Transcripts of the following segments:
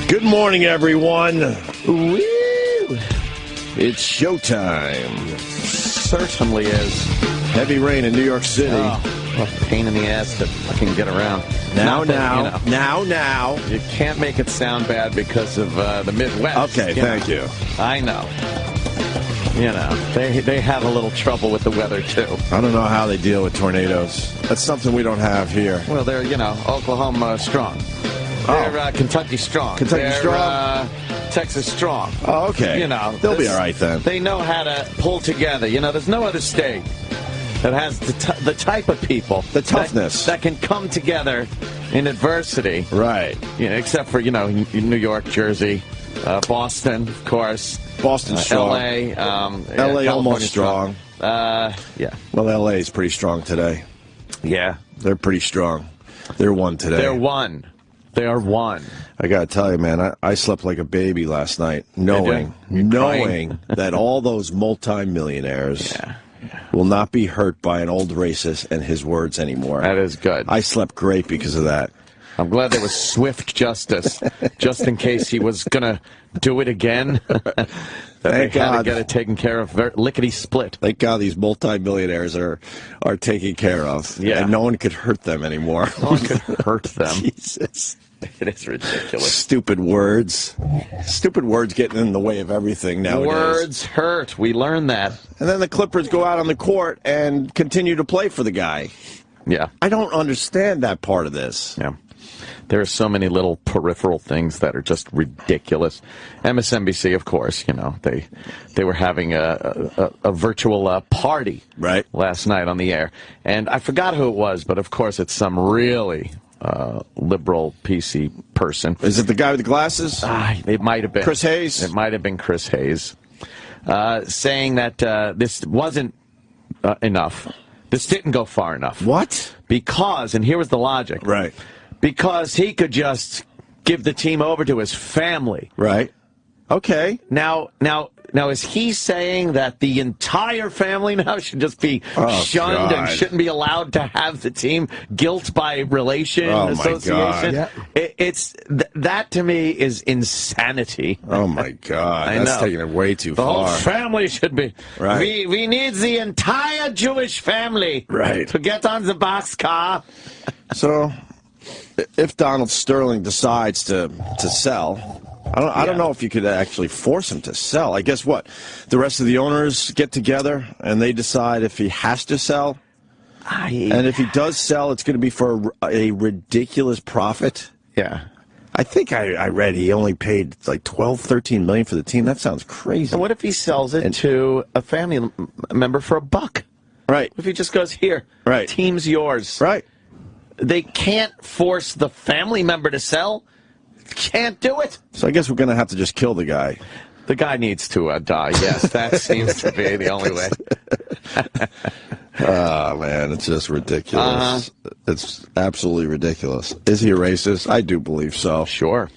Good morning, everyone. Woo! It's showtime. It certainly is. Heavy rain in New York City. What a pain in the ass to fucking get around. Now. You can't make it sound bad because of the Midwest. Okay, thank you. I know. You know, they have a little trouble with the weather, too. I don't know how they deal with tornadoes. That's something we don't have here. Well, they're, Oklahoma strong. They're Kentucky strong. Kentucky strong? Texas strong. Oh, okay. They'll be all right then. They know how to pull together. There's no other state that has the type of people. The toughness. That can come together in adversity. Right. Except for, New York, Jersey, Boston, of course. Boston's strong. L.A. L.A. almost strong. Yeah. Well, L.A. is pretty strong today. Yeah. They're pretty strong. They're one today. They're one. They are one. I got to tell you, man, I slept like a baby last night, knowing that all those multimillionaires will not be hurt by an old racist and his words anymore. That is good. I slept great because of that. I'm glad there was swift justice, just in case he was going to do it again. Thank God. Had to get it taken care of, lickety-split. Thank God these multimillionaires are taken care of. Yeah. And no one could hurt them anymore. No one could hurt them. Jesus. It is ridiculous. Stupid words. Stupid words getting in the way of everything nowadays. Words hurt. We learned that. And then the Clippers go out on the court and continue to play for the guy. Yeah. I don't understand that part of this. Yeah. There are so many little peripheral things that are just ridiculous. MSNBC, of course, they were having a virtual party last night on the air. And I forgot who it was, but of course it's some really liberal PC person. Is it the guy with the glasses? It might have been. Chris Hayes? It might have been Chris Hayes. Saying that this wasn't enough. This didn't go far enough. What? Because, and here was the logic. Right. Because he could just give the team over to his family. Right. Okay. Now, is he saying that the entire family now should just be shunned and shouldn't be allowed to have the team? Guilt by relation, association? Yeah. It's that to me is insanity. Oh my God! That's taking it way too far. The whole family should be. Right. We need the entire Jewish family. Right. To get on the boxcar. So, if Donald Sterling decides to sell. I don't know if you could actually force him to sell. I guess what? The rest of the owners get together and they decide if he has to sell. And if he does sell, it's going to be for a ridiculous profit. Yeah. I think I read he only paid like $12-13 million for the team. That sounds crazy. And what if he sells it to a family member for $1? Right. If he just goes, here, team's yours. Right. They can't force the family member to sell. Can't do it. So I guess we're going to have to just kill the guy. The guy needs to die. Yes, that seems to be the only way. Oh, man, it's just ridiculous. It's absolutely ridiculous. Is he a racist? I do believe so. Sure.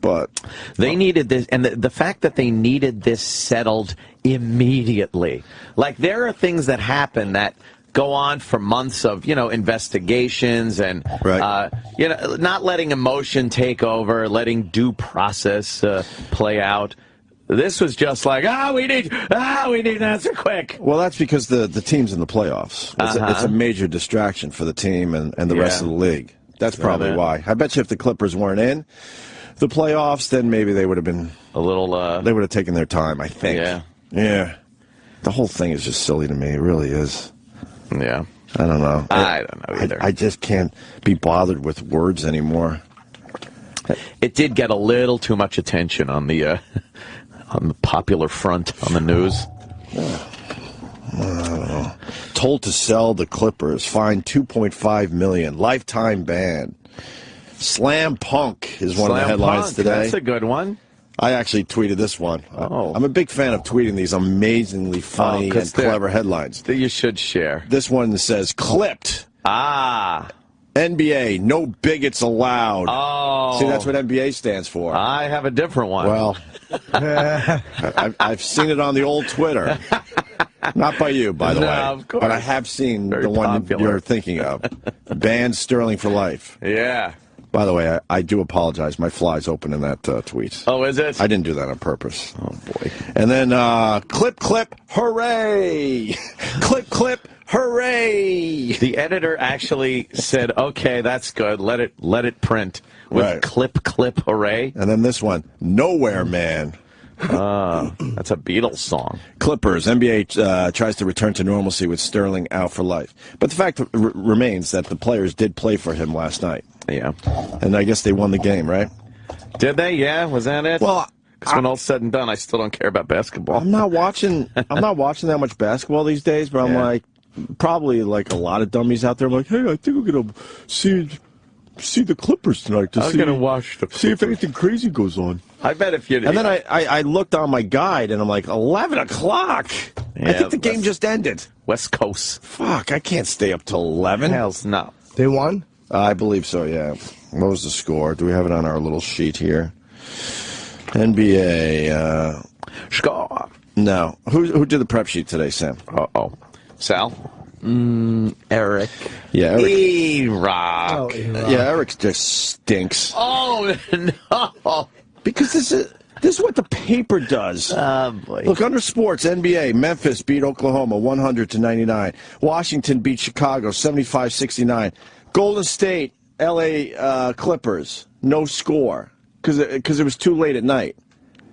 But they needed this, and the fact that they needed this settled immediately. Like, there are things that happen that go on for months of, investigations and, not letting emotion take over, letting due process play out. This was just like, we need an answer quick. Well, that's because the team's in the playoffs. It's a major distraction for the team and the rest of the league. That's probably why. I bet you if the Clippers weren't in the playoffs, then maybe they would have been a little. They would have taken their time, I think. Yeah. The whole thing is just silly to me. It really is. Yeah. I don't know. I don't know either. I just can't be bothered with words anymore. It did get a little too much attention on the popular front on the news. I don't know. Told to sell the Clippers, fined $2.5 million, lifetime ban. Slam Punk is one of the headlines today. That's a good one. I actually tweeted this one. I'm a big fan of tweeting these amazingly funny and clever headlines. That you should share. This one says, clipped. NBA, no bigots allowed. Oh. See, that's what NBA stands for. I have a different one. Well, I've seen it on the old Twitter. Not by you, by the way. Of course. But I have seen Very the one popular. you're thinking of. Ban Sterling for life. Yeah. By the way, I do apologize. My fly's open in that tweet. Oh, is it? I didn't do that on purpose. Oh, boy. And then, clip, hooray! clip, hooray! The editor actually said, okay, that's good. Let it print with Right. clip, hooray. And then this one, Nowhere Man. That's a Beatles song. Clippers, NBA tries to return to normalcy with Sterling out for life. But the fact remains that the players did play for him last night. Yeah. And I guess they won the game, right? Did they? Yeah. Was that it? Well, because when all's said and done, I still don't care about basketball. I'm not watching that much basketball these days, but I'm like, probably like a lot of dummies out there. I'm like, hey, I think we're going to see the Clippers tonight to I'm going to watch the Clippers. see if anything crazy goes on. I bet if you... And then I looked on my guide, and I'm like, 11 o'clock? Yeah, I think the game just ended. West Coast. Fuck, I can't stay up till 11. Hell's no. They won? I believe so, yeah. What was the score? Do we have it on our little sheet here? NBA. Score. No. Who did the prep sheet today, Sam? Uh-oh. Sal? Eric. Yeah, Eric. E-Rock. Oh, Yeah, Eric just stinks. Oh, no. Because this is what the paper does. Oh, boy. Look, under sports, NBA, Memphis beat Oklahoma 100-99. Washington beat Chicago 75-69. Golden State, LA Clippers, no score because it was too late at night.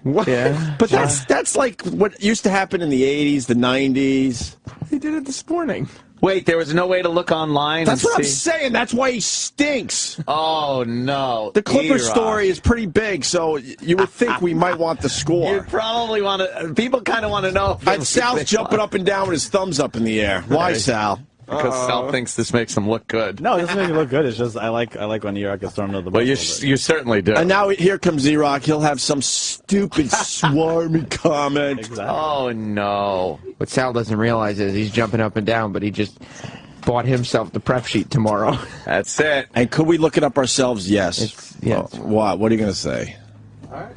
What? Yeah. But that's like what used to happen in the 80s, the 90s. He did it this morning. Wait, there was no way to look online That's and what I'm see? saying. That's why he stinks. Oh, no. The Clipper E-Rock. story is pretty big, so you would think we might want the You score. probably want to... People kind of want to know... if Sal's they jumping want. up and down with his thumbs up in the air. Why, Sal? Because Sal thinks this makes him look good. No, it doesn't make me look good. It's just I like when E-Rock gets thrown under the bus. Well, a you little bit. you certainly do. And now here comes E-Rock. He'll have some stupid, swarmy comment. Exactly. Oh, no. What Sal doesn't realize is he's jumping up and down, but he just bought himself the prep sheet tomorrow. That's it. And could we look it up ourselves? Yes. Yes. What? What are you going to say? All right.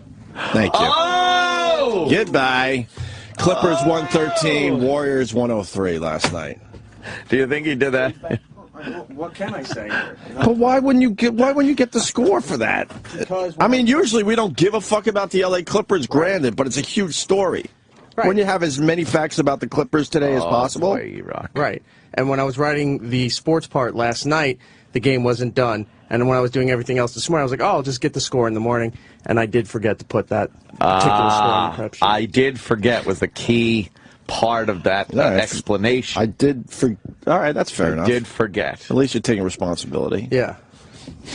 Thank you. Oh! Goodbye. Clippers 113, Warriors 103 last night. Do you think he did that? What can I say? But why wouldn't you get the score for that? I mean, usually we don't give a fuck about the LA Clippers, granted, but it's a huge story. Right. Wouldn't you have as many facts about the Clippers today as possible? Boy, E-Rock. Right. And when I was writing the sports part last night, the game wasn't done. And when I was doing everything else this morning, I was like, oh, I'll just get the score in the morning. And I did forget to put that particular score on the prep sheet. I did forget was the key part of that explanation. I did all right, that's fair enough. Did forget. At least you're taking responsibility. Yeah.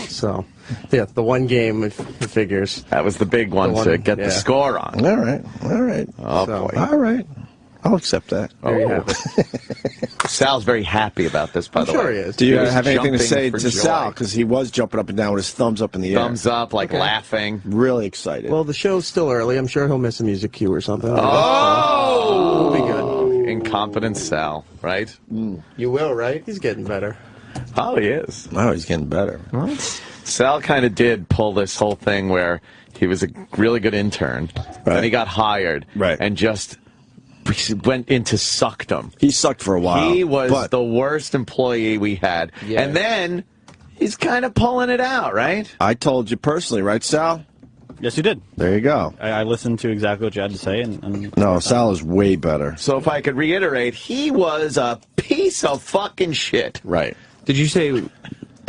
So, yeah, the one game, it figures. That was the big one, The one, to get the yeah. score on. All right. Oh, So- boy. All right. I'll accept that. There you have it. Sal's very happy about this, by I'm the sure way. he is. Do you He was have anything to jumping say for to joy. Sal? Because he was jumping up and down with his thumbs up in the air. Thumbs up, like laughing. Really excited. Well, the show's still early. I'm sure he'll miss a music cue or something. Oh! It'll be good. Incompetent Sal, right? You will, right? He's getting better. Oh, he is. Oh, he's getting better. Sal kind of did pull this whole thing where he was a really good intern, Right. and he got hired, Right. and just went into suckdom. He sucked for a while. He was but the worst employee we had. Yeah. And then he's kind of pulling it out, right? I told you personally, right, Sal? Yes, you did. There you go. I listened to exactly what you had to say, and No, Sal is way better. So if I could reiterate, he was a piece of fucking shit. Right. Did you say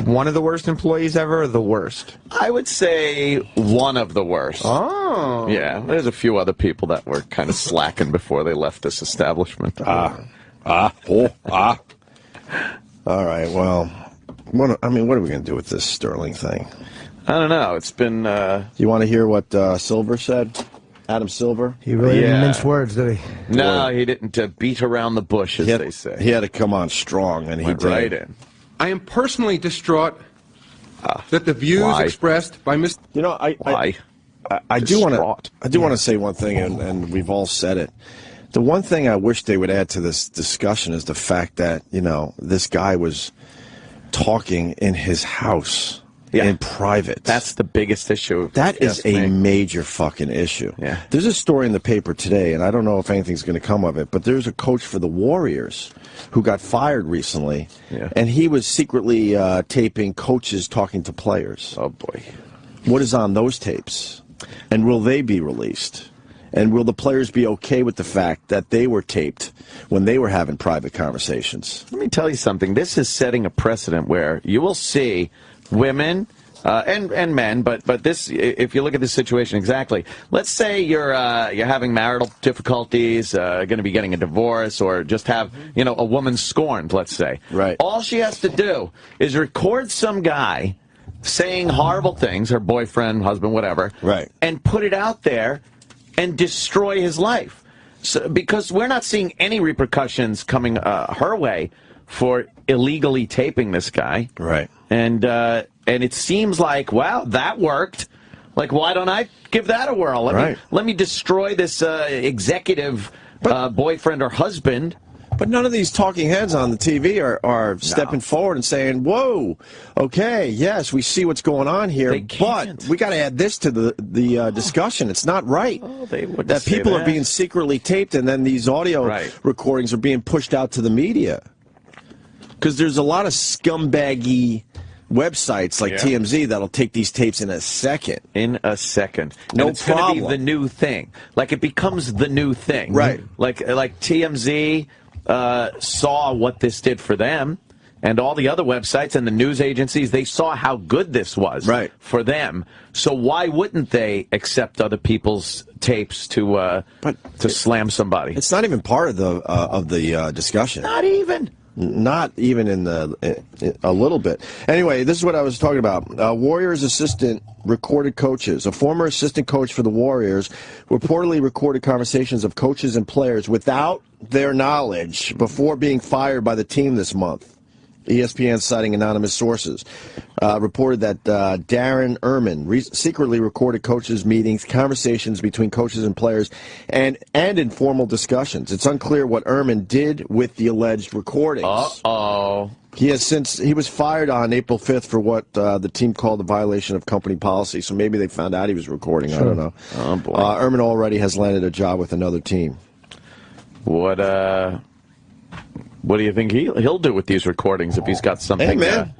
one of the worst employees ever or the worst? I would say one of the worst. Oh. Yeah, there's a few other people that were kind of slacking before they left this establishment. All right, well, what are we going to do with this Sterling thing? I don't know. It's been... You want to hear what Silver said? Adam Silver? He really Yeah. didn't mince words, did he? No, he didn't beat around the bush, as He had, they say. he had to come on strong, and he Went did. right in. I am personally distraught that the views Why? expressed by Mr. You know, Why? I do want Distraught. to. I do want to say one thing, and we've all said it. The one thing I wish they would add to this discussion is the fact that this guy was talking in his house. in private. That's the biggest issue. That is Yes, a me. major fucking issue. Yeah. There's a story in the paper today, and I don't know if anything's going to come of it, but there's a coach for the Warriors who got fired recently, and he was secretly taping coaches talking to players. Oh, boy. What is on those tapes? And will they be released? And will the players be okay with the fact that they were taped when they were having private conversations? Let me tell you something. This is setting a precedent where you will see women and men, but this, if you look at this situation exactly, let's say you're having marital difficulties, going to be getting a divorce, or just have a woman scorned, let's say. Right. All she has to do is record some guy saying horrible things, her boyfriend, husband, whatever, right, and put it out there and destroy his life. So, because we're not seeing any repercussions coming her way for illegally taping this guy. Right. And it seems like, wow, that worked. Like, why don't I give that a whirl? Let me destroy this executive boyfriend or husband. But none of these talking heads on the TV are stepping forward and saying, whoa, okay, yes, we see what's going on here, but we got to add this to the discussion. It's not right that people are being secretly taped and then these audio recordings are being pushed out to the media. Because there's a lot of scumbaggy websites like TMZ that'll take these tapes in a second. In a second. No and it's problem. It's going to be the new thing. Like, it becomes the new thing. Right. Like TMZ saw what this did for them, and all the other websites and the news agencies, they saw how good this was for them. So why wouldn't they accept other people's tapes to slam somebody? It's not even part of the discussion. Not even. Not even in a little bit. Anyway, this is what I was talking about. Warriors assistant recorded coaches. A former assistant coach for the Warriors reportedly recorded conversations of coaches and players without their knowledge before being fired by the team this month. ESPN, citing anonymous sources, reported that Darren Ehrman secretly recorded coaches' meetings, conversations between coaches and players, and informal discussions. It's unclear what Ehrman did with the alleged recordings. Uh-oh. He was fired on April 5th for what the team called a violation of company policy, so maybe they found out he was recording. I don't know. Oh, boy. Ehrman already has landed a job with another team. What do you think he'll do with these recordings if he's got something? Hey, man,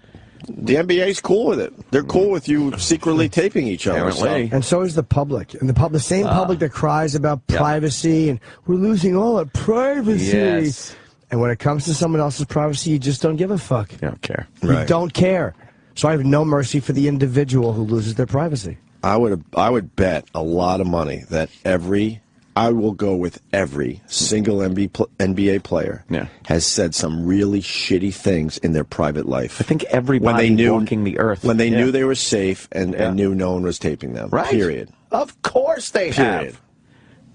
the NBA's cool with it. They're cool with you secretly taping each other. And so is the public. And the same public that cries about privacy and we're losing all our privacy. Yes. And when it comes to someone else's privacy, you just don't give a fuck. You don't care. You don't care. So I have no mercy for the individual who loses their privacy. I would bet a lot of money that I will go with every single NBA player has said some really shitty things in their private life. I think everybody walking the earth. When they knew they were safe and knew no one was taping them. Right. Period. Of course they have.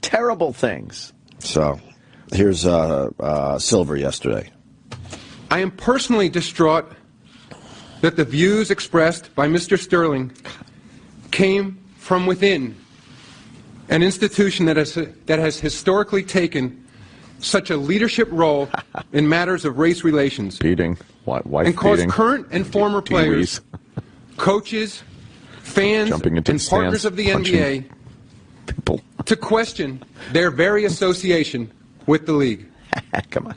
Terrible things. So, here's Silver yesterday. I am personally distraught that the views expressed by Mr. Sterling came from within an institution that has historically taken such a leadership role in matters of race relations. Beating. And caused current and former players, coaches, fans, and partners of the NBA to question their very association with the league. Come on.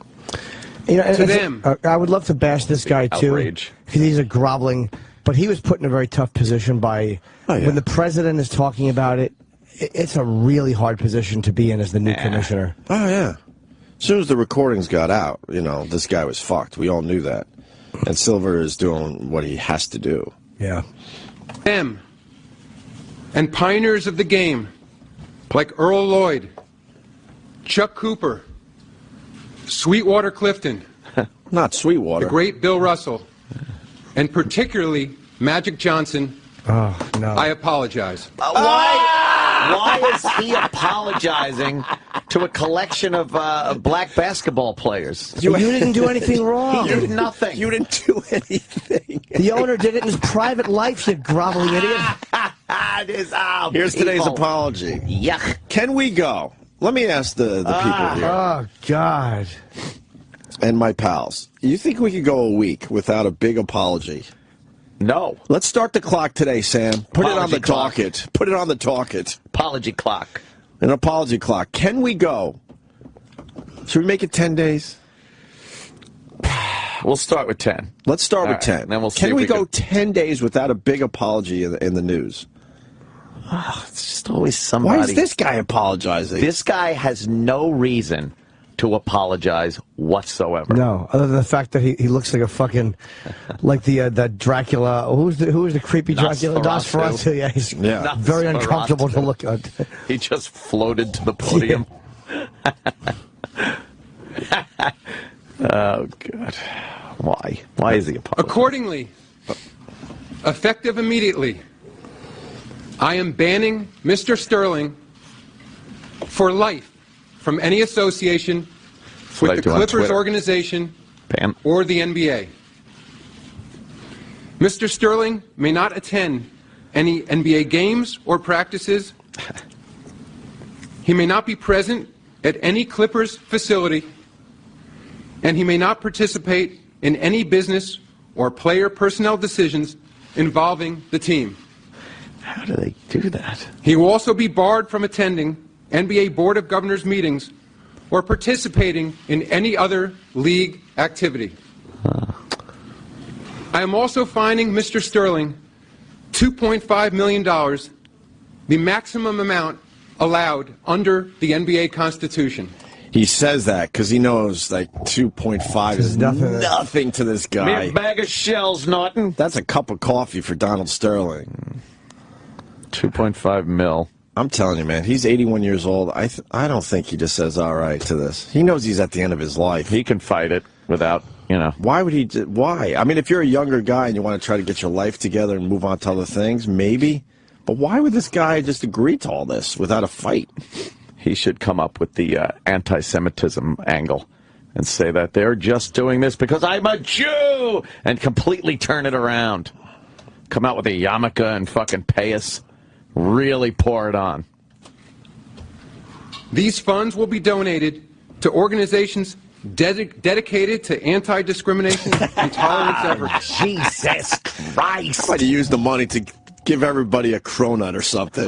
To them. I would love to bash this guy, too. Outrage. Because he's a groveling. But he was put in a very tough position by when the president is talking about it. It's a really hard position to be in as the new commissioner. Oh, yeah. As soon as the recordings got out, this guy was fucked. We all knew that. And Silver is doing what he has to do. Yeah. Them and pioneers of the game like Earl Lloyd, Chuck Cooper, Sweetwater Clifton. Not Sweetwater. The great Bill Russell, and particularly Magic Johnson. Oh, no. I apologize. Why is he apologizing to a collection of black basketball players? You didn't do anything wrong. He did nothing. You didn't do anything. The owner did it in his private life, you groveling idiot. Here's today's apology. Yuck. Can we go? Let me ask the people here. Oh, God. And my pals. You think we could go a week without a big apology? No. Let's start the clock today, Sam. Put it on Apology the clock. docket. Put it on the docket. Apology clock. An apology clock. Can we go? Should we make it 10 days? We'll start with 10. Let's start with right, 10. then we'll see Can if we we go can- 10 days without a big apology in the news? It's just always somebody. Why is this guy apologizing? This guy has no reason to apologize whatsoever. No, other than the fact that he looks like a fucking, like that Dracula. Who was the creepy Dracula? Nosferatu. Yeah, he's Yeah. very Nosferatu. uncomfortable to look at. He just floated to the podium. Oh, God. Why? Why is he apologizing? Accordingly, effective immediately, I am banning Mr. Sterling for life from any association what I with the do on Clippers Twitter. organization Bam. or the NBA. Mr. Sterling may not attend any NBA games or practices. He may not be present at any Clippers facility, and he may not participate in any business or player personnel decisions involving the team. How do they do that? He will also be barred from attending NBA Board of Governors meetings or participating in any other league activity. I am also fining Mr. Sterling $2.5 million, the maximum amount allowed under the NBA Constitution. He says that because he knows like 2.5 is nothing to this guy. Mere bag of shells, Norton. That's a cup of coffee for Donald Sterling. 2.5 mil. I'm telling you, man, he's 81 years old. I don't think he just says all right to this. He knows he's at the end of his life. He can fight it without, Why would he? Why? I mean, if you're a younger guy and you want to try to get your life together and move on to other things, maybe. But why would this guy just agree to all this without a fight? He should come up with the anti-Semitism angle and say that they're just doing this because I'm a Jew and completely turn it around. Come out with a yarmulke and fucking pay us. Really pour it on. These funds will be donated to organizations dedicated to anti-discrimination and tolerance efforts. Jesus Christ. Why do you use the money to give everybody a cronut or something?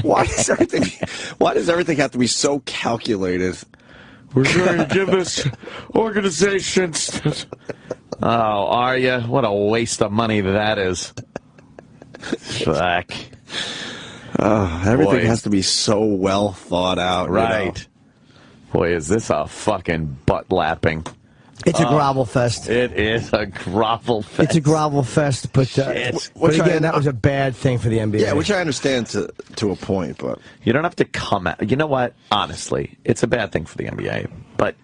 Why does everything have to be so calculated? We're going to give this organizations. Oh, are you? What a waste of money that is. Fuck. Everything Boy. has to be so well thought out. Right. Boy, is this a fucking butt lapping. It's a grovel fest. It is a grovel fest. It's a grovel fest, but again, that was a bad thing for the NBA. Yeah, which I understand to a point, but You don't have to come out. You know what? Honestly, it's a bad thing for the NBA. But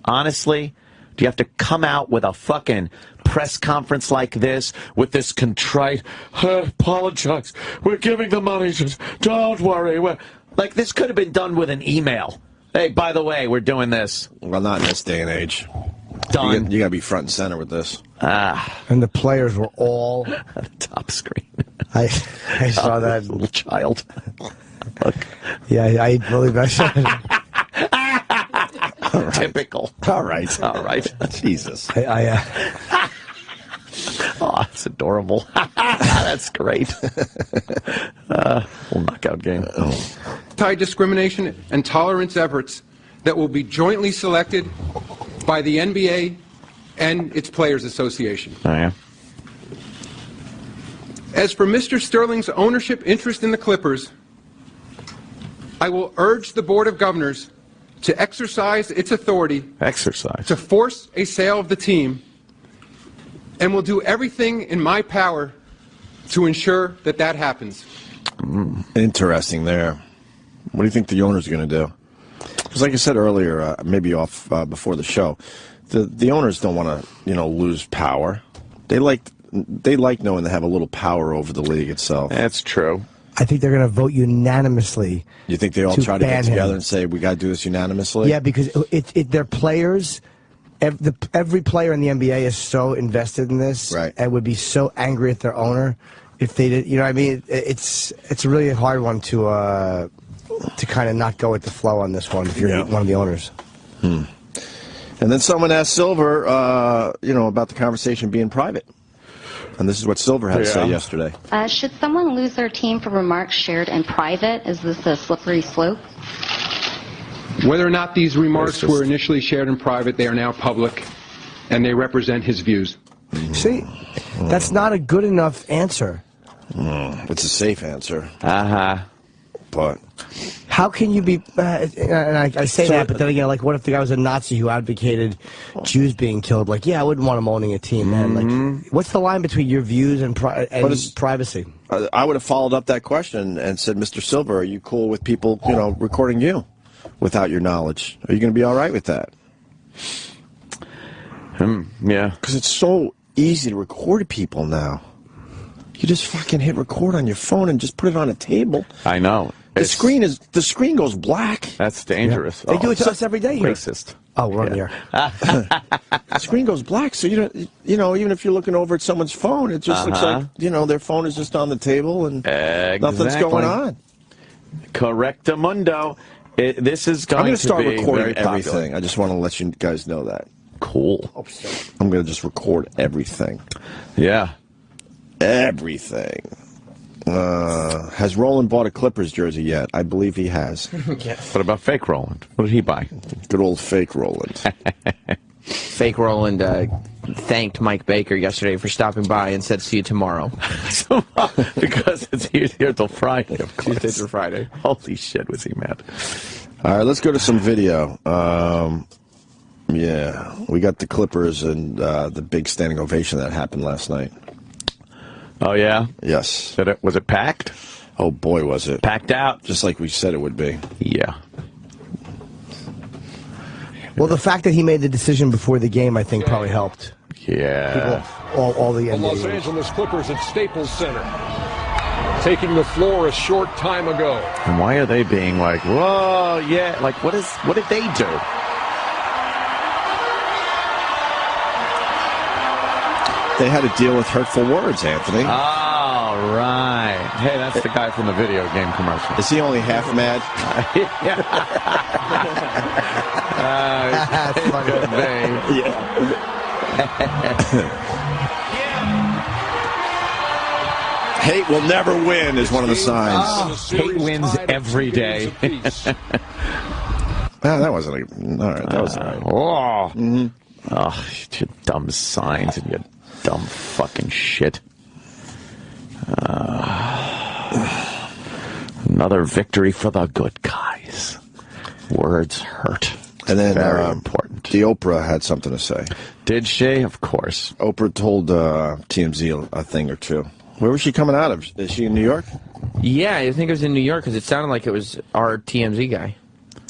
honestly, do you have to come out with a fucking press conference like this with this contrite, apologize, we're giving the money, just don't worry. Like, this could have been done with an email. Hey, by the way, we're doing this. well, not in this day and age. Done. You got to be front and center with this. And the players were all. The top screen. I saw that. Little child. Look. Yeah, I believe I saw it. Typical. All right. All right. Jesus. Oh, that's adorable. That's great. Little knockout game. Anti-discrimination and tolerance efforts that will be jointly selected by the NBA and its Players Association. Oh, yeah. As for Mr. Sterling's ownership interest in the Clippers, I will urge the Board of Governors to exercise its authority Exercise. to force a sale of the team, and will do everything in my power to ensure that that happens. Interesting there. What do you think the owners are going to do? Because like I said earlier, maybe off before the show, the owners don't want to lose power. They like knowing they have a little power over the league itself. That's true. I think they're going to vote unanimously. You think they all try to get ban together him. and say we got to do this unanimously? Yeah, because their players, every player in the NBA is so invested in this, Right. and would be so angry at their owner if they did. You know what I mean? It's a really hard one to kind of not go with the flow on this one if you're one of the owners. And then someone asked Silver, about the conversation being private. And this is what Silver had to say yesterday. Should someone lose their team for remarks shared in private? Is this a slippery slope? Whether or not these remarks were initially shared in private, they are now public, and they represent his views. See, that's not a good enough answer. It's a safe answer. But how can you be? And I say that, but then again, like, what if the guy was a Nazi who advocated Jews being killed? Like, I wouldn't want him owning a team, man. Like, what's the line between your views and privacy? I would have followed up that question and said, Mr. Silver, are you cool with people, recording you without your knowledge? Are you going to be all right with that? Yeah. Because it's so easy to record people now. You just fucking hit record on your phone and just put it on a table. I know. The screen goes black. That's dangerous. They do it to us every day here. Racist. Oh, we're on here. The screen goes black, so even if you're looking over at someone's phone, it just looks like their phone is just on the table and nothing's going on. Correctamundo. This is going I'm going to start recording very everything. I just want to let you guys know that. Cool. I'm going to just record everything. Yeah. Everything. Has Roland bought a Clippers jersey yet? I believe he has. What about fake Roland? What did he buy? Good old fake Roland. Fake Roland thanked Mike Baker yesterday for stopping by and said, "See you tomorrow." Because it's here till Friday, of course. Tuesday through Friday. Holy shit, was he mad. All right, let's go to some video. Yeah, we got the Clippers and the big standing ovation that happened last night. Oh, yeah? Yes. Was it packed? Oh, boy, was it. Packed out. Just like we said it would be. Yeah. Well, the fact that he made the decision before the game, I think, probably helped. Yeah. People, all the NBA. Los Angeles Clippers at Staples Center, taking the floor a short time ago. And why are they being like, whoa, yeah, like, what did they do? They had to deal with hurtful words, Anthony. Oh, right. Hey, that's the guy from the video game commercial. Is he only half mad? That's funny. Hate will never win is one of the signs. Hate wins every day. That wasn't all right. That was all right. Oh, oh, you dumb signs and you dumb fucking shit. Another victory for the good guys. Words hurt. And then very important. The Oprah had something to say. Did she? Of course. Oprah told TMZ a thing or two. Where was she coming out of? Is she in New York? Yeah, I think it was in New York because it sounded like it was our TMZ guy.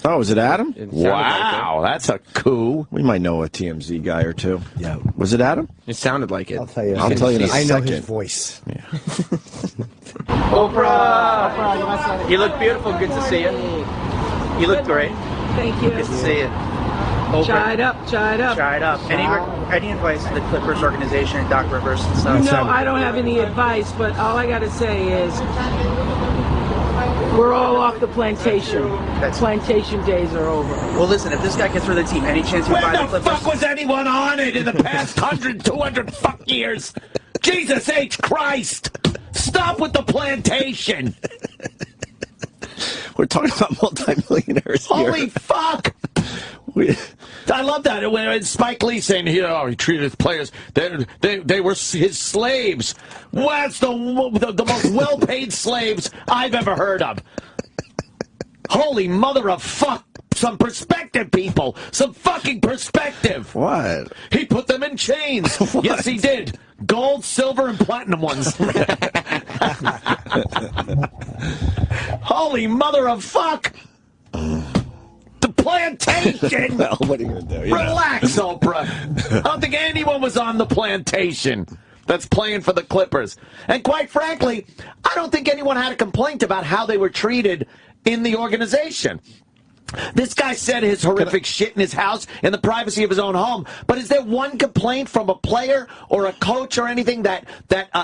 Oh, is it Adam? Wow, that's a coup. We might know a TMZ guy or two. Yeah. Was it Adam? It sounded like it. I'll tell you. I'll tell you in a I know second. his voice. Yeah. Oprah, you look beautiful. Good to see you. You look great. Thank you. Good to see you. Oprah, Try it up. Try it up. Any advice to the Clippers organization and Doc Rivers and stuff? No, I don't have any advice, but all I got to say is we're all off the plantation. Plantation days are over. Well, listen, if this guy gets rid of the team, any chance you buy the Clippers? Fuck was anyone on it in the past 100, 200 fuck years? Jesus H. Christ! Stop with the plantation! We're talking about multimillionaires here. Holy fuck! I love that when Spike Lee saying, he treated his players, they were his slaves. Well, that's the most well-paid slaves I've ever heard of. Holy mother of fuck! Some perspective, people! Some fucking perspective! What? He put them in chains! Yes, he did! Gold, silver, and platinum ones. Holy mother of fuck! The plantation! Well, what are you going to do? Relax, Oprah. I don't think anyone was on the plantation that's playing for the Clippers. And quite frankly, I don't think anyone had a complaint about how they were treated in the organization. This guy said his horrific shit in his house in the privacy of his own home. But is there one complaint from a player or a coach or anything that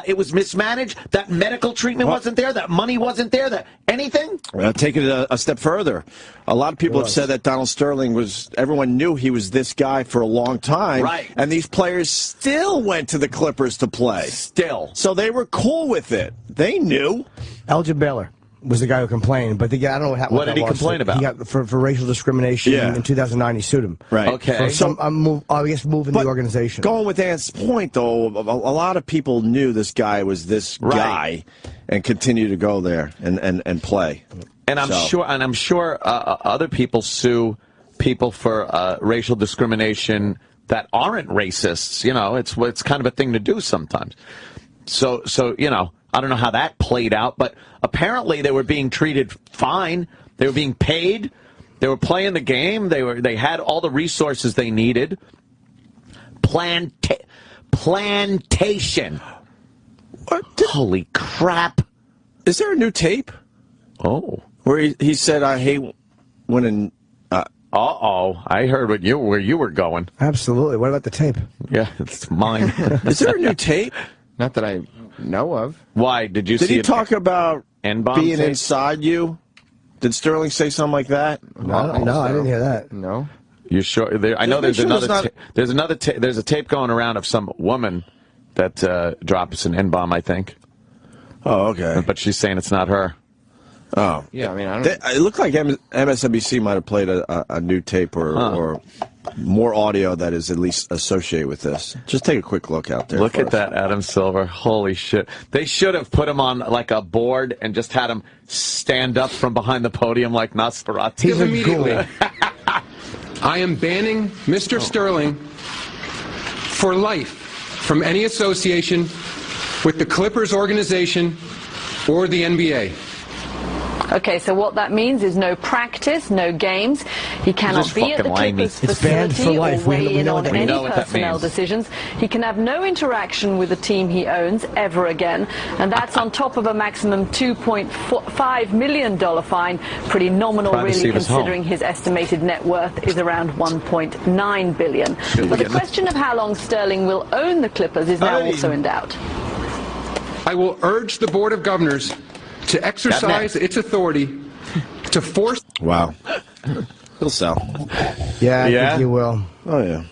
it was mismanaged, that medical treatment wasn't there, that money wasn't there, that anything? Take it a step further. A lot of people have said that Donald Sterling everyone knew he was this guy for a long time. Right. And these players still went to the Clippers to play. Still. So they were cool with it. They knew. Elgin Baylor was the guy who complained, but I don't know what happened. What did he complain about? He got for racial discrimination in 2009. He sued him. Right. Okay. For some, I guess moving the organization. Going with Ant's point, though, a lot of people knew this guy was this guy, and continue to go there and play. And I'm sure other people sue people for racial discrimination that aren't racists. You know, it's kind of a thing to do sometimes. So you know. I don't know how that played out, but apparently they were being treated fine. They were being paid. They were playing the game. They had all the resources they needed. Plantation. Holy crap! Is there a new tape? Oh, where he said, "I hate when." I heard where you were going. Absolutely. What about the tape? Yeah, it's mine. Is there a new tape? Not that I know of. Why? Did you see he talk about N-bomb being tape? inside you? Did Sterling say something like that? No, I didn't hear that. No. You sure? I know there's another. There's a tape going around of some woman that drops an N-bomb, I think. Oh, okay. But she's saying it's not her. Oh. Yeah, I mean, I don't. It looked like MSNBC might have played a new tape or more audio that is at least associated with this. Just take a quick look out there. Look at that, Adam Silver. Holy shit. They should have put him on like a board and just had him stand up from behind the podium like Nosferatu. Immediately. I am banning Mr. Sterling for life from any association with the Clippers organization or the NBA. Okay, so what that means is no practice, no games. He cannot be at the Clippers facility or weigh in on any personnel decisions. He can have no interaction with the team he owns ever again, and that's on top of a maximum $2.5 million fine. Pretty nominal, really, considering his estimated net worth is around $1.9 billion. But the question of how long Sterling will own the Clippers is now also in doubt. I will urge the Board of Governors to exercise its authority to force. Wow. He'll sell. Yeah, I think he will. Oh, yeah.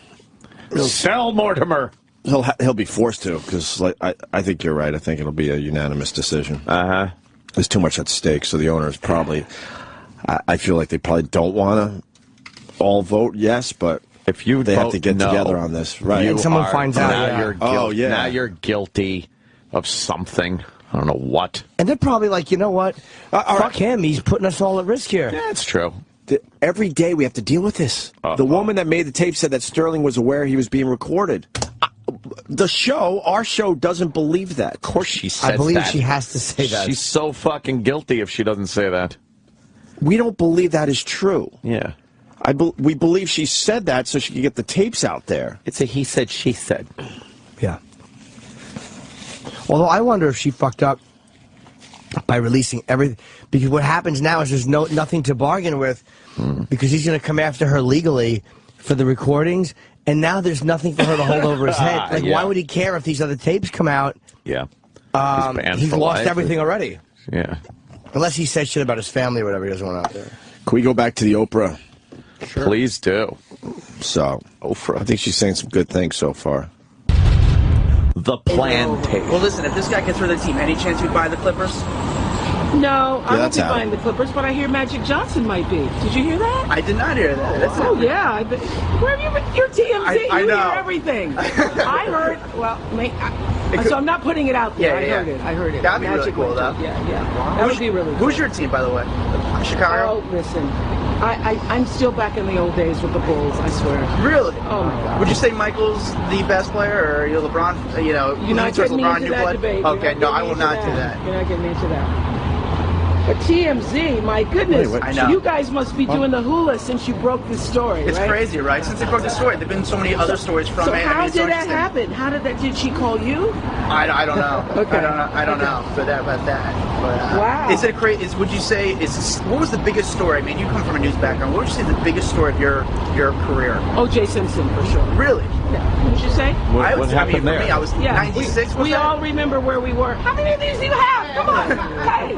He'll sell, Mortimer. He'll be forced to, because I think you're right. I think it'll be a unanimous decision. There's too much at stake, so the owners probably, I feel like they probably don't want to all vote yes, but if you they have to get together on this. Right. And someone finds out. Now you're guilty of something. I don't know what. And they're probably like, you know what? Fuck him. He's putting us all at risk here. Yeah, it's true. Every day we have to deal with this. The woman that made the tape said that Sterling was aware he was being recorded. Our show doesn't believe that. Of course she says that. I believe she has to say that. She's so fucking guilty if she doesn't say that. We don't believe that is true. Yeah. We believe she said that so she could get the tapes out there. It's a he said, she said. Yeah. Although I wonder if she fucked up by releasing everything, because what happens now is there's nothing to bargain with, because he's going to come after her legally for the recordings, and now there's nothing for her to hold over his head. Like, why would he care if these other tapes come out? Yeah. He's lost everything already. Yeah. Unless he said shit about his family or whatever he doesn't want out there. Can we go back to the Oprah? Sure. Please do. So, Oprah, I think she's saying some good things so far. The plantation. Well, listen, if this guy gets rid of the team, any chance we'd buy the Clippers? No, I won't be buying the Clippers, but I hear Magic Johnson might be. Did you hear that? I did not hear that. Oh, yeah. Where have you been? You're TMZ. I know. You hear everything. I heard, so I'm not putting it out there. I heard it. That'd be really cool, though. Yeah. That would be really cool. Who's your team, by the way? Chicago? Oh, listen. I'm still back in the old days with the Bulls, I swear. Really? Oh, my God. Would you say Michael's the best player, or are you LeBron? You're not getting me into that debate. Okay, no, I will not do that. You're not getting me into that. But TMZ, my goodness, Wait, I know. you guys must be doing the hula since you broke this story, It's right? crazy, right? Since they broke the story, there've been so many other stories from So it. how I mean, it's did so that interesting. happen? How did that? Did she call you? I don't know. Okay. I don't know for that about that. But, Wow. Is it crazy? Would you say what was the biggest story? I mean, you come from a news background. What would you say the biggest story of your career? O.J. Simpson, for sure. Really? Yeah. Would you say? What happened for there? me, I was 96. We all remember where we were. How many of these do you have? Come on. Hey.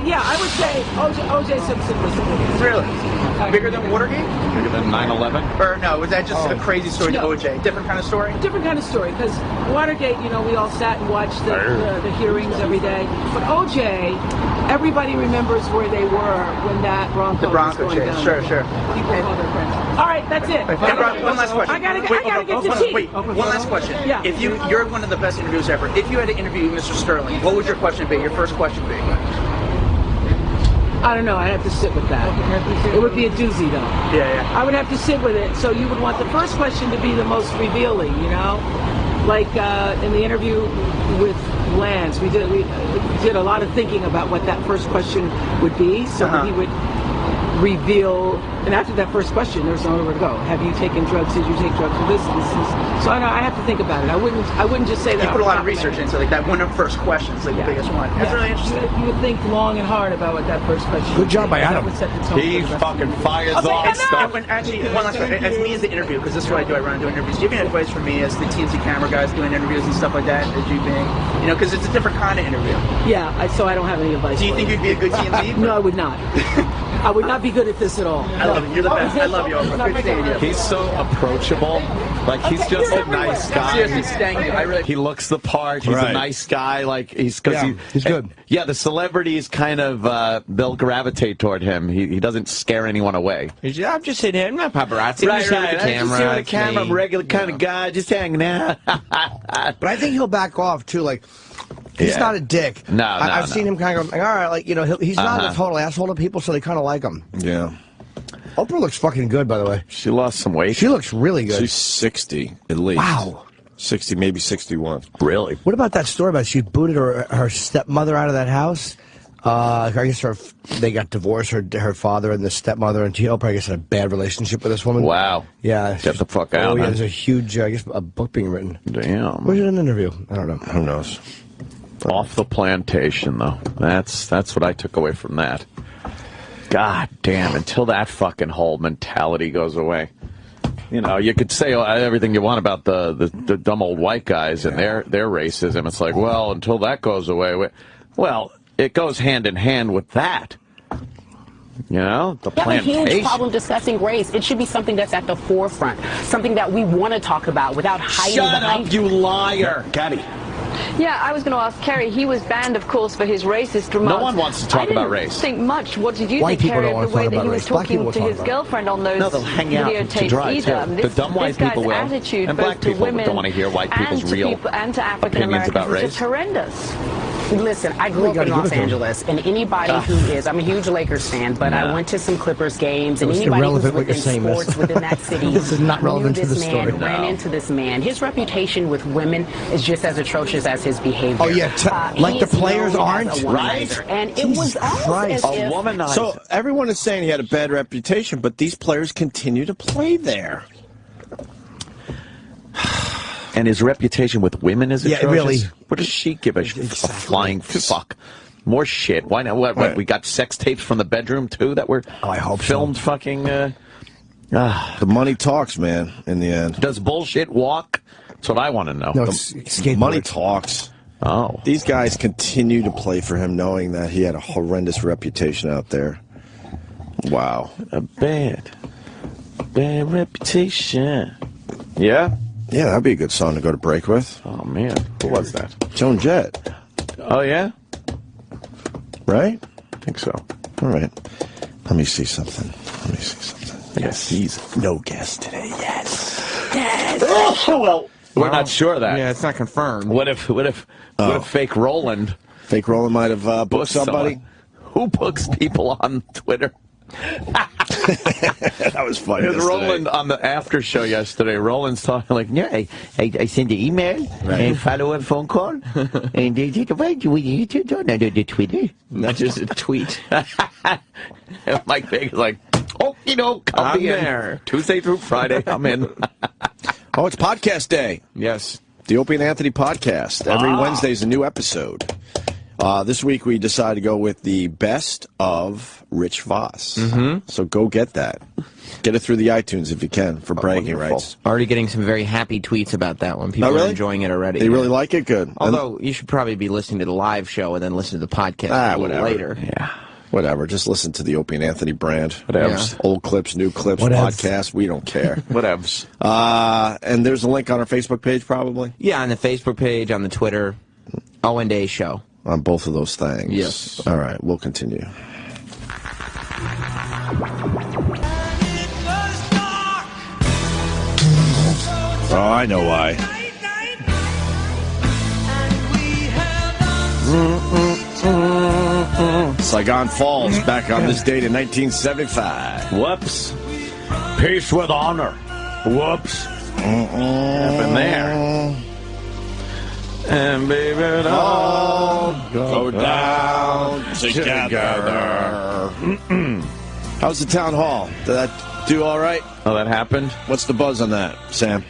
Yeah, I would say O.J. Simpson was the biggest. Really? Bigger than Watergate? Bigger than 9/11? Or no, was that just a crazy story to OJ? Different kind of story? Different kind of story, because Watergate, you know, we all sat and watched the hearings every day. But OJ, everybody remembers where they were when that Bronco was going chase. down. Sure. People call their friends. All right, that's it. One last question. I gotta get to tea. Wait, one last question. Yeah. If you're one of the best interviewers ever. If you had to interview Mr. Sterling, what would your question be? Your first question be? I don't know. I'd have to sit with that. It would be a doozy, though. Yeah. I would have to sit with it. So you would want the first question to be the most revealing, you know? Like in the interview with Lance, we did a lot of thinking about what that first question would be, so that he would reveal. And after that first question, there's nowhere to go. Have you taken drugs? Did you take drugs for this? So I have to think about it. I wouldn't just say that. You put a lot of research into like that one of first questions, like the biggest one. That's really interesting. You would think long and hard about what that first question. Good job by Adam. He fucking fires off stuff. Actually, one last question. As me as the interview, because this is what I do. I run doing interviews. Do you have any advice for me as the TMZ camera guys doing interviews and stuff like that? As you being, you know, because it's a different kind of interview. Yeah, so I don't have any advice. Do you think you'd be a good TMZ? No, I would not. I would not be good at this at all. I love you. You're the best. I love you, Oprah. Good seeing you. He's so approachable. Like, he's just a nice guy. Seriously, thank you. He looks the part. He's a nice guy. Like, he's good. Yeah, the celebrities kind of, they'll gravitate toward him. He doesn't scare anyone away. I'm just sitting here. I'm not paparazzi. I'm just here with the camera. I'm just here with the camera. I'm a regular kind of guy, just hanging out. But I think he'll back off, too. Like, he's not a dick. No, I've seen him kind of go, all right, like, you know, he's not a total asshole to people, so they kind of like him. Yeah. Oprah looks fucking good, by the way. She lost some weight. She looks really good. She's 60, at least. Wow. 60, maybe 61. Really? What about that story about she booted her stepmother out of that house? I guess they got divorced, her father and the stepmother, and Oprah, I guess, had a bad relationship with this woman. Wow. Yeah. Get the fuck out. Oh, yeah, there's a huge, I guess, a book being written. Damn. Was it an interview? I don't know. Who knows? Off the plantation, though. That's what I took away from that. God damn, until that fucking whole mentality goes away. You know, you could say everything you want about the dumb old white guys and their racism. It's like, well, until that goes away. Well, it goes hand in hand with that. You know, the plantation. We have a huge problem discussing race. It should be something that's at the forefront, something that we want to talk about without hiding behind. Shut up, you liar. Gabby. Yeah, I was going to ask Kerry. He was banned, of course, for his racist remarks. No one wants to talk about race. I didn't think much. What did you White think, people Kerry, don't of the want way to talk that he about was race. Black talking people to talk his about it. girlfriend on those No, they'll hang out to videotapes dry, either? too. The dumb white people will. Attitude, And black both to people women don't want to hear white people's and to real people, and to African opinions about Americans was race. just horrendous. Listen, I grew up in Los Angeles, and anybody who is, I'm a huge Lakers fan, but I went to some Clippers games, and anybody who's within sports within that city this is not relevant knew to the this story. man, ran into this man. His reputation with women is just as atrocious as his behavior. Oh, yeah, like the players aren't? Right? And it was almost as if... womanizer. So everyone is saying he had a bad reputation, but these players continue to play there. And his reputation with women is atrocious. Yeah, really. What does she give a flying fuck? More shit. Why not? What, we got sex tapes from the bedroom, too, that were filmed fucking... The money talks, man, in the end. Does bullshit walk? That's what I want to know. No, money talks. Oh. These guys continue to play for him knowing that he had a horrendous reputation out there. Wow. A bad reputation. Yeah? Yeah, that'd be a good song to go to break with. Oh, man. Who was that? Joan Jett. Oh, yeah? Right? I think so. All right. Let me see something. Yes, he's no guest today. Yes. Oh, well, we're not sure of that. Yeah, it's not confirmed. What if fake Roland? Fake Roland might have booked somebody. Who books people on Twitter? That was funny. Roland on the after show yesterday. Roland's talking like, yeah, I send an email and follow a phone call, and they did the Twitter, not just a tweet. And Mike Baker's like, oh, I'll be there Tuesday through Friday. I'm in. Oh, it's podcast day. Yes, the Opie and Anthony podcast. Every Wednesday is a new episode. This week we decided to go with the best of Rich Voss. So go get that. Get it through the iTunes if you can for bragging rights. Already getting some very happy tweets about that one. People are enjoying it already. They really like it? Good. Although you should probably be listening to the live show and then listen to the podcast a little later. Yeah. Whatever. Just listen to the Opie and Anthony brand. Whatevs. Yeah. Old clips, new clips, podcasts. We don't care. Whatevs. And there's a link on our Facebook page probably? Yeah, on the Facebook page, on the Twitter. O&A show. On both of those things. Yes. All right, we'll continue. Oh, I know why. Saigon Falls, back on this date in 1975. Whoops. Peace with honor. Whoops. Happened there. And baby, it all go down together. How's the town hall? Did that do all right? Oh, that happened? What's the buzz on that, Sam?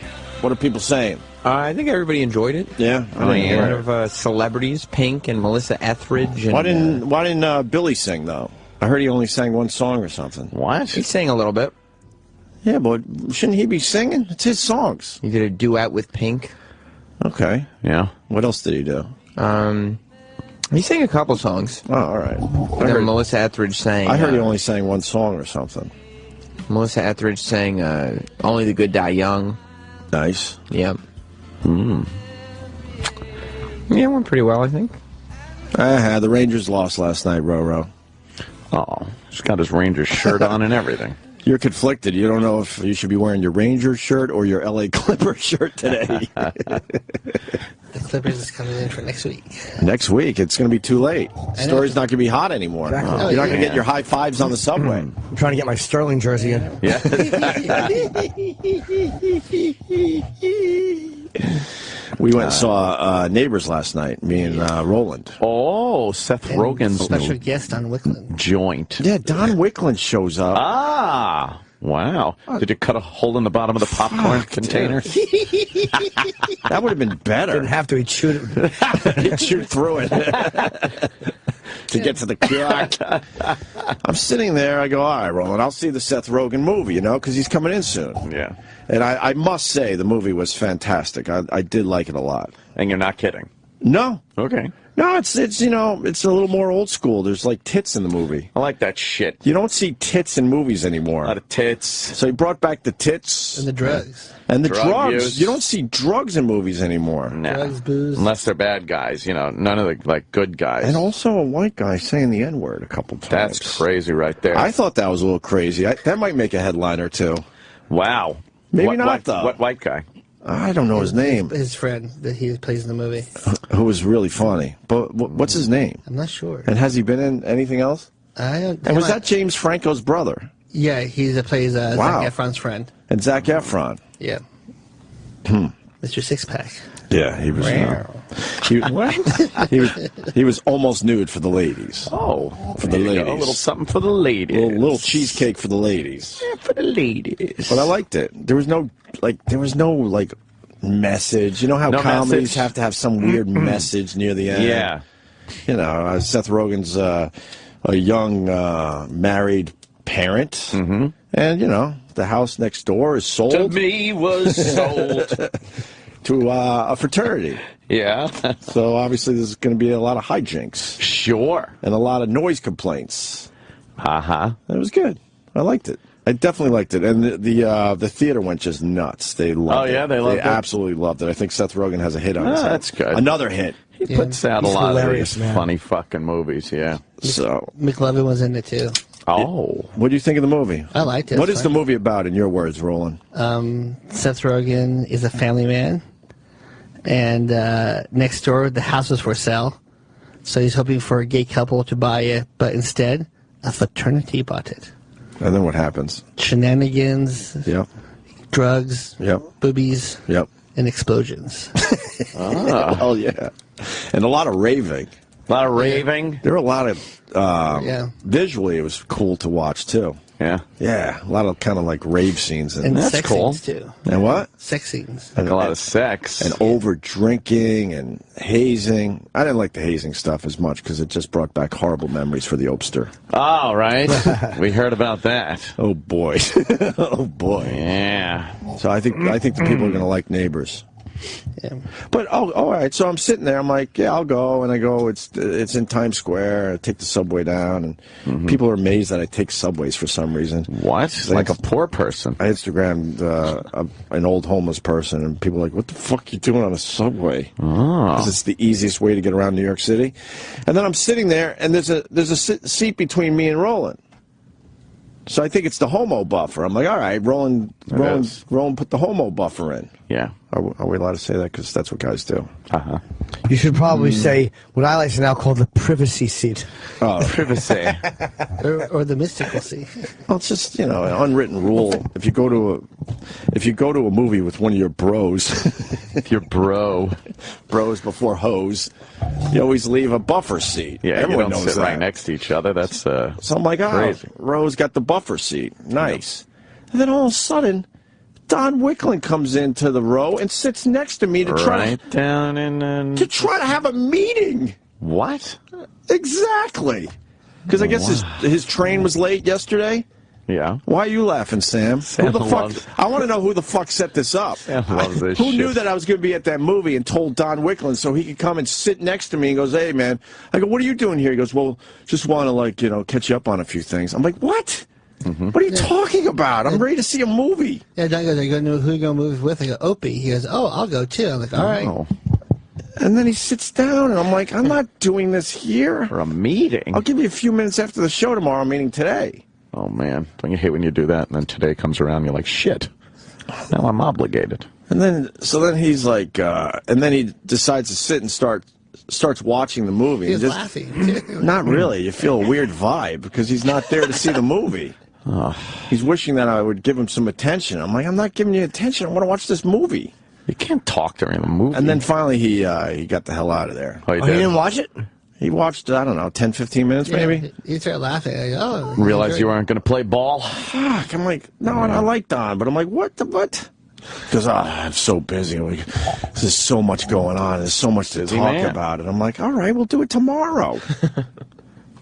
What are people saying? I think everybody enjoyed it. Yeah, a lot of celebrities, Pink and Melissa Etheridge. And, why didn't Billy sing though? I heard he only sang one song or something. What? He sang a little bit. Yeah, but shouldn't he be singing? It's his songs. He did a duet with Pink. Okay. Yeah. What else did he do? He sang a couple songs. Oh, all right. Then Melissa Etheridge sang. I heard he only sang one song or something. Melissa Etheridge sang "Only the Good Die Young." Nice. Yep. Yeah, it went pretty well, I think. The Rangers lost last night, Roro. Oh, he's got his Rangers shirt on and everything. You're conflicted. You don't know if you should be wearing your Rangers shirt or your LA Clippers shirt today. The Clippers is coming in for next week. Next week? It's going to be too late. The story's not going to be hot anymore. Exactly. You're not going to get your high fives on the subway. I'm trying to get my Sterling jersey in. Yeah. We went and saw Neighbors last night, me and Roland. Oh, Seth Rogen's special new guest on Wickland. joint. Yeah, Don Wickland shows up. Ah, wow. Did you cut a hole in the bottom of the popcorn container? That would have been better. Didn't have to. He'd shoot it. He'd shoot through it. To get to the clock. I'm sitting there. I go, all right, Roland, I'll see the Seth Rogen movie, because he's coming in soon. Yeah. And I must say, the movie was fantastic. I did like it a lot. And you're not kidding? No. Okay. No, it's it's a little more old school. There's like tits in the movie. I like that shit. You don't see tits in movies anymore. A lot of tits. So he brought back the tits. And the drugs. And the Drug drugs. use. You don't see drugs in movies anymore. No. Drugs, booze. Unless they're bad guys, none of the good guys. And also a white guy saying the N-word a couple times. That's crazy right there. I thought that was a little crazy. That might make a headline or two. Wow. Maybe not, though. What white guy? I don't know his name. His friend that he plays in the movie. Who was really funny. But what's his name? I'm not sure. And has he been in anything else? I don't. And was that James Franco's brother? Yeah, he plays Wow. Zac Efron's friend. And Zac Efron. Yeah. Mr. Sixpack. Yeah, he was. He was almost nude for the ladies. Oh, for the ladies. A little something for the ladies. A little cheesecake for the ladies. Yeah, for the ladies. But I liked it. There was no message. You know how No comedies message? have to have some weird message near the end. Yeah. Seth Rogen's a young married parent, and the house next door is sold. To me was sold. To a fraternity. Yeah. So obviously there's going to be a lot of hijinks. Sure. And a lot of noise complaints. Uh-huh. It was good. I liked it. I definitely liked it. And the theater went just nuts. They loved it. Oh, yeah? They loved it? Absolutely loved it. I think Seth Rogen has a hit on his head. That's good. Another hit. He puts out a He's lot hilarious, of these man. funny fucking movies, yeah. So, McLovin was in it too. Oh. what do you think of the movie? I liked it. What It's is the fine. movie about, in your words, Roland? Seth Rogen is a family man, and next door the house was for sale, so he's hoping for a gay couple to buy it, but instead a fraternity bought it. And then what happens? Shenanigans. Yep. Drugs. Yep. Boobies. Yep. And explosions. Oh, yeah. And a lot of raving. A lot of raving? There were a lot of... Visually, it was cool to watch, too. Yeah. Yeah. A lot of kind of like rave scenes. And that's sex cool. scenes, too. And what? Sex scenes. And a lot of sex. And over-drinking and hazing. I didn't like the hazing stuff as much because it just brought back horrible memories for the Opster. Oh, right. We heard about that. Oh, boy. Oh, boy. Yeah. So I think the people are going to like Neighbors. Yeah. But, all right, so I'm sitting there, I'm like, yeah, I'll go, and I go, it's in Times Square, I take the subway down, and people are amazed that I take subways for some reason. What? Like a poor person? I Instagrammed an old homeless person, and people are like, what the fuck are you doing on a subway? Because it's the easiest way to get around New York City. And then I'm sitting there, and there's a seat between me and Roland. So I think it's the homo buffer. I'm like, all right, Roland put the homo buffer in. Yeah. Are we allowed to say that? Because that's what guys do. Uh-huh. You should probably say what I like to now call the privacy seat. Oh, privacy. or the mystical seat. Well, it's just, an unwritten rule. If you go to a movie with one of your bros, your bros before hoes, you always leave a buffer seat. Yeah, everyone you don't knows sit that. right next to each other. That's So I'm like, crazy. Rose got the buffer seat. Nice. And then all of a sudden, Don Wickland comes into the row and sits next to me to try to have a meeting. What? Exactly. Because I guess his train was late yesterday. Yeah. Why are you laughing, Sam? Sam Who the fuck? I want to know who the fuck set this up. Sam loves this Who shit. knew that I was going to be at that movie and told Don Wickland so he could come and sit next to me and goes, hey, man. I go, what are you doing here? He goes, well, just want to, catch you up on a few things. I'm like, what? What are you talking about? I'm ready to see a movie. Yeah, Don goes, who are you going to move with? I go, Opie. He goes, oh, I'll go too. I'm like, all right. And then he sits down, and I'm like, I'm not doing this here. For a meeting? I'll give you a few minutes after the show tomorrow, meaning today. Oh, man. Don't you hate when you do that, and then today comes around, and you're like, shit. Now I'm obligated. And then he's like, and then he decides to sit and starts watching the movie. He's laughing, too. Not really. You feel a weird vibe because he's not there to see the movie. He's wishing that I would give him some attention. I'm like, I'm not giving you attention. I want to watch this movie. You can't talk during the movie. And then finally he got the hell out of there. Oh, he He didn't watch it? He watched, I don't know, 10, 15 minutes maybe? He started laughing. I go, Realized you weren't going to play ball? Fuck. I'm like, no, I like Don. But I'm like, what? Because I'm so busy. Like, there's so much going on. There's so much to talk about. And I'm like, all right, we'll do it tomorrow.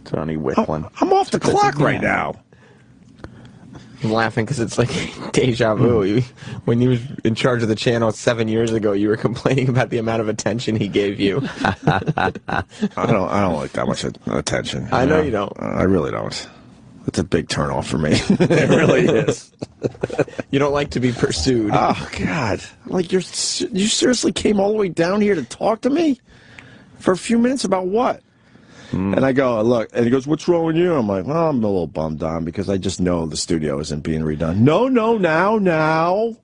Tony Wickland. I'm off the clock right now. I'm laughing because it's like deja vu. When you were in charge of the channel 7 years ago, you were complaining about the amount of attention he gave you. I don't like that much attention. I know you don't. I really don't. It's a big turnoff for me. It really is. You don't like to be pursued. Oh God! Like you seriously came all the way down here to talk to me for a few minutes about what? And I go, look, and he goes, what's wrong with you? I'm like, well, I'm a little bummed on because I just know the studio isn't being redone. No, now.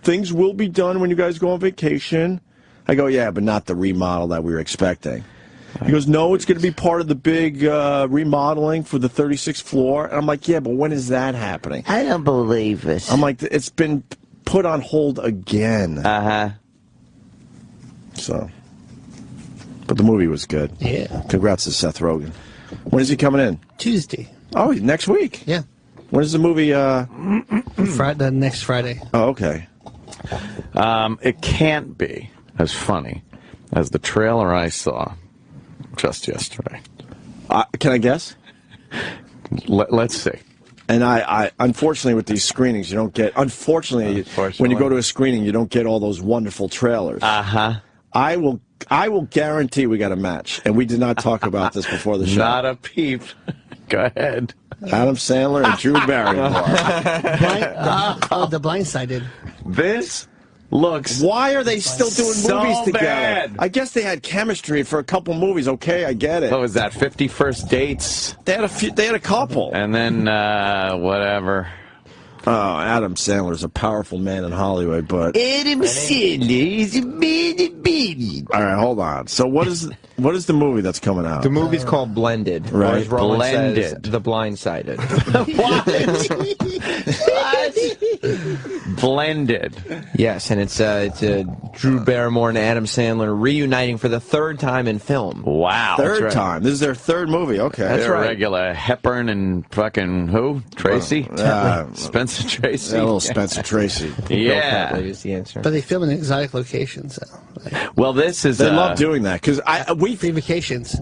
Things will be done when you guys go on vacation. I go, yeah, but not the remodel that we were expecting. He goes, no, it's going to be part of the big remodeling for the 36th floor. And I'm like, yeah, but when is that happening? I don't believe it. I'm like, it's been put on hold again. Uh-huh. So... But the movie was good. Yeah. Congrats to Seth Rogen. When is he coming in? Tuesday. Oh, next week? Yeah. When is the movie? The next Friday. Oh, okay. It can't be as funny as the trailer I saw just yesterday. Can I guess? Let's see. And I unfortunately, with these screenings, you don't get... Unfortunately, when you go to a screening, you don't get all those wonderful trailers. Uh-huh. I will guarantee we got a match, and we did not talk about this before the show. Not a peep. Go ahead. Adam Sandler and Drew Barrymore. The Blindsided. This looks. Why are they still doing so movies together? Bad. I guess they had chemistry for a couple movies. Okay, I get it. What was that? 50 First Dates. They had a couple, and then whatever. Adam Sandler's a powerful man in Hollywood, but Adam Sandler is a baby. All right, hold on. So what is the movie that's coming out? The movie's called Blended. Right. Or as Roland Blended. says, The Blindsided. What? Blended. Yes, and it's Drew Barrymore and Adam Sandler reuniting for the third time in film. Wow. Third time. This is their third movie. Okay. They're regular Hepburn and fucking who? Tracy? Spencer Tracy. Yeah, little Spencer Tracy. Yeah. Is the answer. But they film in exotic locations. So, well, this is... They love doing that, because free vacations.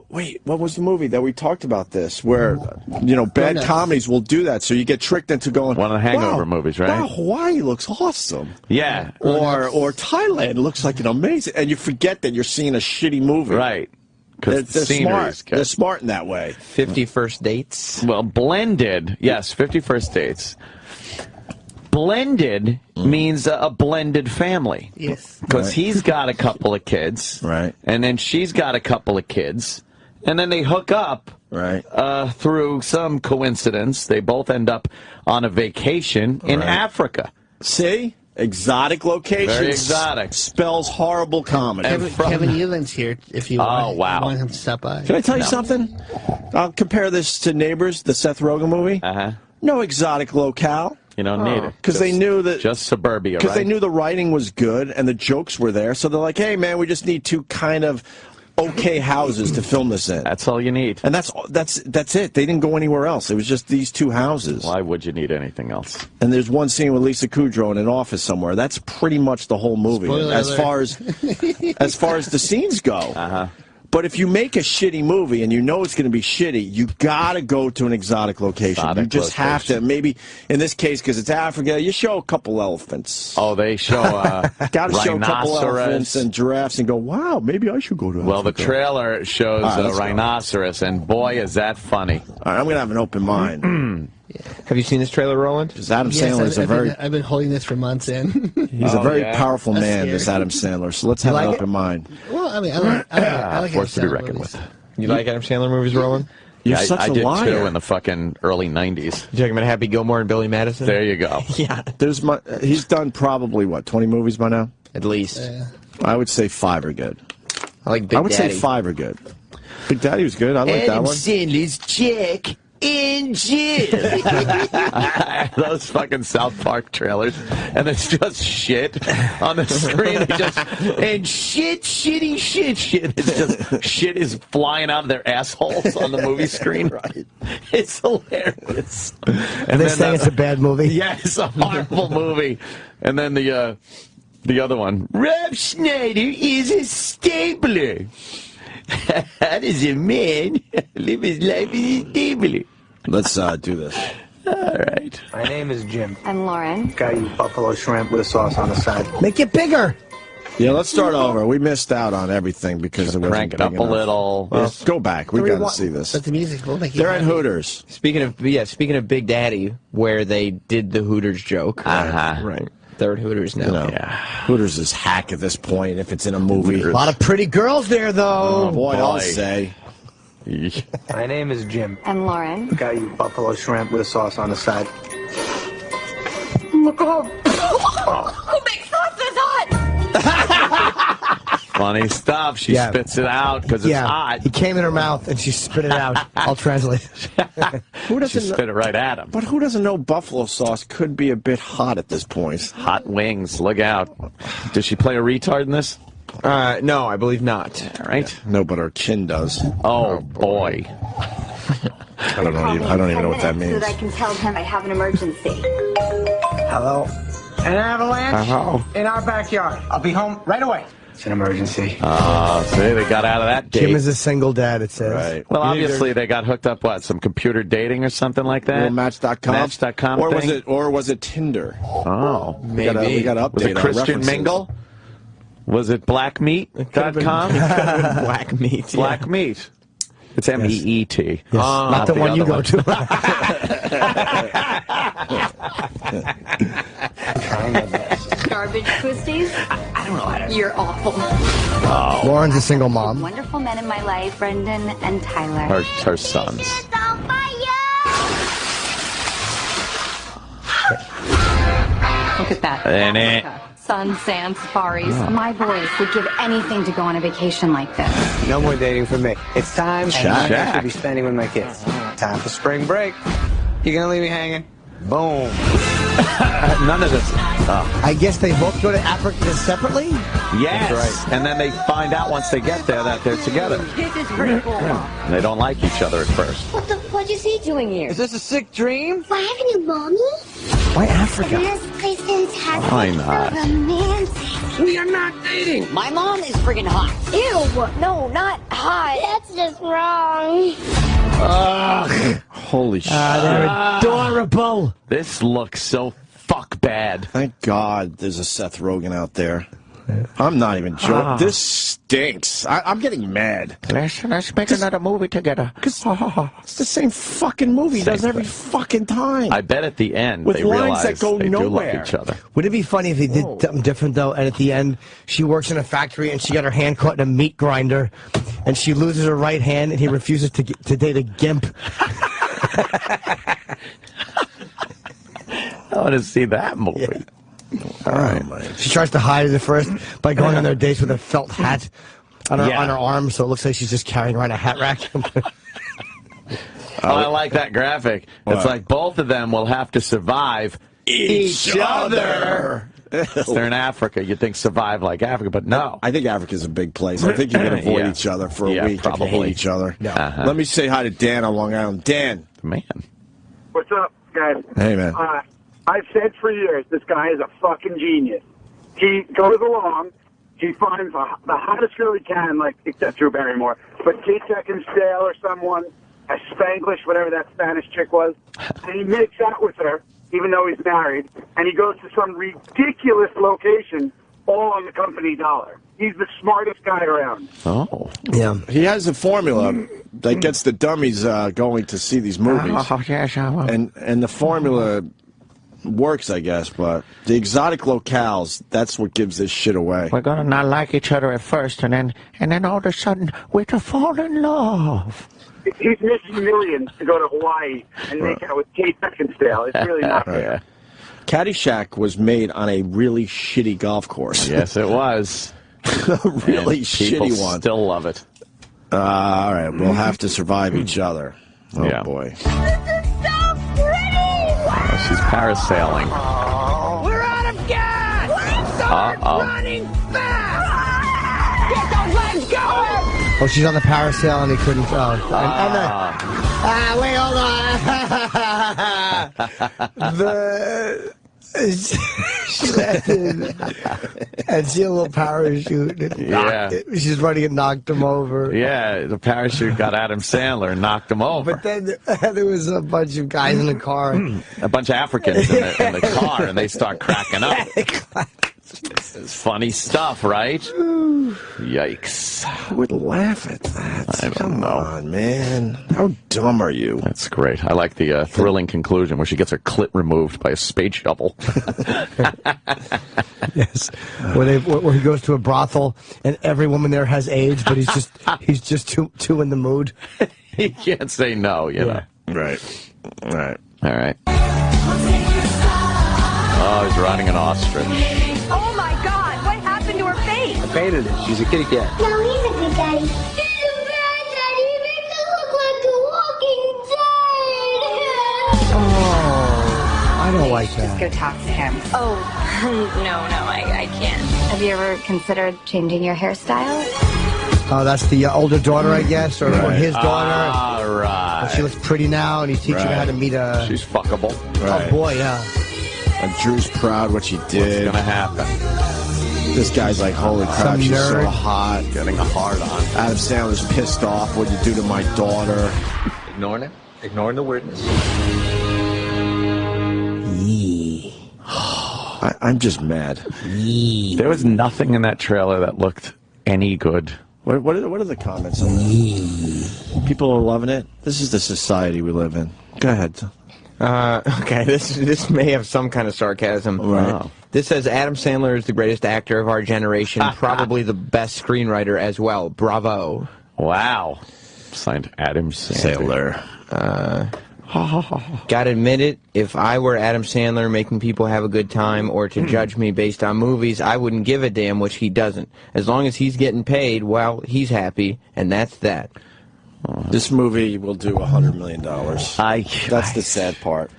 Wait, what was the movie that we talked about this, where, bad Cronuts. comedies will do that, so you get tricked into going... One of the Hangover movies, right? Wow, Hawaii looks awesome. Yeah. Or Thailand looks like an amazing... And you forget that you're seeing a shitty movie. Right. Because They're the smart. They're smart in that way. 50 First Dates. Well, Blended, yes, 50 First Dates. Blended means a blended family. Yes. Because he's got a couple of kids. Right. And then she's got a couple of kids. And then they hook up. Right. Through some coincidence. They both end up on a vacation in Africa. See? Exotic locations. Very exotic. Spells horrible comedy. Kevin Elan's here if you want, wow. want him to stop by. Can I tell you something? I'll compare this to Neighbors, the Seth Rogen movie. Uh-huh. No exotic locale. You don't need it. Because they knew that... Just suburbia, Because right? they knew the writing was good and the jokes were there. So they're like, hey, man, we just need two kind of okay houses to film this in. That's all you need. And that's it. They didn't go anywhere else. It was just these two houses. Why would you need anything else? And there's one scene with Lisa Kudrow in an office somewhere. That's pretty much the whole movie. Spoiler as alert. far as the scenes go. Uh-huh. But if you make a shitty movie and you know it's going to be shitty, you got to go to an exotic location. You just have to. Maybe in this case, because it's Africa, you show a couple elephants. Oh, they show got to show a couple rhinoceros. elephants and giraffes and go, wow, maybe I should go to Well, the Africa. trailer shows a let's go. rhinoceros, and boy, is that funny. All right, I'm going to have an open mind. Have you seen this trailer, Roland? Because Adam Yes, Sandler is I've been holding this for months in. He's a very powerful That's man, scary. this Adam Sandler. So let's have an open mind. Well, I mean, I like Force to be Adam Sandler reckoned movies. with. You like Adam Sandler movies, Roland? You're Yeah, such I a did liar. too in the fucking early 90s. You talking about Happy Gilmore and Billy Madison? There you go. Yeah. He's done probably, 20 movies by now? At least. I would say 5 are good. I like Big I would Daddy. say 5 are good. Big Daddy was good. I like that one. Sandler's Jack in jail. Those fucking South Park trailers, and it's just shit on the screen. Shitty shit. It's just shit is flying out of their assholes on the movie screen. Right. It's hilarious. And they're saying it's a bad movie? Yeah, it's a horrible movie. And then the other one, Rob Schneider is a stapler. How does a man live his life as a stapler? Let's do this. All right. My name is Jim. I'm Lauren. Got you buffalo shrimp with a sauce on the side. Make it bigger. Yeah, let's start over. We missed out on everything because it wasn't Crank it big up a enough. little. Well, go back. We got to see this. But the music will make you They're at happy. Hooters. Speaking of Big Daddy, where they did the Hooters joke. Uh-huh. Right. They're at Hooters now. Yeah. Hooters is hack at this point if it's in a movie. A lot of pretty girls there, though. Oh, boy, I'll say. My name is Jim. I'm Lauren. Got you buffalo shrimp with a sauce on the side. Look at who makes sauce this hot? Funny stuff. She spits it out because it's hot. He came in her mouth and she spit it out. I'll translate. Who She doesn't spit it right at him. But who doesn't know buffalo sauce could be a bit hot at this point? Hot wings. Look out. Does she play a retard in this? No, I believe not. All right. No, but her chin does. Oh, boy. I don't even know what that means. So that I can tell him I have an emergency. Hello? An avalanche Hello? in our backyard. I'll be home right away. It's an emergency. See, they got out of that date. Jim is a single dad, it says. Right. Well, obviously, they got hooked up, some computer dating or something like that? Match.com? Match.com Or was it Tinder? Oh. Maybe. We got to update Was it our Christian references. Mingle? Was it blackmeat.com? Black meat. Black meat. It's MEET. Yes. Not the one you go to. Garbage twisties? I don't know how to... You're awful. Lauren's a single mom. Wonderful men in my life, Brendan and Tyler. Her sons. Look at that. And Africa. Sun, sand, safaris. My boys would give anything to go on a vacation like this. No more dating for me. It's time I should be spending with my kids. Time for spring break. You gonna leave me hanging? Boom. None of this. I guess they both go to Africa separately? Yes. That's right. And then they find out once they get there that they're together. This is pretty cool. And they don't like each other at first. What is he doing here? Is this a sick dream? Why haven't you, Mommy? Why Africa? This place is fantastic. Why not? So romantic. We are not dating. My mom is friggin' hot. Ew. No, not hot. That's just wrong. Holy shit. They're adorable. This looks so fuck bad. Thank God there's a Seth Rogen out there. I'm not even joking. This stinks. I'm getting mad. Let's make another movie together. Because it's the same fucking movie he does every fucking time. I bet at the end With they lines realize that go they nowhere. do love each other. Would it be funny if they did something different, though, and at the end, she works in a factory and she got her hand caught in a meat grinder, and she loses her right hand, and he refuses to date a gimp? I want to see that movie. Yeah. All right. She tries to hide it at first by going on their dates with a felt hat on her arm, so it looks like she's just carrying around a hat rack. I like that graphic. It's like both of them will have to survive each other. They're in Africa. You'd think survive like Africa, but no. I think Africa's a big place. I think you can avoid each other for a week probably. if you hate each other. Let me say hi to Dan on Long Island. Dan. Man. What's up, guys? Hey, man. I've said for years, this guy is a fucking genius. He goes along, he finds the hottest girl he can, like, except Drew Barrymore, but Kate Beckinsale or someone, a Spanglish, whatever that Spanish chick was, and he makes out with her, even though he's married, and he goes to some ridiculous location, all on the company dollar. He's the smartest guy around. Oh. Yeah. He has a formula that gets the dummies going to see these movies. And the formula works, I guess, but the exotic locales, that's what gives this shit away. We're gonna not like each other at first, and then all of a sudden we're to fall in love. He's missing millions to go to Hawaii and make out with Kate Beckinsale. It's really not fair. Caddyshack was made on a really shitty golf course. Yes, it was. A really shitty one. Still love it. All right, we'll have to survive each other. Oh, boy. She's parasailing. We're out of gas! Start running fast! Get those legs going! Oh, she's on the parasail and they couldn't. Wait, hold on. She landed and she had a little parachute. She's running and knocked him over. Yeah, the parachute got Adam Sandler and knocked him over. But then there was a bunch of guys in the car. A bunch of Africans in the car, and they start cracking up. It's funny stuff, right? Yikes. Who would laugh at that? I don't know. Come on, man. How dumb are you? That's great. I like the thrilling conclusion where she gets her clit removed by a spade shovel. Yes. Where he goes to a brothel and every woman there has AIDS, but he's just too in the mood. He can't say no, you know. Right. All right. Oh, he's riding an ostrich. Oh my God! What happened to her face? I painted it. She's a kitty cat. No, he's a good daddy. He's a bad daddy. He makes it look like a walking dead. Oh, I don't like that. Just go talk to him. Oh, no, I can't. Have you ever considered changing your hairstyle? Oh, that's the older daughter, I guess, or his daughter. All right. She looks pretty now, and he's teaching her how to meet a... She's fuckable. Oh, boy, yeah. And Drew's proud what she did. What's gonna happen? This guy's like, holy crap, she's so hot. Getting a hard on. Adam Sandler's pissed off. What'd you do to my daughter? Ignoring it. Ignoring the weirdness. I'm just mad. There was nothing in that trailer that looked any good. What are the comments on that? People are loving it. This is the society we live in. Go ahead. Okay, this may have some kind of sarcasm. Right. This says Adam Sandler is the greatest actor of our generation, probably the best screenwriter as well. Bravo. Wow. Signed Adam Sandler. Gotta admit it, if I were Adam Sandler making people have a good time or to judge me based on movies, I wouldn't give a damn, which he doesn't. As long as he's getting paid, well, he's happy, and that's that. This movie will do $100 million. That's the sad part.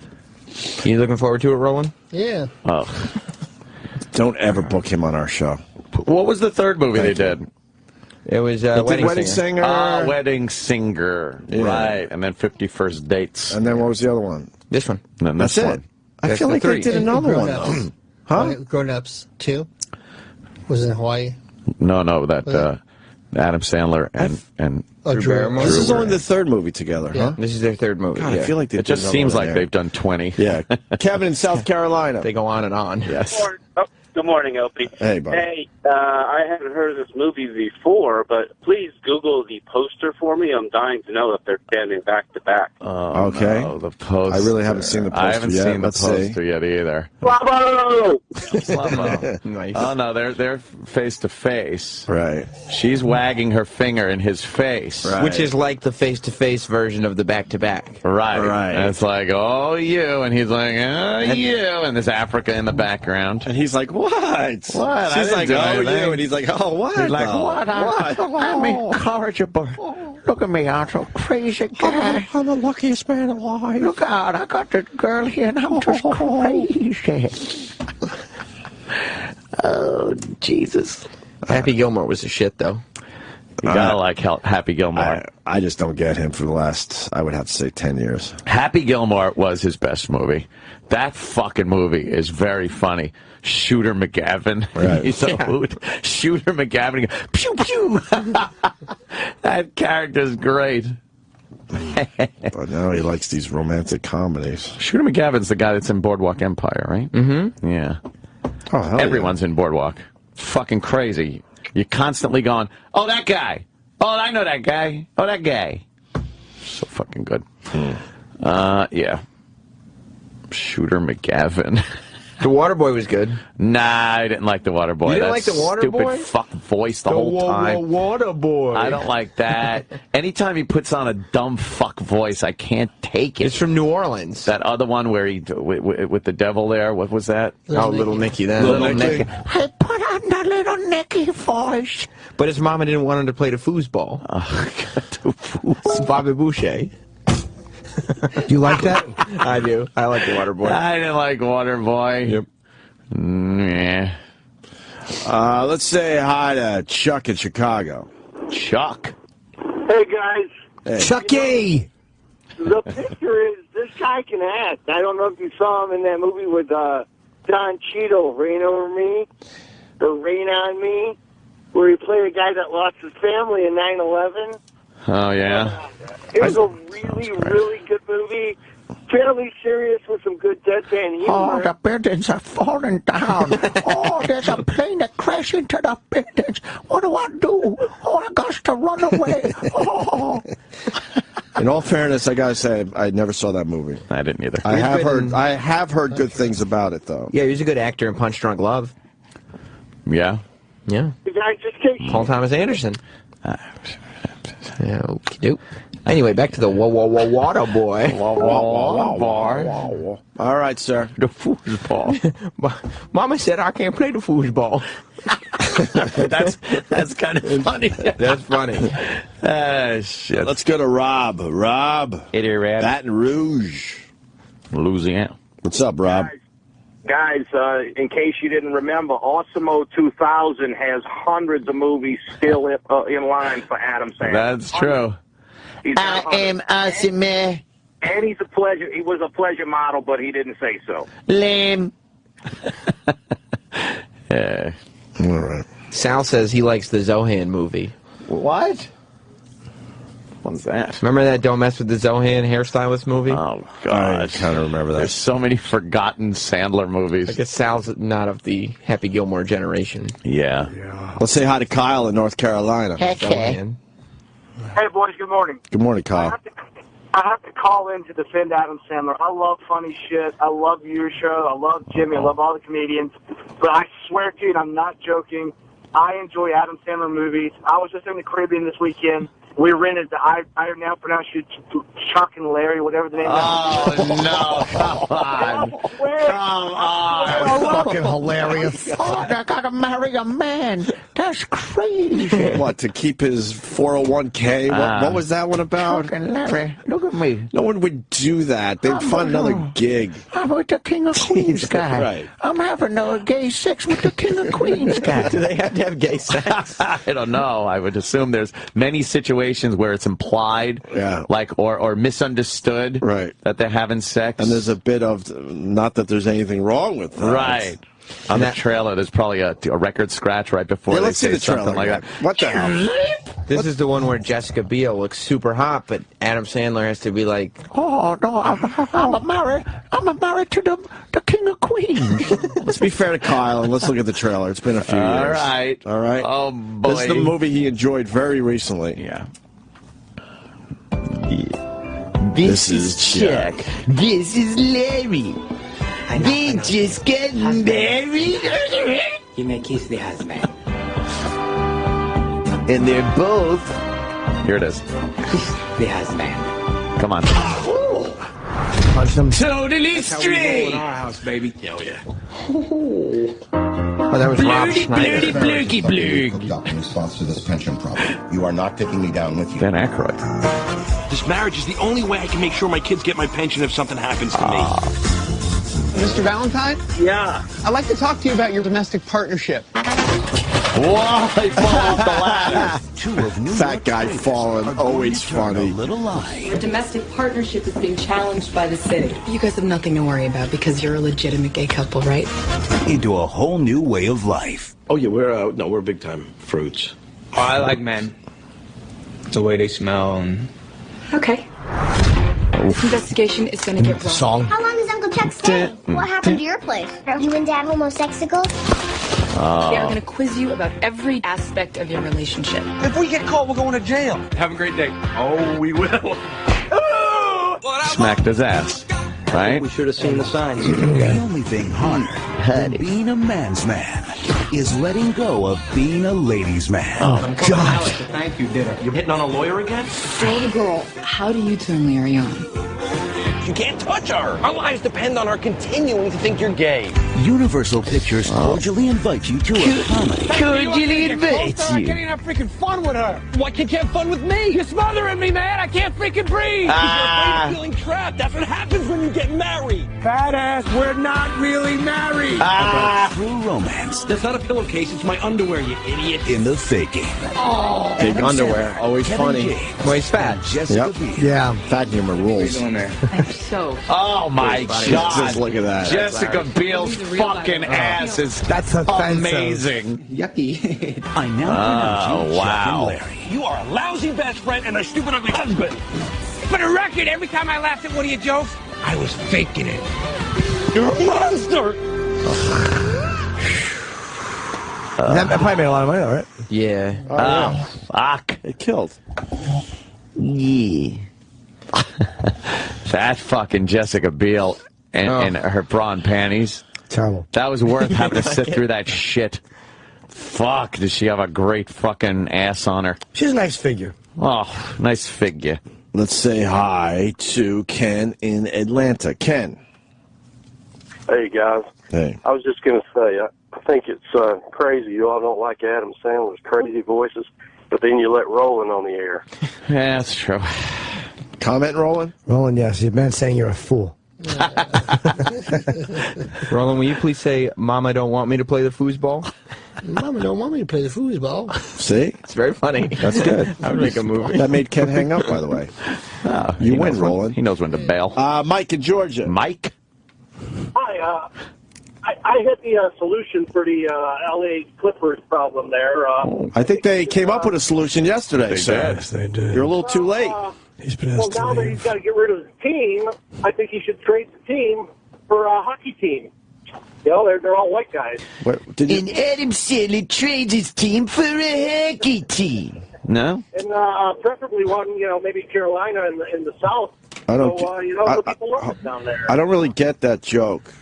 You looking forward to it, Roland? Yeah. Oh. Don't ever book him on our show. What was the third movie they did? It was Wedding Singer. Wedding Singer. Yeah. Right. And then 50 Dates. And then what was the other one? This one. And then That's this it. one. I feel like they did another one, though. Huh? Grown-Ups 2 was in Hawaii. No, that Adam Sandler and Drew Barrymore. This is only the third movie together, huh? This is their third movie. God, I feel like they it just seems like they've done 20. Yeah. Kevin in South Carolina. They go on and on. Yes. Good morning, Opie. Hey, buddy. Hey, I haven't heard of this movie before, but please Google the poster for me. I'm dying to know if they're standing back to back. Okay. No, the poster. I really haven't seen the poster yet. I haven't seen the poster yet either. Bravo! Nice. Oh no, they're face to face. Right. She's wagging her finger in his face. Right. Which is like the face-to-face version of the back-to-back. Right. And it's like, oh, you. And he's like, oh, you. And there's Africa in the background. And he's like, what? What? She's like, oh, you. And he's like, oh, what? He's like, though? what? I'm incorrigible. Look at me, I'm so crazy guy. I'm the luckiest man alive. Look out, I got this girl here and I'm just crazy. Oh, Jesus. Happy Gilmore was a shit, though. You gotta like Happy Gilmore. I just don't get him for the last, I would have to say, 10 years. Happy Gilmore was his best movie. That fucking movie is very funny. Shooter McGavin. Right. He's a hoot. Shooter McGavin. Pew, pew. That character's great. But now he likes these romantic comedies. Shooter McGavin's the guy that's in Boardwalk Empire, right? Mm-hmm. Yeah. Oh, hell Everyone's in Boardwalk. Fucking crazy. You're constantly going, oh, that guy. Oh, I know that guy. Oh, that guy. So fucking good. Yeah. Shooter McGavin. The Waterboy was good. Nah, I didn't like the Waterboy. You didn't like the Waterboy? Stupid fuck voice the whole time. Waterboy. I don't like that. Anytime he puts on a dumb fuck voice, I can't take it. It's from New Orleans. That other one where he with the devil there. What was that? Little Nicky. Then Little Nicky. I put on the little Nicky voice. But his mama didn't want him to play the foosball. Oh, Bobby Boucher. Do you like that? I do. I like the Waterboy. I didn't like Waterboy. Yep. Yeah. Let's say hi to Chuck in Chicago. Chuck. Hey, guys. Hey. Chucky! The picture is, this guy can act. I don't know if you saw him in that movie with Don Cheadle, Rain Over Me, or Rain on Me, where he played a guy that lost his family in 9/11. Oh, yeah. It was a really good movie. Fairly serious with some good deadpan humor. Oh, the buildings are falling down. Oh, there's a plane that crashed into the buildings. What do I do? Oh, I got to run away. Oh. In all fairness, I gotta say, I never saw that movie. I didn't either. I have heard good things about it, though. Yeah, he was a good actor in Punch Drunk Love. Yeah. Yeah. You guys just take Paul Thomas Anderson. Yeah, okey-doke. Anyway, back to the water boy. All right, sir. The foosball. Mama said I can't play the foosball. That's kind of funny. That's funny. Shit. Let's go to Rob. Rob. Idiot. Baton Rouge. Louisiana. What's up, Rob? Guys, in case you didn't remember, Osimo 2000 has hundreds of movies still in line for Adam Sandler. That's true. I am Osimo. And he's a pleasure. He was a pleasure model, but he didn't say so. Lame. Yeah. All right. Sal says he likes the Zohan movie. What? What's that? Remember that Don't Mess with the Zohan hairstylist movie? Oh, God. I kind of remember that. There's so many forgotten Sandler movies. I guess Sal's not of the Happy Gilmore generation. Yeah. Let's say hi to Kyle in North Carolina. Okay. Hey, boys, good morning. Good morning, Kyle. I have to call in to defend Adam Sandler. I love funny shit. I love your show. I love Jimmy. I love all the comedians. But I swear to you, and I'm not joking, I enjoy Adam Sandler movies. I was just in the Caribbean this weekend. we rented I now pronounce you Chuck and Larry, whatever the name is. Oh, no. Come on. Come on. Fucking hilarious. Oh, I gotta marry a man. That's crazy. What, to keep his 401k? What was that one about? Fucking Larry, look at me. No one would do that. They'd find another gig. I'm with the King of Queens guy. Right. I'm having a gay sex with the King of Queens guy. Do they have to have gay sex? I don't know. I would assume there's many situations where it's implied, like or misunderstood, that they're having sex. And there's a bit of, not that there's anything wrong with that. Right. On the trailer, there's probably a record scratch right before they say something like that. What the hell? This is the one where Jessica Biel looks super hot, but Adam Sandler has to be like, oh, no, I'm married to the King of Queens. Let's be fair to Kyle and let's look at the trailer. It's been a few years. All right. Oh, boy. This is the movie he enjoyed very recently. Yeah. This is Chuck. This is Larry. They just got married. You may kiss the husband. And they're both. Here it is. The husband. Come on. Punch them. Totally straight. In our house, baby. Hell yeah. Oh, that was Rob Schneider. In response to this pension problem, you are not taking me down with you. Ben Aykroyd. This marriage is the only way I can make sure my kids get my pension if something happens to me. Mr. Valentine? Yeah. I'd like to talk to you about your domestic partnership. Whoa, he fell off the ladder. Fat guy falling, always funny. Your domestic partnership is being challenged by the city. You guys have nothing to worry about because you're a legitimate gay couple, right? Into a whole new way of life. Oh, yeah, we're big time fruits. Oh, I like men. The way they smell and... Okay. This investigation is going to get wrong. How long does Uncle Chuck stay? What happened to your place? Are you and Dad homosexuals? They are going to quiz you about every aspect of your relationship. If we get caught, we're going to jail. Have a great day. Oh, we will. Smacked his ass. Right? We should have seen the signs. The only thing harder than being a man's man is letting go of being a ladies' man. Oh, God. Thank you, dinner. You're hitting on a lawyer again? Baby girl, how do you turn Larry on? You can't touch her. Our lives depend on her continuing to think you're gay. Universal Pictures cordially invite you to a comedy. Cordially invite you. I can't even have freaking fun with her. Why can't you have fun with me? You're smothering me, man. I can't freaking breathe. You're afraid of feeling trapped. That's what happens when you get married. Badass, we're not really married. About true romance That's not a pillowcase. It's my underwear, you idiot. in the faking. Oh. Big underwear, always Kevin funny. James, Well, he's fat. Jessica Biel. Yeah, fat humor rules. So, Oh, my God. Just look at that. Jessica Biel's fucking ass is amazing. Yucky. I now pronounce you Chuck and Larry. You are a lousy best friend and a stupid ugly husband. For the record, every time I laughed at one of your jokes, I was faking it. You're a monster. That probably made a lot of money, though, right? Yeah. Oh, fuck. It killed. Yeah. That fucking Jessica Biel and her bra and panties. Terrible. That was worth having to sit through that shit. Fuck, does she have a great fucking ass on her? She has a nice figure. Oh, nice figure. Let's say hi to Ken in Atlanta. Ken. Hey, guys. Hey. I was just going to say, I think it's crazy. You all don't like Adam Sandler's crazy voices, but then you let Roland on the air. Yeah, that's true. Comment, Roland? Roland, yes. You've been saying you're a fool. Roland, will you please say, Mama don't want me to play the foosball? Mama don't want me to play the foosball. See? It's very funny. That's good. I would make a movie. That made Ken hang up, by the way. Oh, You win, Roland. He knows when to bail. Mike in Georgia. Mike? Hi, I had the solution for the L.A. Clippers problem there. I think they came up with a solution yesterday, sir. Yes, they did. You're a little too late. He's been Well, asked to now that leave. he's got to get rid of his team, I think he should trade the team for a hockey team. You know, they're all white guys. What, did you... And Adam Sandler trades his team for a hockey team. No? And preferably one, you know, maybe Carolina in the South. I don't So, you know, the people love it down there. I don't really get that joke.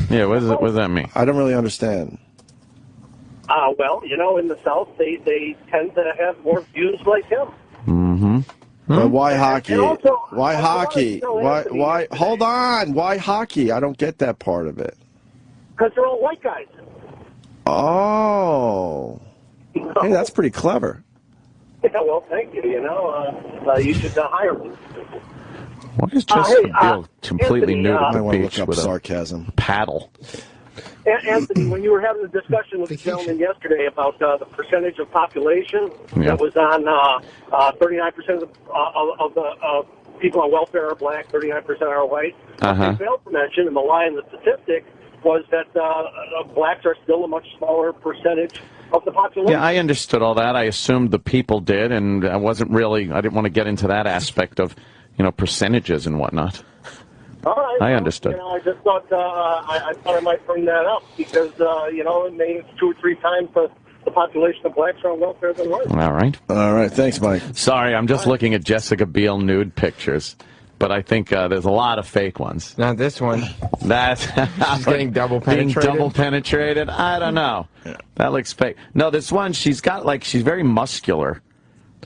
Yeah, what does that mean? I don't really understand. Well, you know, in the South, they tend to have more views like him. Mm-hmm. Why hockey? And also, why hockey? Why? Hold on. Why hockey? I don't get that part of it. Because they're all white guys. Oh. Hey, that's pretty clever. Yeah, well, thank you. You should hire me. Why is Jessica Biel completely Anthony, nude at the I want to beach look up with sarcasm. a paddle? Anthony, when you were having a discussion with the gentleman yesterday about the percentage of population that was on 39% of the people on welfare are black, 39% are white, what they failed to mention, and the lie in the statistic, was that blacks are still a much smaller percentage of the population. Yeah, I understood all that. I assumed the people did, and I didn't want to get into that aspect of, percentages and whatnot. All right. I understood. I just thought I thought I might bring that up because maybe it's 2 or 3 times the population of blacks are on welfare than whites. All right. All right. Thanks, Mike. Sorry, I'm just looking at Jessica Biel nude pictures, but I think there's a lot of fake ones. Not this one. That's She's getting double penetrated. Being double penetrated. I don't know. That looks fake. No, this one she's she's very muscular.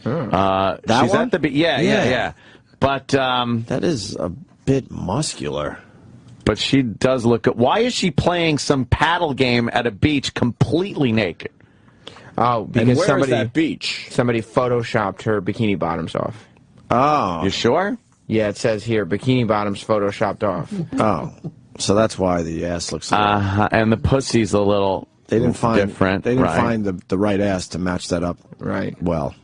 That she's one? at the yeah. But that is a bit muscular. But she does look good. Why is she playing some paddle game at a beach completely naked? Oh, because where is that beach? Somebody photoshopped her bikini bottoms off. Oh. You sure? Yeah, it says here, bikini bottoms photoshopped off. Oh. So that's why the ass looks like and the pussy's a little different. They didn't find the right ass to match that up right well.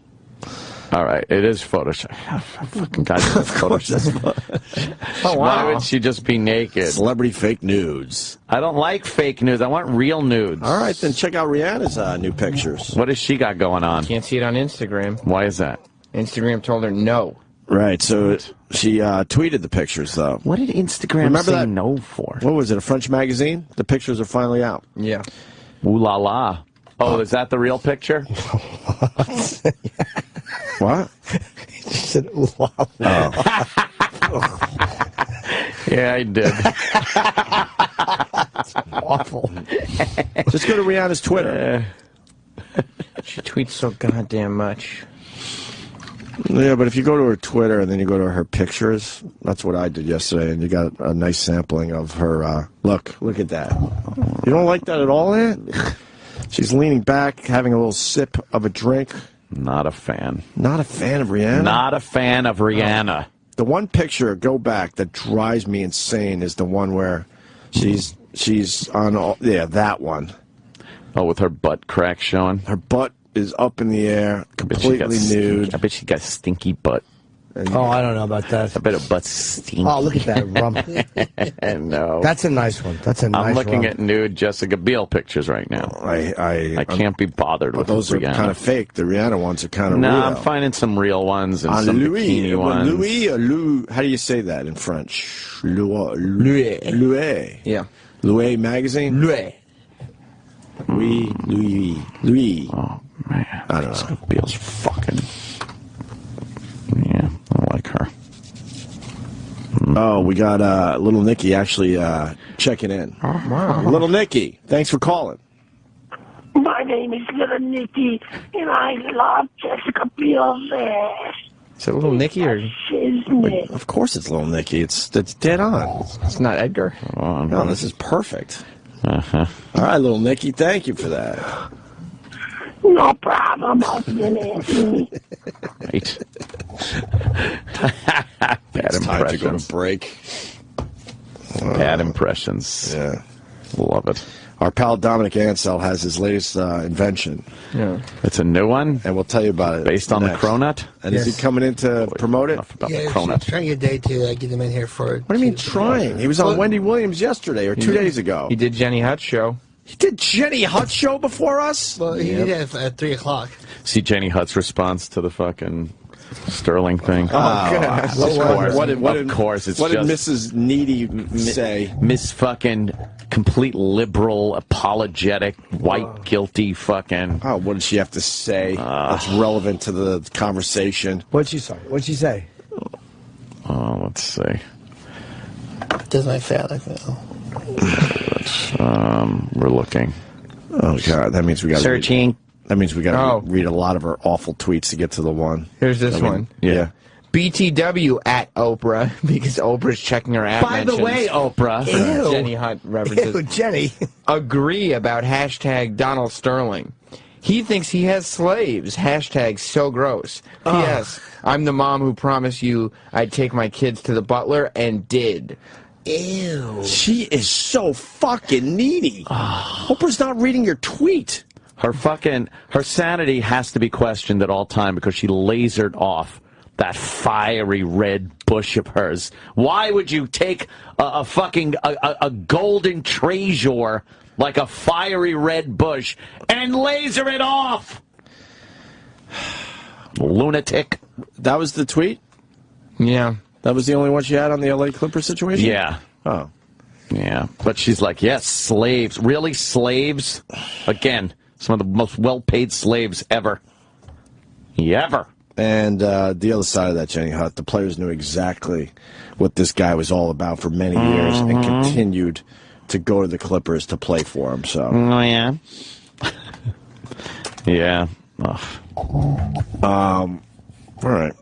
All right, it is Photoshop. Fucking goddamn Photoshop. Why would she just be naked? Celebrity fake nudes. I don't like fake nudes. I want real nudes. All right, then check out Rihanna's new pictures. What has she got going on? Can't see it on Instagram. Why is that? Instagram told her no. Right, so she tweeted the pictures, though. What did Instagram Remember say that? No for? What was it, a French magazine? The pictures are finally out. Yeah. Ooh la la. Oh, is that the real picture? What? He just said, ooh, la, la. Yeah, I did. It's awful. Just go to Rihanna's Twitter. She tweets so goddamn much. Yeah, but if you go to her Twitter and then you go to her pictures, that's what I did yesterday, and you got a nice sampling of her. Look at that. You don't like that at all, Aunt? She's leaning back, having a little sip of a drink. Not a fan. Not a fan of Rihanna? Not a fan of Rihanna. The one picture, go back, that drives me insane is the one where she's on, that one. Oh, with her butt crack showing? Her butt is up in the air, completely nude. I bet she got stinky butt. Oh, I don't know about that. I bet her butt's stinky. Oh, look at that rump. No. That's a nice one. That's a nice I'm looking rump. at nude Jessica Biel pictures right now. I can't be bothered with those Rihanna. are kind of fake. The Rihanna ones are kind of real. No, I'm finding some real ones and some bikini ones. Louis or Lou? How do you say that in French? Louis. Yeah. Louis magazine? Louis. Louis. Oh, man. I don't know. Jessica Biel's fucking... Yeah, I like her. Oh, we got Little Nicky actually checking in. Oh, wow. Little Nicky, thanks for calling. My name is Little Nicky, and I love Jessica Biel's ass. Is it Little Nicky or? Shiznit. Of course it's Little Nicky. It's dead on. It's not Edgar. Oh, No, this is perfect. Uh-huh. All right, Little Nicky, thank you for that. No problem, Anthony. Right. Bad It's time to go impressions. to break. Bad impressions. Yeah. Love it. Our pal Dominic Ansel has his latest invention. Yeah. It's a new one? And we'll tell you about it. Based on next. the Cronut? And is he coming in to promote it? Enough about the Yeah, Cronut. she's trying a day to get him in here for it. What do you mean trying? He was on Wendy Williams yesterday or 2 days ago. He did Jenny Hut's show. He did Jenny Hut's show before us? Well, he did it at 3 o'clock. See Jenny Hut's response to the fucking Sterling thing? Oh, God. Of course, it's what did just Mrs. Needy say? Miss fucking complete liberal, apologetic, white, guilty fucking... Oh, what did she have to say that's relevant to the conversation? What'd she say? What'd she say? Oh, let's see. Does my fat like that? We're looking. Oh, God, that means we got Searching. That means we got to read a lot of her awful tweets to get to the one. Here's this one. Yeah. BTW at Oprah, because Oprah's checking her app By the way, Oprah. For Jenny Hunt references. Ew, Jenny. Agree about hashtag Donald Sterling. He thinks he has slaves. Hashtag so gross. P.S. I'm the mom who promised you I'd take my kids to the butler and did. Ew. She is so fucking needy. Oprah's not reading your tweet. Her sanity has to be questioned at all time because she lasered off that fiery red bush of hers. Why would you take a golden treasure like a fiery red bush and laser it off? Lunatic. That was the tweet? Yeah. That was the only one she had on the LA Clippers situation? Yeah. Oh. Yeah. But she's like, yes, slaves. Really, slaves? Again, some of the most well-paid slaves ever. Ever. And the other side of that, Jenny Hunt, the players knew exactly what this guy was all about for many years and continued to go to the Clippers to play for him. So. Oh, yeah? Yeah. All right.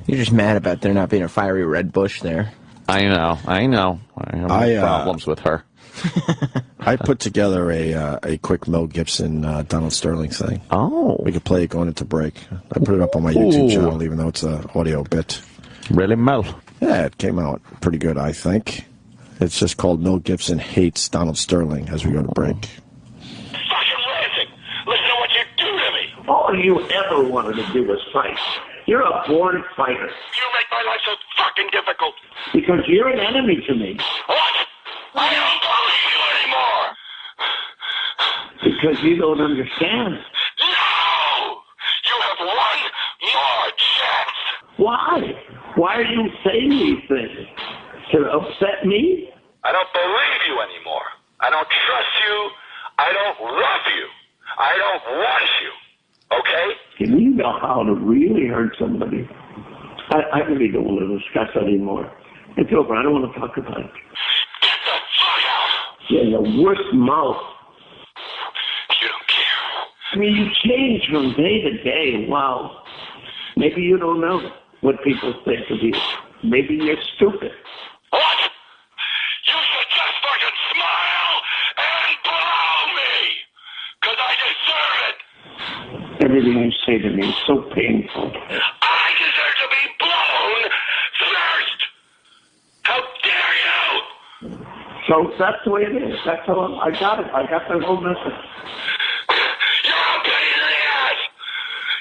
You're just mad about there not being a fiery red bush there. I know. I have problems with her. I put together a quick Mel Gibson Donald Sterling thing. Oh. We could play it going into break. I put it up on my YouTube channel, even though it's an audio bit. Really, Mel? Yeah, it came out pretty good, I think. It's just called Mel Gibson Hates Donald Sterling as we go to break. Fucking laughing. Listen to what you do to me. All you ever wanted to do was fight. You're a born fighter. You make my life so fucking difficult. Because you're an enemy to me. What? I don't believe you anymore. Because you don't understand. No! You have one more chance. Why? Why are you saying these things? To upset me? I don't believe you anymore. I don't trust you. I don't love you. I don't want you. Okay? Can you know how to really hurt somebody? I really don't want to discuss it anymore. It's over. I don't want to talk about it. Get the fuck out. Yeah, the worst mouth. You don't care. I mean, you change from day to day. Wow. Maybe you don't know what people think of you. Maybe you're stupid. What? You should just fucking smile and blow me. Because I deserve it. Everything you say to me is so painful. I deserve to be blown first. How dare you? So that's the way it is. That's how I got it. I got the whole message. You're a pain in the ass.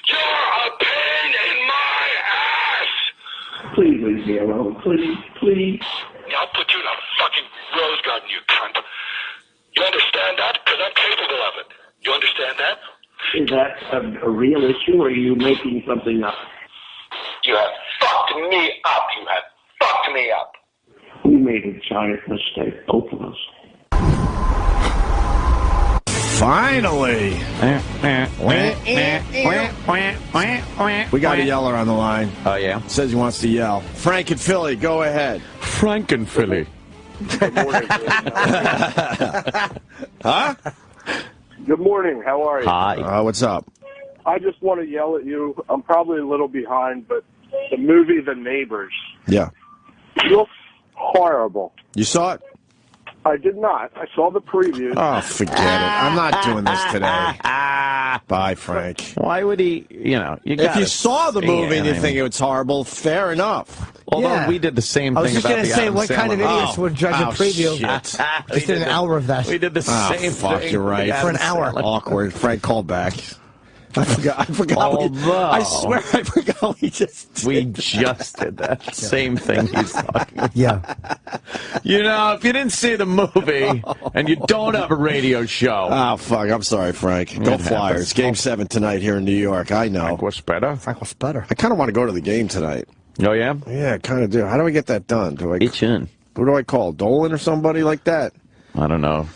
You're a pain in my ass. Please leave me alone. Please, please. I'll put you in a fucking rose garden, you cunt. You understand that? Because I'm capable of it. You understand that? Is that a real issue, or are you making something up? You have fucked me up. You have fucked me up. We made a giant mistake, both of us. Finally! We got a yeller on the line. Oh, yeah? Says he wants to yell. Frank in Philly, go ahead. Frank in Philly. Good morning. Huh? Good morning. How are you? Hi. What's up? I just want to yell at you. I'm probably a little behind, but the movie The Neighbors Yeah. looks horrible. You saw it? I did not. I saw the preview. Oh, forget it. I'm not doing this today. Bye, Frank. Why would he, if you saw the movie and you think it was horrible, fair enough. Although we did the same thing about the I was just going to say, what kind of idiots would judge a preview? Shit. Just did an hour of that. We did the same fuck, thing. you're right. For an hour. Awkward. Frank called back. I forgot. I swear I forgot we just did that. Same thing he's talking about. Yeah. If you didn't see the movie and you don't have a radio show. Oh, fuck. I'm sorry, Frank. Go Flyers. Game 7 tonight here in New York. I know. Frank was better. I kind of want to go to the game tonight. Oh, yeah? Yeah, I kind of do. How do I get that done? It's in. Who do I call? Dolan or somebody like that? I don't know.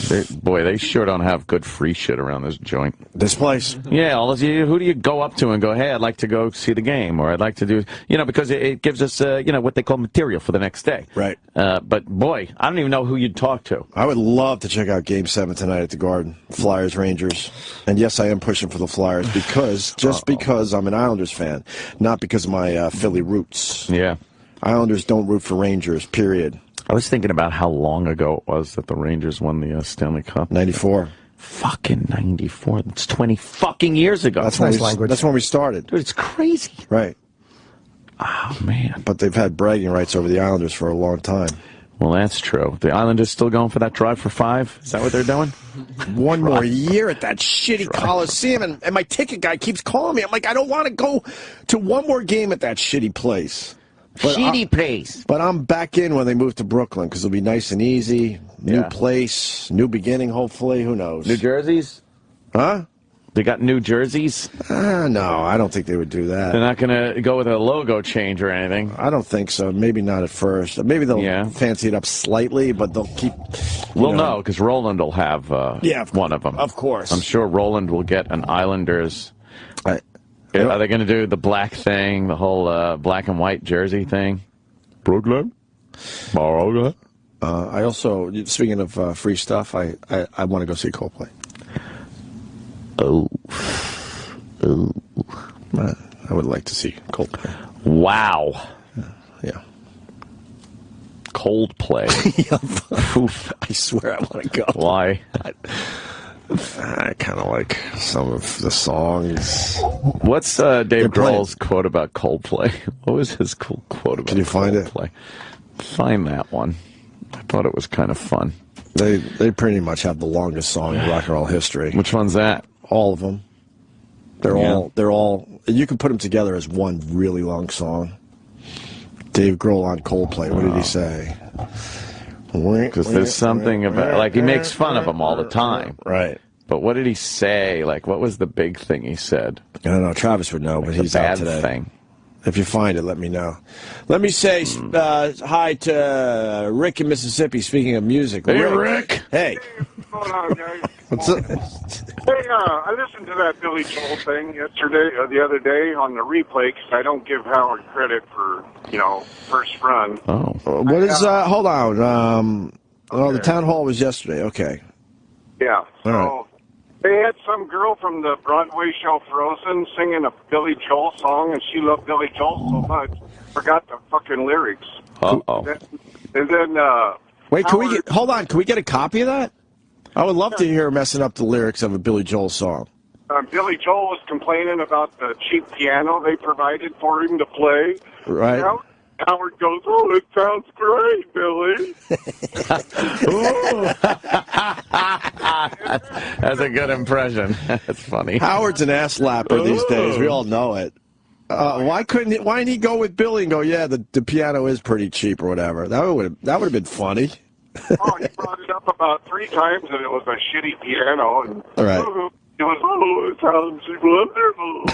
They sure don't have good free shit around this joint. This place? Yeah, who do you go up to and go, hey, I'd like to go see the game, or I'd like to do, because it gives us, what they call material for the next day. Right. But, boy, I don't even know who you'd talk to. I would love to check out Game 7 tonight at the Garden. Flyers, Rangers. And, yes, I am pushing for the Flyers because I'm an Islanders fan, not because of my Philly roots. Yeah. Islanders don't root for Rangers, period. I was thinking about how long ago it was that the Rangers won the Stanley Cup. 94. Fucking 94. That's 20 fucking years ago. That's nice language. That's when we started. Dude, it's crazy. Right. Oh, man. But they've had bragging rights over the Islanders for a long time. Well, that's true. The Islanders still going for that drive for 5? Is that what they're doing? One more year at that shitty Coliseum, and my ticket guy keeps calling me. I'm like, I don't want to go to one more game at that shitty place. Shitty place. But I'm back in when they move to Brooklyn, because it'll be nice and easy. New place, new beginning, hopefully. Who knows? New jerseys? Huh? They got new jerseys? No, I don't think they would do that. They're not going to go with a logo change or anything? I don't think so. Maybe not at first. Maybe they'll fancy it up slightly, but they'll keep... We'll know, because Roland will have one of them. Of course. I'm sure Roland will get an Islanders... Are they going to do the black thing, the whole black and white jersey thing? Brooklyn? I also, speaking of free stuff, I want to go see Coldplay. Oh. I would like to see Coldplay. Wow. Yeah. Coldplay. Oof, I swear I want to go. Why? I kind of like some of the songs. What's Dave Grohl's quote about Coldplay? What was his cool quote about Coldplay? Can you find it? Find that one. I thought it was kind of fun. They pretty much have the longest song in rock and roll history. Which one's that? All of them. They're all. You can put them together as one really long song. Dave Grohl on Coldplay. What did he say? Because there's something about, he makes fun of them all the time. Right. But what did he say? What was the big thing he said? I don't know. Travis would know, but he's out today. Thing. If you find it, let me know. Let me say hi to Rick in Mississippi, speaking of music. Hey, Rick. Hey. What's going on, guys? What's up? Hey, I listened to that Billy Joel thing the other day on the replay, because I don't give Howard credit for, first run. Oh. What is, hold on. The town hall was yesterday. Okay. Yeah. All right. They had some girl from the Broadway show Frozen singing a Billy Joel song, and she loved Billy Joel so much, forgot the fucking lyrics. Uh-oh. And then, wait, hold on, can we get a copy of that? I would love to hear her messing up the lyrics of a Billy Joel song. Billy Joel was complaining about the cheap piano they provided for him to play. Right. Howard goes, "Oh, it sounds great, Billy." That's a good impression. That's funny. Howard's an ass lapper these days. We all know it. Why didn't he go with Billy and go, yeah, the piano is pretty cheap or whatever? That would have been funny. He brought it up about 3 times that it was a shitty piano. And, all right. He was, "Oh, it sounds wonderful."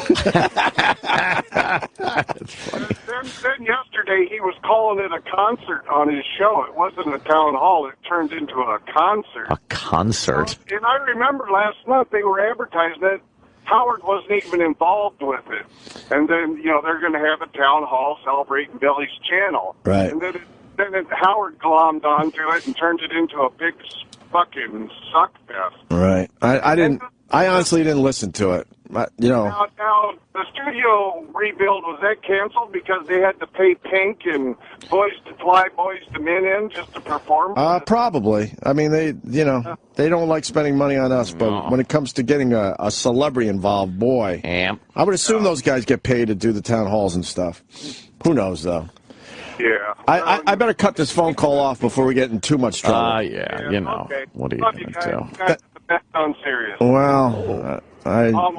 That's funny. Then yesterday he was calling it a concert on his show. It wasn't a town hall. It turned into a concert. A concert? And I remember last month they were advertising it. Howard wasn't even involved with it. And then, they're going to have a town hall celebrating Billy's channel. Right. And then Howard glommed onto it and turned it into a big fucking suck fest. Right. I honestly didn't listen to it. Now, the studio rebuild, was that canceled because they had to pay Pink and Boys to Men in just to perform? Probably. I mean, they don't like spending money on us, but when it comes to getting a celebrity involved, boy, I would assume those guys get paid to do the town halls and stuff. Who knows, though? Yeah. I better cut this phone call off before we get in too much trouble. Okay. What are you going to do? That's unserious. Well,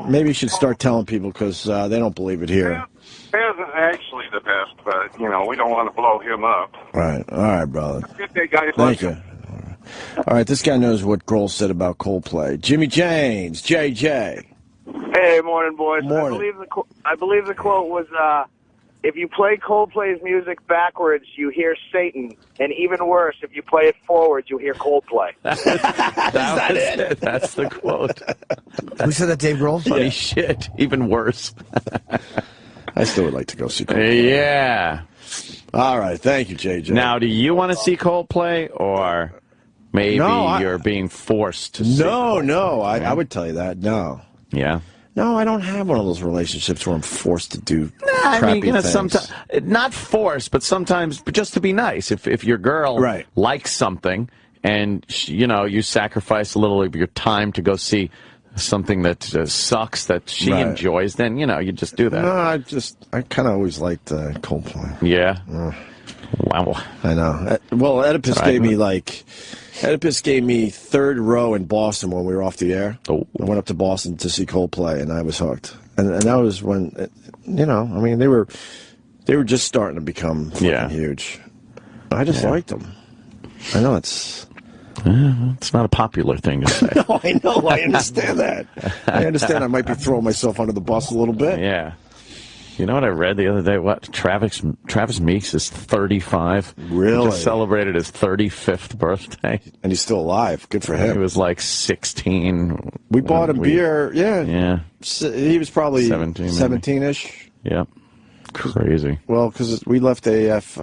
maybe you should start telling people because they don't believe it here. Baz is actually the best, but, we don't want to blow him up. Right. All right, brother. Good day, guys. Thank you. All right, this guy knows what Grohl said about Coldplay. Jimmy James, JJ. Hey, morning, boys. Morning. I believe the quote was, if you play Coldplay's music backwards, you hear Satan. And even worse, if you play it forwards, you hear Coldplay. That's it. That's the quote. Who said that, Dave Grohl? Funny shit. Even worse. I still would like to go see Coldplay. Yeah. All right. Thank you, JJ. Now, do you want to see Coldplay, or maybe you're being forced to see Coldplay? No. I would tell you that. No. Yeah. No, I don't have one of those relationships where I'm forced to do I mean, things. sometimes not forced, but sometimes just to be nice. If your girl likes something, and you sacrifice a little of your time to go see something that sucks that she enjoys, then you just do that. No, I kind of always liked Coldplay. Yeah. Wow. I know. Well, Oedipus gave me third row in Boston when we were off the air. Oh. I went up to Boston to see Coldplay, and I was hooked. And that was when, I mean, they were just starting to become fucking huge. I just liked them. I know it's not a popular thing to say. No, I know. I understand that. I understand I might be throwing myself under the bus a little bit. Yeah. You know what I read the other day? What? Travis Meeks is 35. Really? He just celebrated his 35th birthday. And he's still alive. Good for him. He was like 16. We bought him beer. Yeah. Yeah. He was probably 17-ish. Yeah. Crazy. Well, because we left AF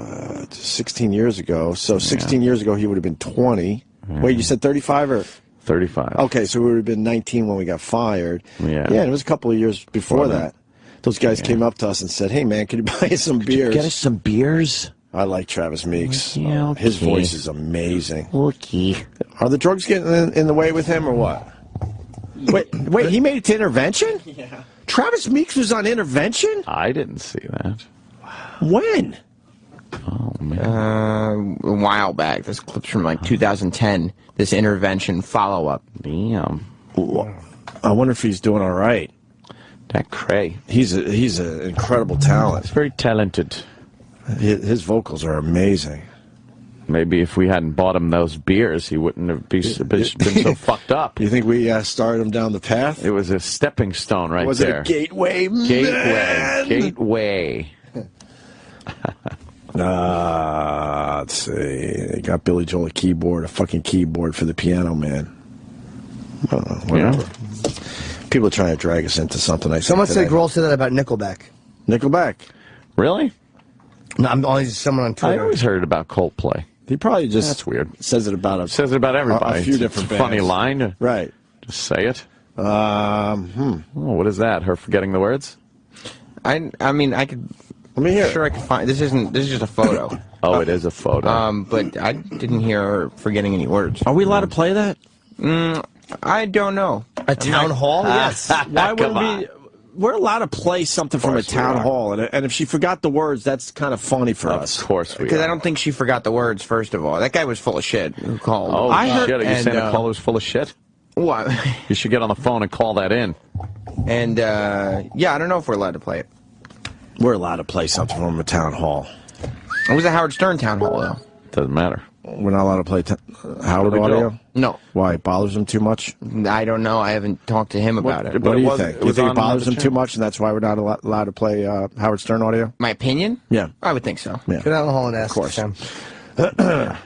16 years ago. So 16 years ago, he would have been 20. Wait, you said 35 or? 35. Okay, so we would have been 19 when we got fired. Yeah. Yeah, and it was a couple of years before that. Those guys came up to us and said, "Hey, man, can you buy us some beers?" Get us some beers? I like Travis Meeks. Yeah, okay. His voice is amazing. Okay. Are the drugs getting in the way with him or what? Wait, he made it to Intervention? Yeah. Travis Meeks was on Intervention? I didn't see that. When? Oh, man. A while back. This clip's from like 2010. This Intervention follow-up. Damn. I wonder if he's doing all right. That cray. He's an incredible talent. He's very talented. His vocals are amazing. Maybe if we hadn't bought him those beers, he wouldn't have been so fucked up. You think we started him down the path? It was a stepping stone right was there. Was it a gateway? Gateway. Let's see. They got Billy Joel a fucking keyboard for the piano, man. Whatever. Yeah. People are trying to drag us into something. Someone said Grohl said that about Nickelback. Nickelback? Really? No, I'm only someone on Twitter. I always heard about Coldplay. He probably just that's weird. Says it about everybody. A few different bands. Funny line, right? Just say it. Oh, what is that? Her forgetting the words? I mean, I could. Let me hear. Sure, I could find. This is just a photo. Oh, it is a photo. But I didn't hear her forgetting any words. Are we allowed to play that? I don't know. A town hall? Yes. Why wouldn't we? We're allowed to play something from a town hall, and if she forgot the words, that's kind of funny for us. Of course we are. Because I don't think she forgot the words, first of all. That guy was full of shit who called. Oh, shit. Are you saying the caller was full of shit? What? You should get on the phone and call that in. And, yeah, I don't know if we're allowed to play it. We're allowed to play something from a town hall. It was a Howard Stern town hall, though. Doesn't matter. We're not allowed to play Howard audio? No. Why? It bothers him too much? I don't know. I haven't talked to him about it. What do you think? You think it bothers him too much, and that's why we're not allowed to play Howard Stern audio? My opinion? Yeah. I would think so. Yeah. Get out of the hall and ask. Of course. Sam.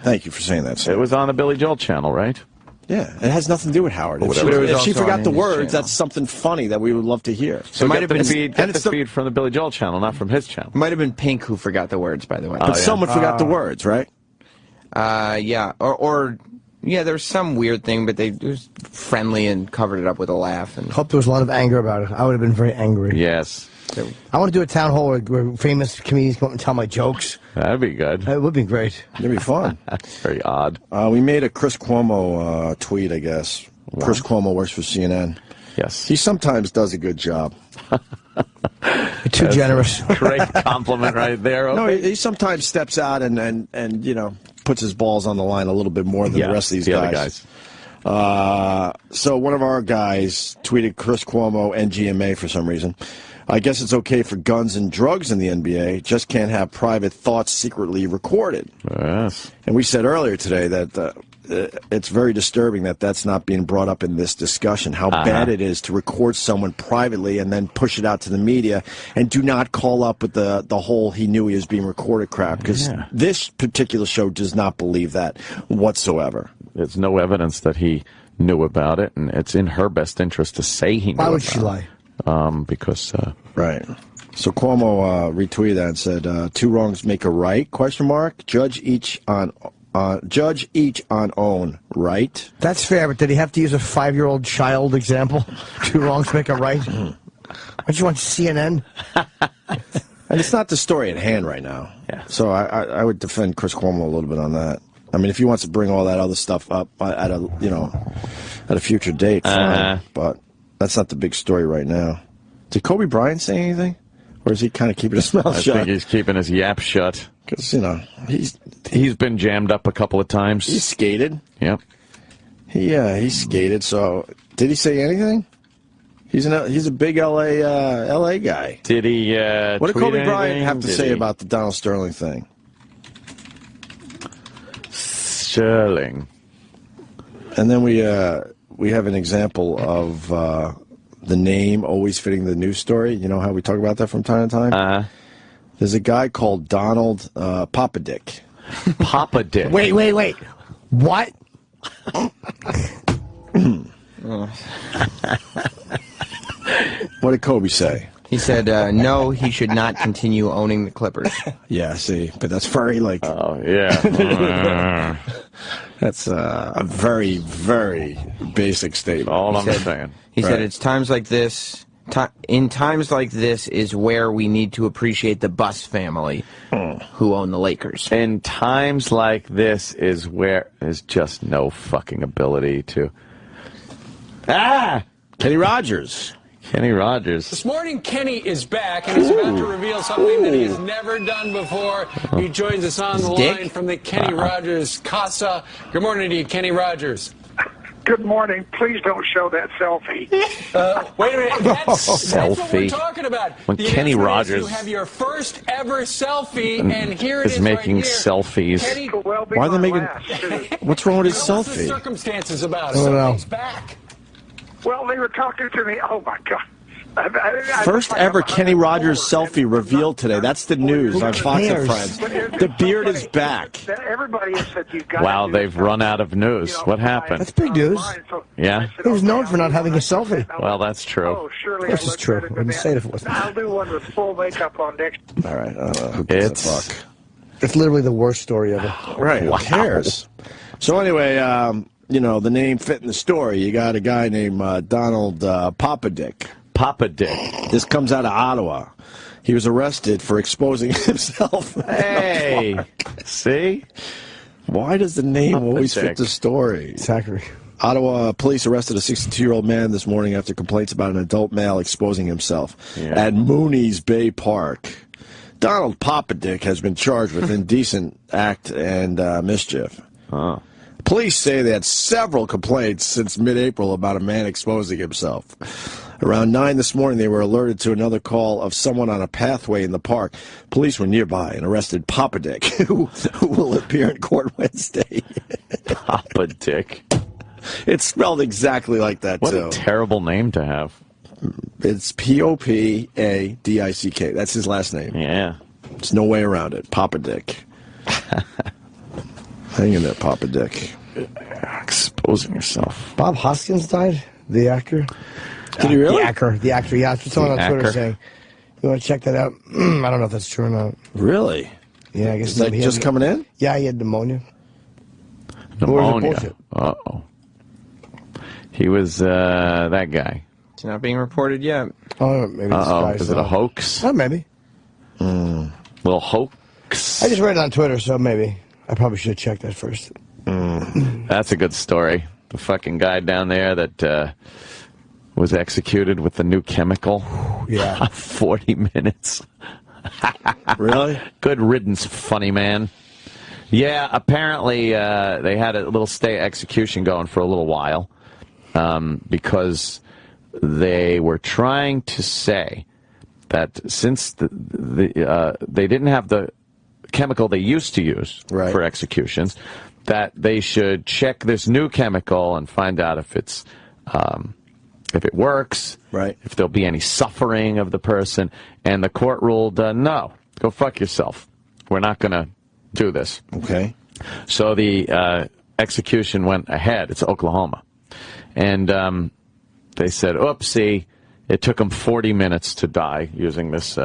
Thank you for saying that, Sam. It was on the Billy Joel channel, right? Yeah. It has nothing to do with Howard. If she forgot the words, that's something funny that we would love to hear. So it might have been the feed from the Billy Joel channel, not from his channel. It might have been Pink who forgot the words, by the way. But someone forgot the words, right? Yeah. Or yeah, there was some weird thing, but it was friendly and covered it up with a laugh. And hope there was a lot of anger about it. I would have been very angry. Yes. I want to do a town hall where famous comedians come up and tell my jokes. That'd be good. It would be great. It'd be fun. Very odd. We made a Chris Cuomo tweet, I guess. Wow. Chris Cuomo works for CNN. Yes. He sometimes does a good job. Too generous. Great compliment right there. Okay. No, he sometimes steps out and puts his balls on the line a little bit more than the rest of these guys. So one of our guys tweeted Chris Cuomo and GMA for some reason. I guess it's okay for guns and drugs in the NBA, just can't have private thoughts secretly recorded. Yes. And we said earlier today that it's very disturbing that that's not being brought up in this discussion, how bad it is to record someone privately and then push it out to the media, and do not call up with the whole he knew he was being recorded crap, because this particular show does not believe that whatsoever. There's no evidence that he knew about it, and it's in her best interest to say he knew about it. Why would she lie? Because... Right. So Cuomo retweeted that and said, 2 wrongs make a right, ? Judge each on own, right? That's fair, but did he have to use a 5-year-old child example? 2 wrongs make a right? Don't you want CNN? And it's not the story at hand right now. Yeah. So I would defend Chris Cuomo a little bit on that. I mean, if he wants to bring all that other stuff up at a future date, fine. But that's not the big story right now. Did Kobe Bryant say anything? Or is he kind of keeping his mouth shut? I think he's keeping his yap shut. Because, he's been jammed up a couple of times. He skated. Yep. He skated, so... Did he say anything? He's a big L.A. guy. Did he what did Kobe Bryant have to Did say he? about the Donald Sterling thing? Sterling. And then we have an example of the name always fitting the news story. You know how we talk about that from time to time? There's a guy called Donald Papa Dick. Papa Dick. Wait. What? What did Kobe say? He said, no, he should not continue owning the Clippers. Yeah, see, but that's very, Oh, yeah. That's a very, very basic statement. All I'm saying. He said, it's times like this, in times like this is where we need to appreciate the Buss family who own the Lakers. In times like this is where there's just no fucking ability to... Kenny Rogers. Kenny Rogers. This morning, Kenny is back, and he's about to reveal something that he has never done before. He joins us on the line from the Kenny Rogers Casa. Good morning to you, Kenny Rogers. Good morning. Please don't show that selfie. Wait a minute. That's what we're talking about. When The Kenny answer is Rogers you have your first ever selfie, and here it is is making right here. selfies. Kenny, Why are they making... What's wrong with his What's the selfie? circumstances about it? I don't know. He's back. Well, they were talking to me. Oh, my God. First ever Kenny Rogers selfie revealed today. That's the news on Fox and Friends. The beard is back. Everybody has said you've got Wow, they've run out of news. What happened? That's big news. Yeah? He was known for not having a selfie. Well, that's true. Surely This is true. I wouldn't say it if it wasn't. I'll do one with full makeup on next. All right. Who gives a fuck? It's literally the worst story ever. Right. Who cares? So anyway, the name fit in the story. You got a guy named Donald Papa Dick. Papa Dick. This comes out of Ottawa. He was arrested for exposing himself. Hey, see? Why does the name Papa always Dick. fit the story? Exactly. Ottawa police arrested a 62-year-old man this morning after complaints about an adult male exposing himself at Mooney's Bay Park. Donald Papa Dick has been charged with indecent act and mischief. Police say they had several complaints since mid-April about a man exposing himself. Around 9 this morning, they were alerted to another call of someone on a pathway in the park. Police were nearby and arrested Papa Dick, who will appear in court Wednesday. Papa Dick. It's spelled exactly like that, What too. a terrible name to have. It's P-O-P-A-D-I-C-K. That's his last name. Yeah. There's no way around it. Papa Dick. Hang in there, Papa Dick. Exposing yourself. Bob Hoskins died? The actor? Did he really? The actor, yeah. That's what someone on Twitter actor. saying. You want to check that out? I don't know if that's true or not. Really? Yeah, I guess Is that he just had, coming in? Yeah, he had pneumonia. Pneumonia. Uh-oh. He was that guy. It's not being reported yet. Oh, maybe it's Uh-oh. Is it a hoax? Oh, maybe. Little hoax. I just read it on Twitter, so maybe. I probably should have checked that first. That's a good story. The fucking guy down there that was executed with the new chemical. Yeah. 40 minutes. Really? Good riddance, funny man. Yeah, apparently they had a little stay execution going for a little while because they were trying to say that since they didn't have the chemical they used to use for executions, that they should check this new chemical and find out if it's if it works, right? If there'll be any suffering of the person. And the court ruled, no, go fuck yourself. We're not going to do this. Okay. So the execution went ahead. It's Oklahoma. And they said, oopsie, it took them 40 minutes to die using this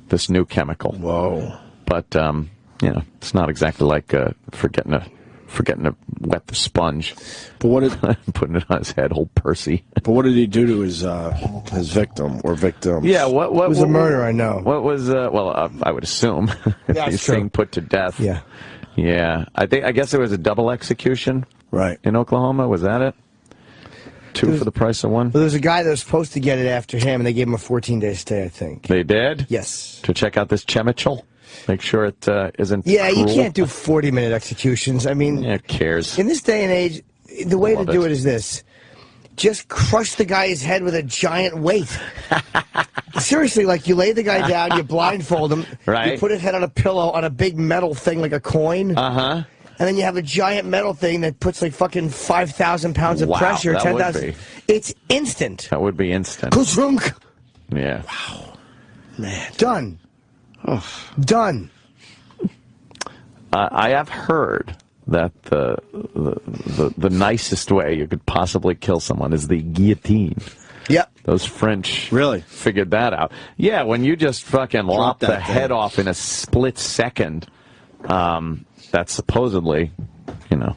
this new chemical. Whoa. But, you know, it's not exactly like forgetting to wet the sponge. But what did putting it on his head, old Percy. But what did he do to his victim or victims? Yeah, what It was a murder, I know. What was I would assume Yeah, he's true. being put to death. Yeah. Yeah. I guess it was a double execution. Right. In Oklahoma, was that it? Two for the price of one? Well, there's a guy that was supposed to get it after him, and they gave him a 14-day stay, I think. They did? Yes. To check out this chemical? Make sure it isn't Yeah, you cruel? can't do 40-minute executions. I mean, Yeah, who cares? in this day and age, the way to Love do it. it is this. Just crush the guy's head with a giant weight. Seriously, like you lay the guy down, you blindfold him, Right. you put his head on a pillow on a big metal thing like a coin, Uh-huh. and then you have a giant metal thing that puts like fucking 5,000 pounds of Wow, pressure, that would 10,000. be. It's instant. That would be instant. Kuzrunk. Yeah. Man. Done. Done. I have heard that the nicest way you could possibly kill someone is the guillotine. Yep. Those French really figured that out. Yeah, when you just fucking lop that the thing. head off in a split second, that's supposedly, you know.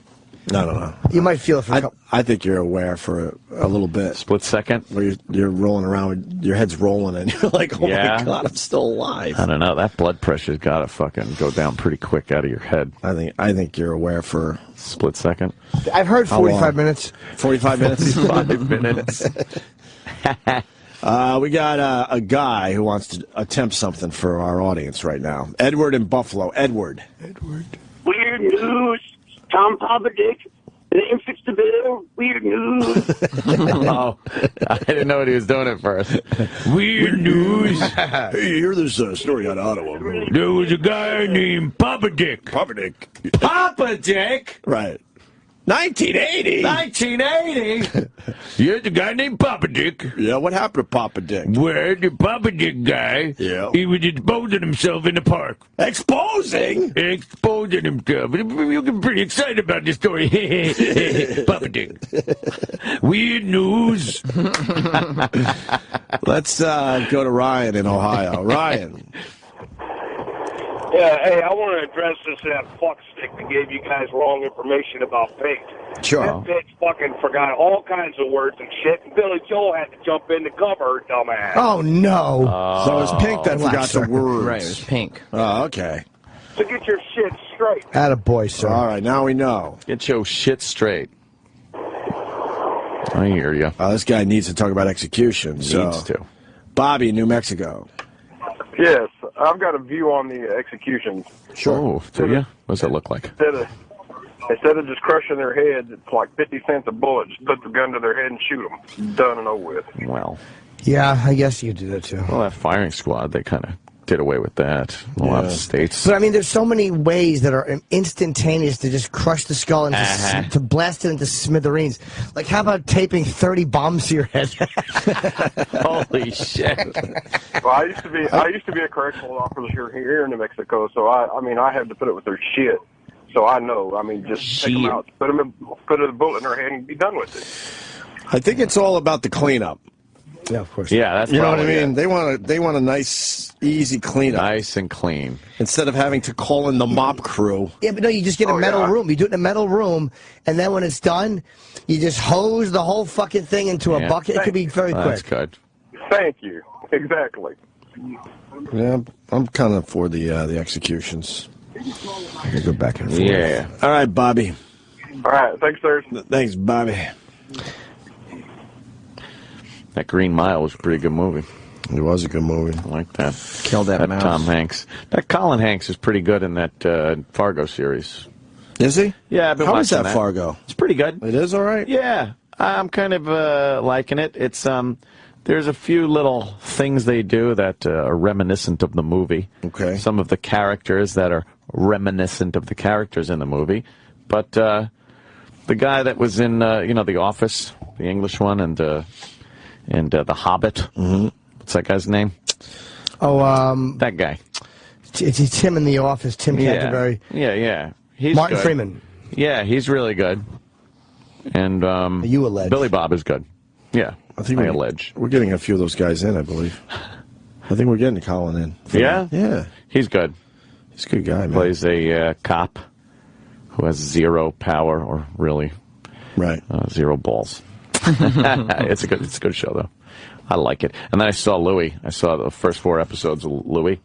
I don't know. You might feel it for a couple. I think you're aware for a little bit. Split second? Where you're rolling around, with your head's rolling, and you're like, oh Yeah. my God, I'm still alive. I don't know. That blood pressure's got to fucking go down pretty quick out of your head. I think you're aware for split second. I've heard How 45 long? minutes. 45 minutes? 5 minutes. We got a guy who wants to attempt something for our audience right now. Edward in Buffalo. Edward. Weird news. Tom Popadick. They didn't fix the bill. Weird news. Oh, I didn't know what he was doing at first. Weird news. Hey, you hear this story out of Ottawa? There was a guy named Papa Dick. Papa Dick. Papa Dick? Right. 1980. 1980? Here's a guy named Papa Dick. Yeah, what happened to Papa Dick? Where the Papa Dick guy, he was exposing himself in the park. Exposing? Exposing himself. You get pretty excited about this story. Papa Dick. Weird news. Let's go to Ryan in Ohio. Ryan. Yeah, hey, I want to address this fuckstick that gave you guys wrong information about Pink. Sure. That bitch fucking forgot all kinds of words and shit, and Billy Joel had to jump in to cover her dumbass. Oh, no. So it was Pink that forgot the words. Right, it was Pink. Oh, okay. So get your shit straight. Attaboy, sir. All right, now we know. Get your shit straight. I hear you. This guy needs to talk about execution. Needs to. Bobby, New Mexico. Yes, I've got a view on the executions. Sure. Oh, do you? What does it look like? Instead of just crushing their heads, it's like 50 cents a bullet. Just put the gun to their head and shoot them. Done and over with. Well. Yeah, I guess you could do that, too. Well, that firing squad, they kind of did away with that in a lot of states. But I mean, there's so many ways that are instantaneous to just crush the skull and to blast it into smithereens. Like, how about taping 30 bombs to your head? Holy shit! Well, I used to be a correctional officer here in New Mexico, so I had to put it with their shit. So I know. I mean, just take them out, put a bullet in their head, and be done with it. I think it's all about the cleanup. Yeah, of course. Yeah, that's you know what I probably mean. it. They want a nice, easy cleanup, nice and clean, instead of having to call in the mop crew. Yeah, but no, you just get a metal room. You do it in a metal room, and then when it's done, you just hose the whole fucking thing into a bucket. It could be very quick. That's good. Thank you. Exactly. Yeah, I'm kind of for the executions. You go back and forth. Yeah. All right, Bobby. All right. Thanks, sir. Thanks, Bobby. That Green Mile was a pretty good movie. It was a good movie. I like that. Killed that mouse. Tom Hanks. That Colin Hanks is pretty good in that Fargo series. Is he? Yeah, I've been How is watching that Fargo? It's pretty good. It is all right? Yeah, I'm kind of liking it. It's there's a few little things they do that are reminiscent of the movie. Okay. Some of the characters that are reminiscent of the characters in the movie. But the guy that was in, The Office, the English one, and The Hobbit. Mm-hmm. What's that guy's name? Oh, that guy. It's Tim in The Office. Tim Canterbury. Yeah. He's Martin good. Freeman. Yeah, he's really good. And you allege. Billy Bob is good. Yeah, I think I allege. We're getting a few of those guys in, I believe. I think we're getting Colin in. Yeah? Yeah. He's good. He's a good guy, man. Plays a cop who has zero power, or really, zero balls. It's a good show, though. I like it. And then I saw Louis. I saw the first 4 episodes of Louis'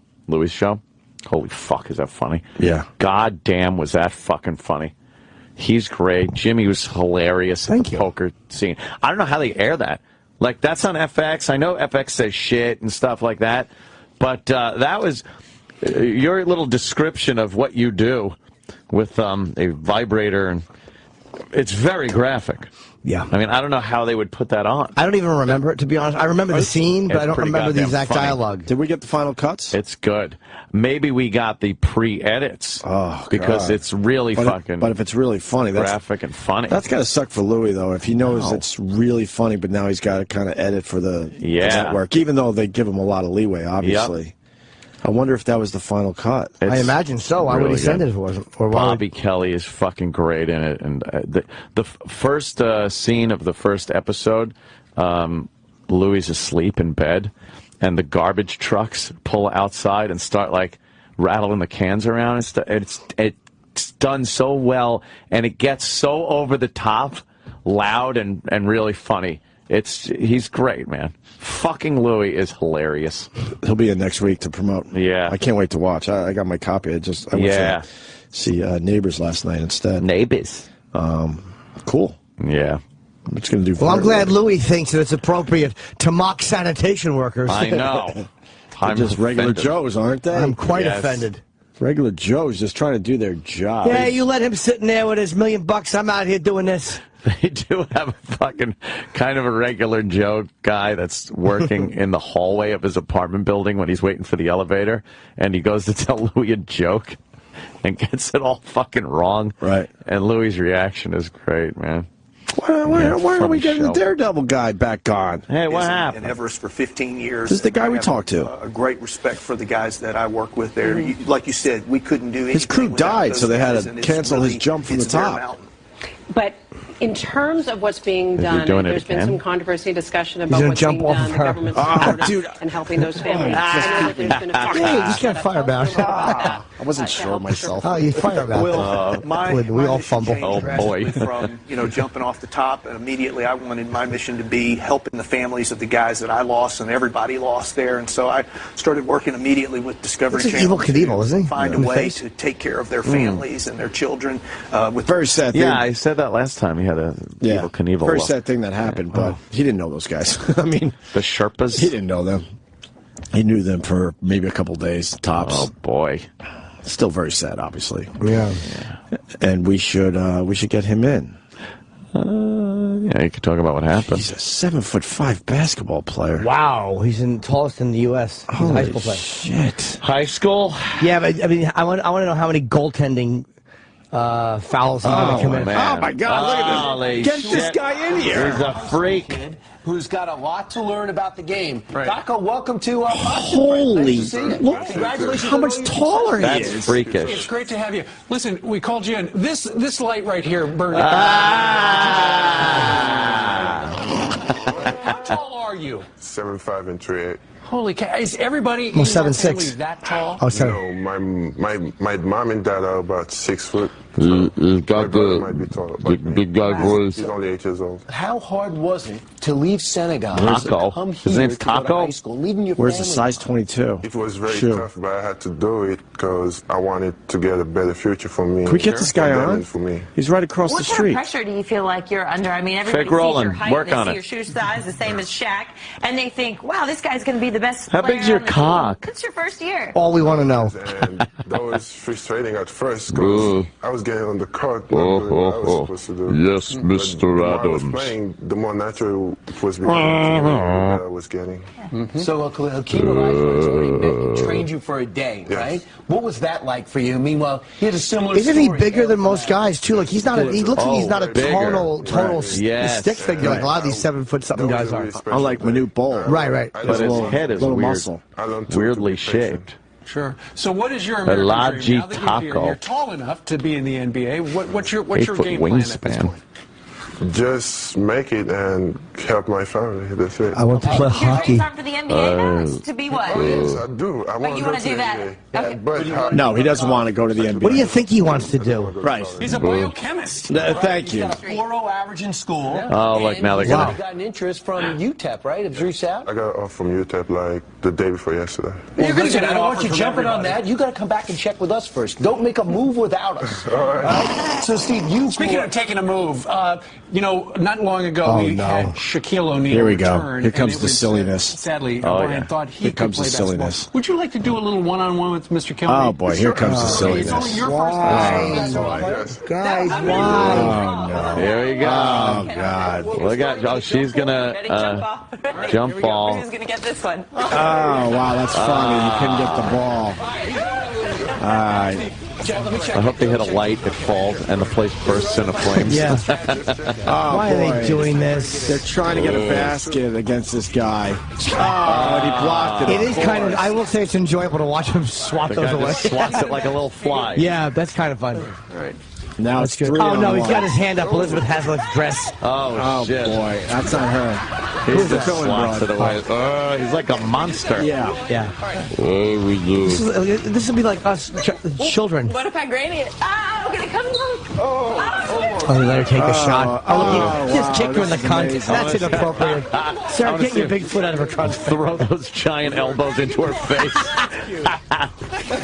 show. Holy fuck, is that funny? Yeah. God damn, was that fucking funny. He's great. Jimmy was hilarious at the poker scene. I don't know how they air that. Like, that's on FX. I know FX says shit and stuff like that. But that was your little description of what you do with a vibrator. And it's very graphic. Yeah. I mean, I don't know how they would put that on. I don't even remember it, to be honest. I remember the scene, but I don't remember the exact dialogue. Did we get the final cuts? It's good. Maybe we got the pre-edits. Oh, because God. it's really But if it's really funny, that's graphic and funny. That's got to suck for Louis, though. If he knows it's really funny, but now he's got to kind of edit for the network, even though they give him a lot of leeway, obviously. Yep. I wonder if that was the final cut. I imagine so. Why would he send it if it wasn't? Or Bobby Kelly is fucking great in it. And the first scene of the first episode, Louis is asleep in bed, and the garbage trucks pull outside and start, like, rattling the cans around. It's done so well, and it gets so over the top, loud, and really funny. He's great, man. Fucking Louis is hilarious. He'll be in next week to promote. Yeah. I can't wait to watch. I got my copy. I went to see Neighbors last night instead. Neighbors. Cool. Yeah. I'm just going to do. Well, I'm glad Louis thinks that it's appropriate to mock sanitation workers. I know. I'm just regular offended. Joes, aren't they? I'm quite offended. Regular Joes just trying to do their job. Yeah, you let him sitting there with his $1 million. I'm out here doing this. They do have a fucking kind of a regular Joe guy that's working in the hallway of his apartment building when he's waiting for the elevator, and he goes to tell Louis a joke and gets it all fucking wrong. Right. And Louis' reaction is great, man. Why are we getting the Daredevil guy back on? Hey, what happened? In Everest for 15 years. This is the guy we talked to. A great respect for the guys that I work with there. Like you said, we couldn't do anything. His crew died, so they had guys, to cancel his jump from the top. But in terms of what's being done, there's been some controversy and discussion about what's being done, the government's support and helping those families. I know that there's been a Hey, you just got fired about it. I wasn't sure myself. Oh, you fired about Well, we all fumble. Oh, boy. From, jumping off the top, and immediately I wanted my mission to be helping the families of the guys that I lost and everybody lost there. And so I started working immediately with Discovery It's Channel Evel Knievel, isn't he? find a way to take care of their families and their children. With Very sad thing. Yeah, I said that last time. He had a Evel Knievel. Very sad thing that happened, but he didn't know those guys. I mean, the Sherpas. He didn't know them. He knew them for maybe a couple days tops. Oh boy, still very sad, obviously. Yeah. And we should get him in. Yeah, you could talk about what happened. He's a 7'5" basketball player. Wow, he's the tallest in the U.S. He's a high school player. Shit. High school? Yeah, but I mean, I want to know how many goaltending fouls he's going to commit. Oh my God! Look at this. Get this guy in here. He's a freak. Who's got a lot to learn about the game. Daco, welcome to Holy! Nice to see you. Look Congratulations how much taller he That's is. freakish. It's great to have you. Listen, we called you in. This light right here burned. How tall are you? 7'5" and 3'8". Holy cow! Is everybody Well, in your 7'6". family that tall? Oh, sorry. No, my mom and dad are about 6 foot. He's got Might be taller, the big guy voice. He's only 8 years old. How hard was it to leave Senegal? Taco. To come His here name's to go to Taco? high school, leaving your Where's the family size 22? It was very Shoe. tough, but I had to do it because I wanted to get a better future for me. Can we get this guy for them on? and For me. He's right across What the kind street. of pressure do you feel like you're under? I mean, everybody Fake sees rolling. your height, Work they on see it. your shoe size, the same as Shaq, and they think, wow, this guy's going to be the best How player big's your on the cock? team. It's your first year. All we want to know. And that was frustrating at first because I was getting on the court, not doing what I was supposed to do. Yes, But Mr. the more I was Adams. playing, the more natural it was becoming to me, the better I was getting. So Hakeem Olajuwon trained you for a day, right? What was that like for you? Meanwhile, he had a similar Isn't he story. bigger than most guys too? Like he's not. He looks like he's not a bigger. total Yes. stick figure like a lot of these 7-foot-something guys are. Unlike Manute Bol. Right. But his head is little weird, muscle. weirdly shaped. Sure. So what is your American Laji dream? Now that Taco. you're tall enough to be in the NBA, what's your 8-foot game plan at this wingspan. point? Just make it and help my family. That's it. I want to play hockey. Your dreams aren't for the NBA now? To be what? Yes, I do. I want you to go wanna to do the that? NBA. Okay. But No, he doesn't want to go to the NBA. What do you think he wants to do? Right. He's a biochemist. Thank you. He's got a 4.0 average in school. Oh, like now they're and gonna. he's got an interest from UTEP, right? Have you reached out? I got off from UTEP like the day before yesterday. Well, You're gonna listen, get I an don't want offer you from jumping on everybody. that. You got to come back and check with us first. Don't make a move without us. All right? So, Steve, Speaking of taking a move, not long ago we had Shaquille O'Neal Here we go. return. Here comes and it the was, silliness. Sadly, Oh, Brian yeah. thought he Here could comes play the basketball. silliness. Would you like to do a little one-on-one with Mr. Kelly? Oh boy, here comes the silliness. It's only your first Guys, why? Oh no. Here we go. Oh God. Look at. Oh, she's gonna jump ball. Who's going to get this one? Oh wow, that's funny. You couldn't get the ball. All right. I hope they hit a light, it falls, and the place bursts into flames. Yeah. Oh, Why are they doing this? They're trying to get a basket against this guy. Oh, and he blocked it. It is kind of. I will say it's enjoyable to watch him swat The those guy away. just swats it like a little fly. Yeah, that's kind of fun. All right. Now That's it's good. 3 Oh on no, he's 1. got his hand up. Elizabeth Haslett's dress. Oh, shit. Boy, that's not her. He just Phil swats it Broad. away. He's like a monster. Yeah. There we go. This would be like us children. What if I granny it? I'm going to come look. Oh, they let her take a shot. Oh, look, he just kicked her in the cunt. amazing. That's inappropriate. Sarah, get your big foot out of her cunt. Throw those giant elbows into her face.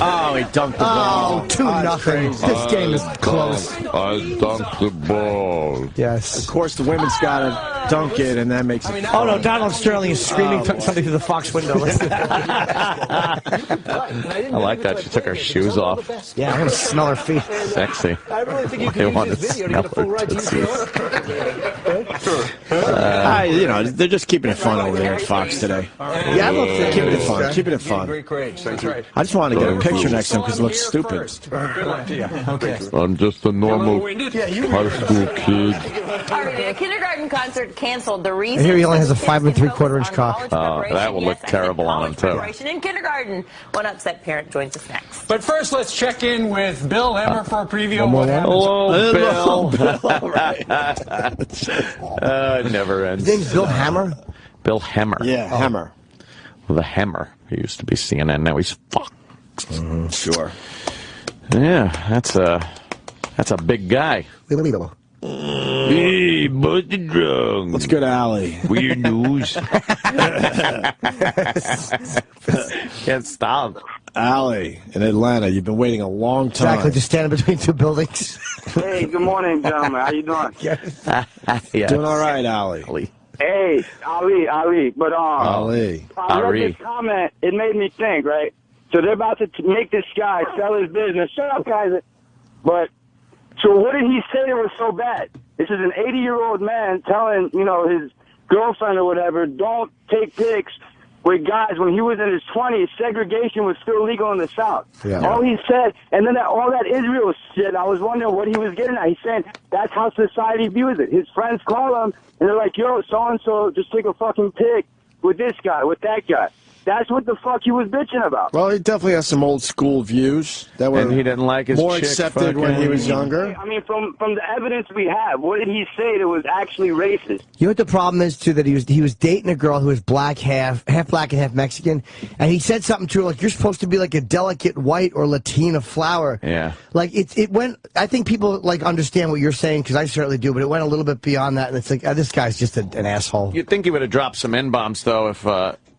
Oh, he dunked the ball. Oh, 2-0. This game is close. I dunked the ball. Yes. Of course, the women's got to dunk it, and that makes it. Oh no, Donald Sterling is screaming something through the Fox window. I like that. She took her shoes off. Yeah, I want to smell her feet. Sexy. I really think you I can want use to this video to smell get a full her ride to New York. They're just keeping it fun over there at Fox today. Yeah, I love that. Keeping it fun. Keeping it fun. Great grades. That's right. I just want to get a picture next time because it looks stupid. Good luck to you. Okay. I'm just a normal high school kid. All right, a kindergarten concert canceled. The reason I hear he only has a 5 3/4 inch cock. Oh, that will look terrible on him, too. Preparation in kindergarten. One upset parent joins us next. But first, let's check in with Bill Hemmer for a preview of more what one? happens. Hello, Bill. It never ends. His name's Bill Hammer? Bill Hemmer. Yeah, Hammer. The Hemmer. He used to be CNN. Now he's Fox. Sure. Yeah, that's a big guy. Hey, busted drunk. Let's go to Allie. Weird news. Can't stop. Allie in Atlanta. You've been waiting a long time. Exactly, just standing between two buildings. Hey, good morning, gentlemen. How you doing? Yes. Doing all right, Allie. Hey, Ali. But Ali. I read this comment. It made me think. Right. So they're about to make this guy sell his business. Shut up, guys. But so what did he say that was so bad? This is an 80-year-old man telling his girlfriend or whatever, don't take pics with guys. When he was in his 20s, segregation was still legal in the South. Yeah. All he said, and then all that Israel shit, I was wondering what he was getting at. He's saying that's how society views it. His friends call him, and they're like, yo, so-and-so, just take a fucking pic with this guy, with that guy. That's what the fuck he was bitching about. Well, he definitely has some old school views that were And he didn't like his more chick accepted when he was younger. I mean, from the evidence we have, what did he say that was actually racist? You know what the problem is too? That he was dating a girl who was black, half black and half Mexican, and he said something to her like, "You're supposed to be like a delicate white or Latina flower." Yeah. Like it went. I think people like understand what you're saying because I certainly do, but it went a little bit beyond that, and it's like this guy's just an asshole. You'd think he would have dropped some N-bombs though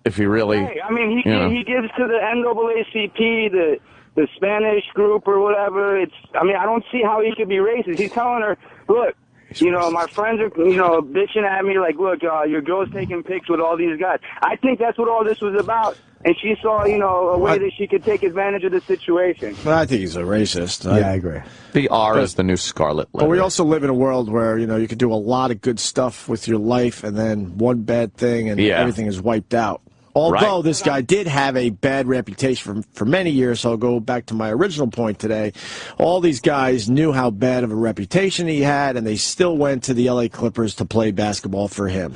if he really. Hey, I mean, he gives to the NAACP, the Spanish group or whatever. I don't see how he could be racist. He's telling her, look, You know, my friends are, bitching at me like, look, your girl's taking pics with all these guys. I think that's what all this was about. And she saw, a way that she could take advantage of the situation. Well, I think he's a racist. Yeah, I agree. The R is the new scarlet letter. But we also live in a world where, you could do a lot of good stuff with your life, and then one bad thing, and everything is wiped out. Although this guy did have a bad reputation for many years, so I'll go back to my original point today. All these guys knew how bad of a reputation he had, and they still went to the L.A. Clippers to play basketball for him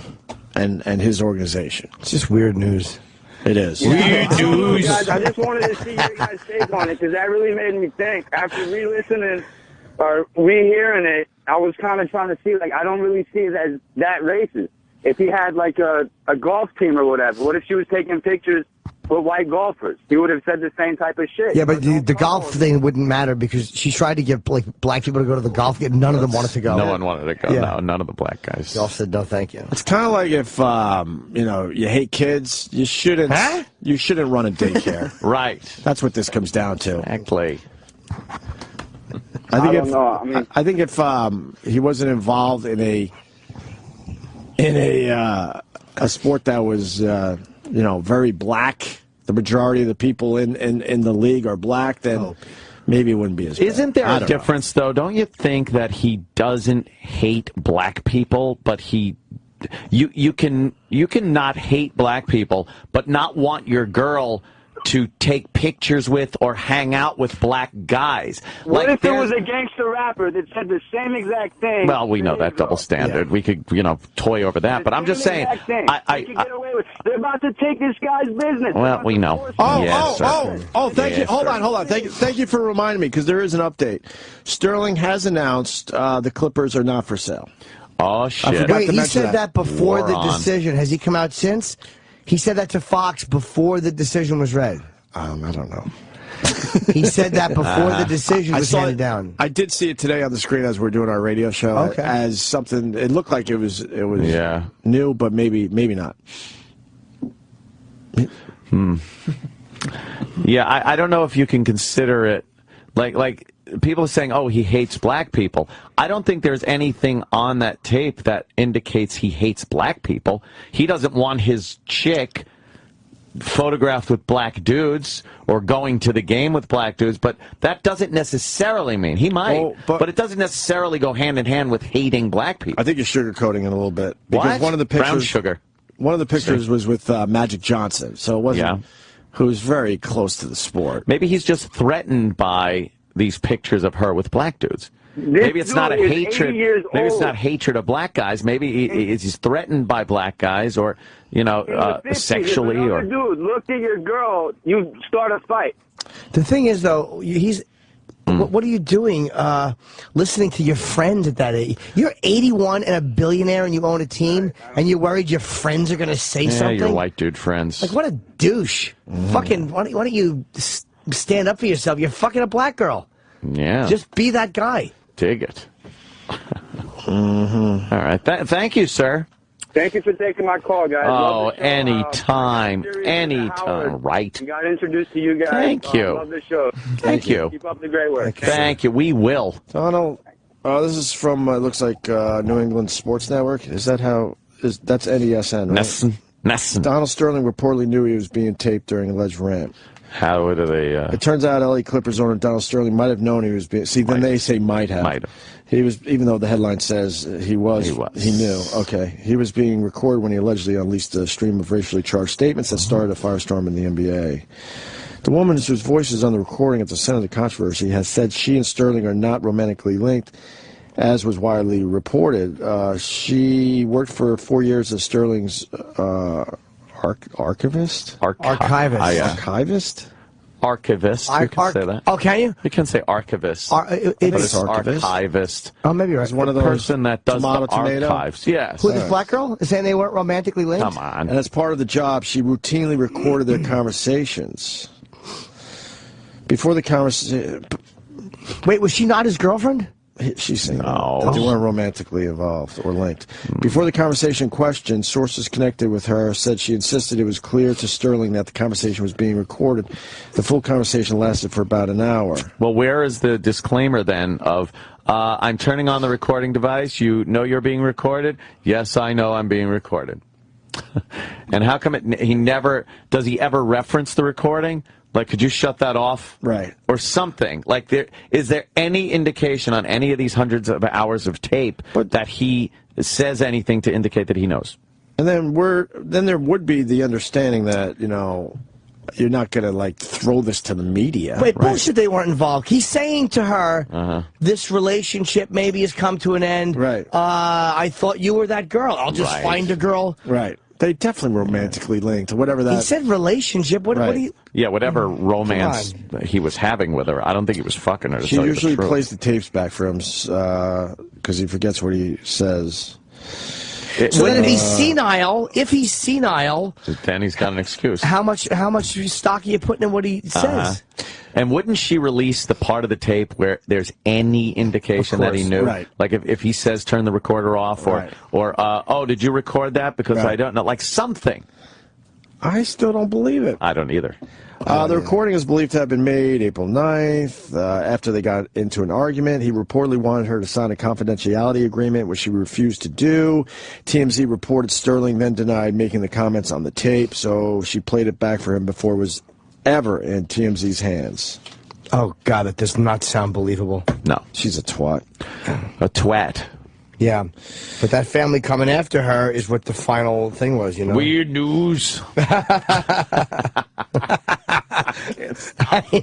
and his organization. It's just weird news. It is. Guys, I just wanted to see your guys' take on it, because that really made me think. After re-listening or re-hearing it, I was kind of trying to see, I don't really see it as that racist. If he had, a golf team or whatever, what if she was taking pictures with white golfers? He would have said the same type of shit. Yeah, but the golf thing wouldn't matter, because she tried to get, black people to go to the golf game. None of them wanted to go. No one wanted to go. No, none of the black guys. They all said, no, thank you. It's kind of like if, you hate kids, you shouldn't run a daycare. Right. That's what this comes down to. Exactly. I think if he wasn't involved in a sport that was, very black, the majority of the people in the league are black, then maybe it wouldn't be as bad. Isn't there a difference, though? Don't you think that he doesn't hate black people, but you can not hate black people, but not want your girl to take pictures with or hang out with black guys? What if there was a gangster rapper that said the same exact thing? Well, we know that double standard. Yeah. We could, toy over that. But I'm just saying, they're about to take this guy's business. Well, we know. Thank you. Hold on. Thank you for reminding me, because there is an update. Sterling has announced the Clippers are not for sale. Oh, shit. Wait, he said that before the decision. Has he come out since? He said that to Fox before the decision was read. I don't know. He said that before the decision was handed down. I did see it today on the screen as we were doing our radio show as something. It looked like it was new, but maybe not. Yeah, I don't know if you can consider it like people are saying, oh, he hates black people. I don't think there's anything on that tape that indicates he hates black people. He doesn't want his chick photographed with black dudes or going to the game with black dudes, but that doesn't necessarily mean he might, but it doesn't necessarily go hand in hand with hating black people. I think you're sugarcoating it a little bit, because one of the pictures, brown sugar. One of the pictures was with Magic Johnson, so it wasn't who's very close to the sport. Maybe he's just threatened by these pictures of her with black dudes. Maybe it's not a hatred. Maybe it's not hatred of black guys. Maybe he's threatened by black guys, or sexually, or. Dude, look at your girl. You start a fight. The thing is, though, he's. What are you doing? Listening to your friends at that age? You're 81 and a billionaire, and you own a team, and you're worried your friends are going to say something. Your white dude friends. Like, what a douche! Fucking. Why don't you stand up for yourself? You're fucking a black girl. Yeah. Just be that guy. Dig it. All right. Thank you, sir. Thank you for taking my call, guys. Oh, anytime. Anytime. Right. We got introduced to you guys. Thank you. Love the show. Thank you. Keep up the great work. Thank you. We will. Donald, this is from, looks like New England Sports Network. Is that how? That's NESN, right? Nesson. Donald Sterling reportedly knew he was being taped during alleged rant. How do they... It turns out LA Clippers owner Donald Sterling might have known he was being... See, then they say might have. Might have. He was, even though the headline says he knew. Okay. He was being recorded when he allegedly unleashed a stream of racially charged statements that started a firestorm in the NBA. The woman whose voice is on the recording at the center of the controversy has said she and Sterling are not romantically linked, as was widely reported. She worked for 4 years as Sterling's... archivist? Archivist. Archivist. You can say that. Oh, can you? You can say archivist. It's archivist. Oh, maybe you're right. It's one of those person that does the tomato. archives. Yes. Who, this black girl? Is saying they weren't romantically linked? Come on. And as part of the job, she routinely recorded their conversations. Before the conversation... Wait, was she not his girlfriend? She's saying that they weren't romantically involved or linked. Before the conversation in question, sources connected with her said she insisted it was clear to Sterling that the conversation was being recorded. The full conversation lasted for about an hour. Well, where is the disclaimer then of I'm turning on the recording device. You know you're being recorded? Yes, I know I'm being recorded. And how come does he ever reference the recording? Like, could you shut that off? Right. Or something. Like, is there any indication on any of these hundreds of hours of tape that he says anything to indicate that he knows? And then there would be the understanding that, you're not going to, like, throw this to the media. Wait, bullshit, they weren't involved. He's saying to her, this relationship maybe has come to an end. Right. I thought you were that girl. I'll just find a girl. Right. They definitely romantically linked, whatever that... He said relationship. What do you... Yeah, whatever romance he was having with her. I don't think he was fucking her, to She tell you usually the truth. plays the tapes back for him because he forgets what he says. So then if he's senile... Then he's got an excuse. How much stock are you putting in what he says? And wouldn't she release the part of the tape where there's any indication that he knew? Right. Like if he says turn the recorder off or oh, did you record that? Because I don't know. Like something. I still don't believe it. I don't either. The recording is believed to have been made April 9th. After they got into an argument, he reportedly wanted her to sign a confidentiality agreement, which she refused to do. TMZ reported Sterling then denied making the comments on the tape, so she played it back for him before it was ever in TMZ's hands. Oh, God, that does not sound believable. No. She's a twat. A twat. Yeah, but that family coming after her is what the final thing was, Weird news. I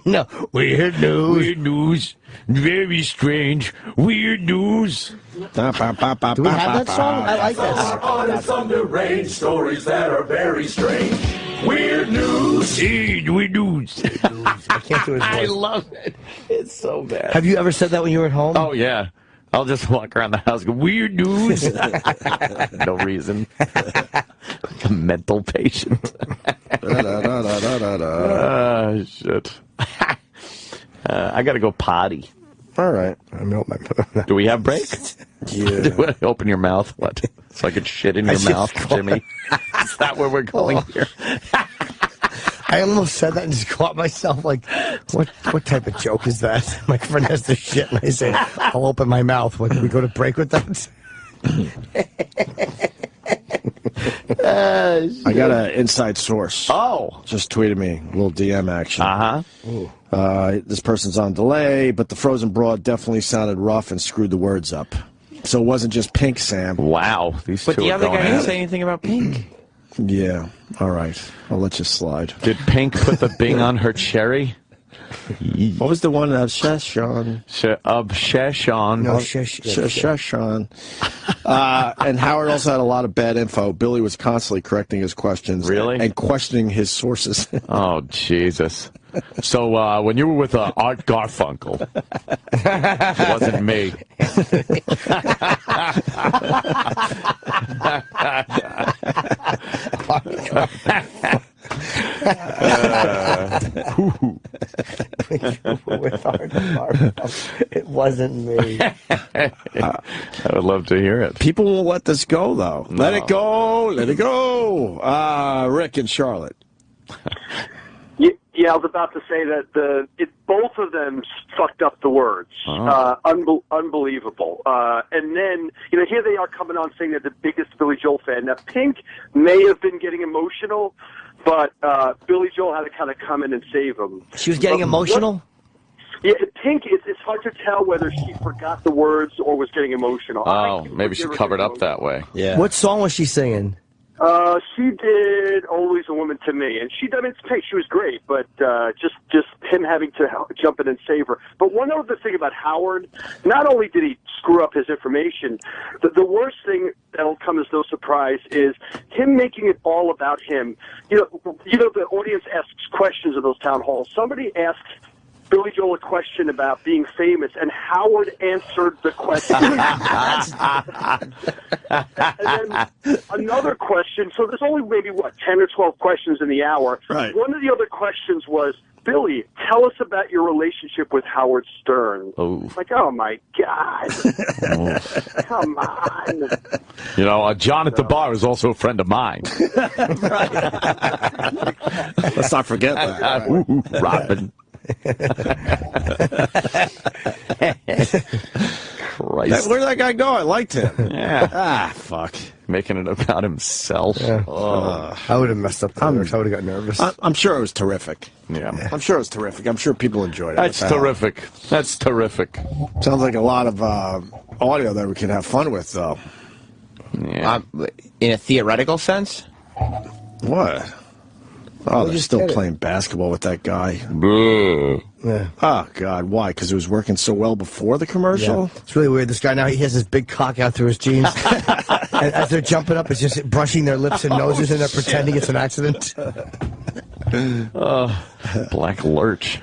know. Weird news. Weird news. Very strange. Weird news. Do we have that song? I like that. On and thunder rain, stories that are very strange. Weird news. Weird news. I can't do his voice. I love it. It's so bad. Have you ever said that when you were at home? Oh, yeah. I'll just walk around the house and go, weird news. No reason. Like a mental patient. Shit. I got to go potty. All right. Do we have break? Yeah. Open your mouth. What? So I could shit in your mouth, Jimmy? Is that where we're going here? I almost said that and just caught myself like, what type of joke is that? My friend has to shit and I say, I'll open my mouth. What, do we go to break with that? I got an inside source. Oh. Just tweeted me. A little DM action. This person's on delay, but the frozen broad definitely sounded rough and screwed the words up. So it wasn't just Pink, Sam. Wow. But the other guy didn't say anything about Pink. Yeah. All right. I'll let you slide. Did Pink put the Bing on her cherry? What was the one of Sheshan? Sheshan. No, Sheshan. And Howard also had a lot of bad info. Billy was constantly correcting his questions. Really? And questioning his sources. Oh, Jesus. So when you were with Art Garfunkel, it wasn't me. It wasn't me. I would love to hear it. People won't let this go, though. No. Let it go. Let it go. Rick and Charlotte. Yeah, I was about to say that both of them fucked up the words. Unbelievable. And then, here they are coming on saying they're the biggest Billy Joel fan. Now, Pink may have been getting emotional, but Billy Joel had to kind of come in and save him. She was getting emotional? Yeah, Pink, it's hard to tell whether she forgot the words or was getting emotional. Oh, maybe she covered up that way. Yeah. What song was she singing? She did Always a Woman to Me, and she was great, but just him having to jump in and save her. But one other thing about Howard, not only did he screw up his information, the worst thing that'll come as no surprise is him making it all about him. The audience asks questions in those town halls. Somebody asked Billy Joel a question about being famous, and Howard answered the question. And then another question, so there's only maybe, 10 or 12 questions in the hour. Right. One of the other questions was, Billy, tell us about your relationship with Howard Stern. Oh. Like, oh, my God. Come on. John at the bar is also a friend of mine. Let's not forget that. Robin. Christ. Where'd that guy go? I liked him. Yeah. Fuck. Making it about himself. Yeah. I would have messed up the lyrics. I would have got nervous. I'm sure it was terrific. Yeah. I'm sure it was terrific. I'm sure people enjoyed it. That's terrific. That's terrific. Sounds like a lot of audio that we can have fun with, though. Yeah. In a theoretical sense? What? Oh, they're still playing basketball with that guy. Yeah. Oh, God. Why? Because it was working so well before the commercial? Yeah. It's really weird. This guy now, he has this big cock out through his jeans. And as they're jumping up, it's just brushing their lips and noses, and they're pretending it's an accident. Black Lurch.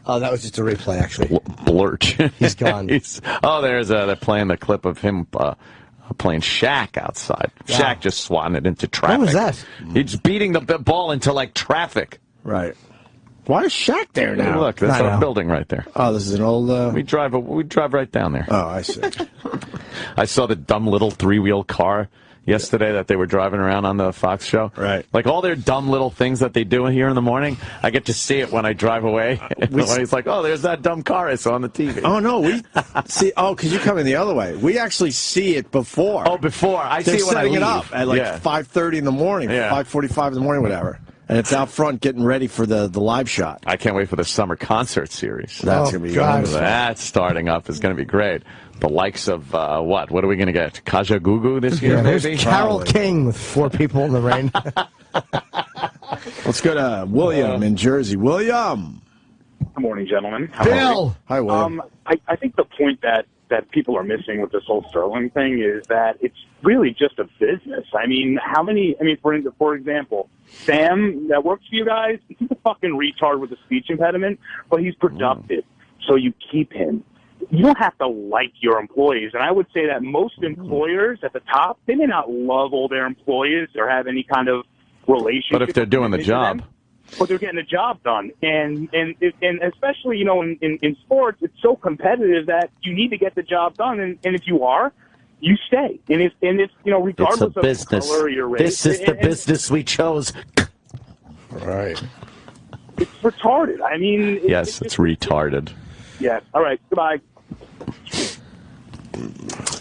Oh, that was just a replay, actually. Lurch. He's gone. They're playing the clip of him playing Shaq outside. Wow. Shaq just swatting it into traffic. What was that? He's beating the ball into, like, traffic. Right. Why is Shaq there now? Look, that's our building right there. Oh, this is an old... We drive right down there. Oh, I see. I saw the dumb little three-wheel car yesterday that they were driving around on the Fox show. Right. Like all their dumb little things that they do here in the morning, I get to see it when I drive away. He's like, oh, there's that dumb car I saw on the TV. Oh, no, we see... Oh, because you come in the other way. We actually see it before. Oh, before. I see it when I leave. They're setting it up at like 5:30 in the morning, 5:45 in the morning, whatever. And it's out front getting ready for the live shot. I can't wait for the summer concert series. That's going to be wonderful. That's starting up. It's going to be great. The likes of, what? What are we going to get? Kaja Gugu this year, maybe? There's Carole King with 4 people in the rain. Let's go to William in Jersey. William! Good morning, gentlemen. Bill! Hi, William. I think the point that people are missing with this whole Sterling thing is that it's really just a business. For example, Sam that works for you guys, he's a fucking retard with a speech impediment, but he's productive, so you keep him. You don't have to like your employees, and I would say that most employers at the top, they may not love all their employees or have any kind of relationship. But if they're doing the job. But they're getting the job done, and especially in sports, it's so competitive that you need to get the job done, and if you are, you stay, and if regardless of the color or your race, this is the business we chose. Right. It's retarded. I mean, it's retarded. Yeah. All right. Goodbye.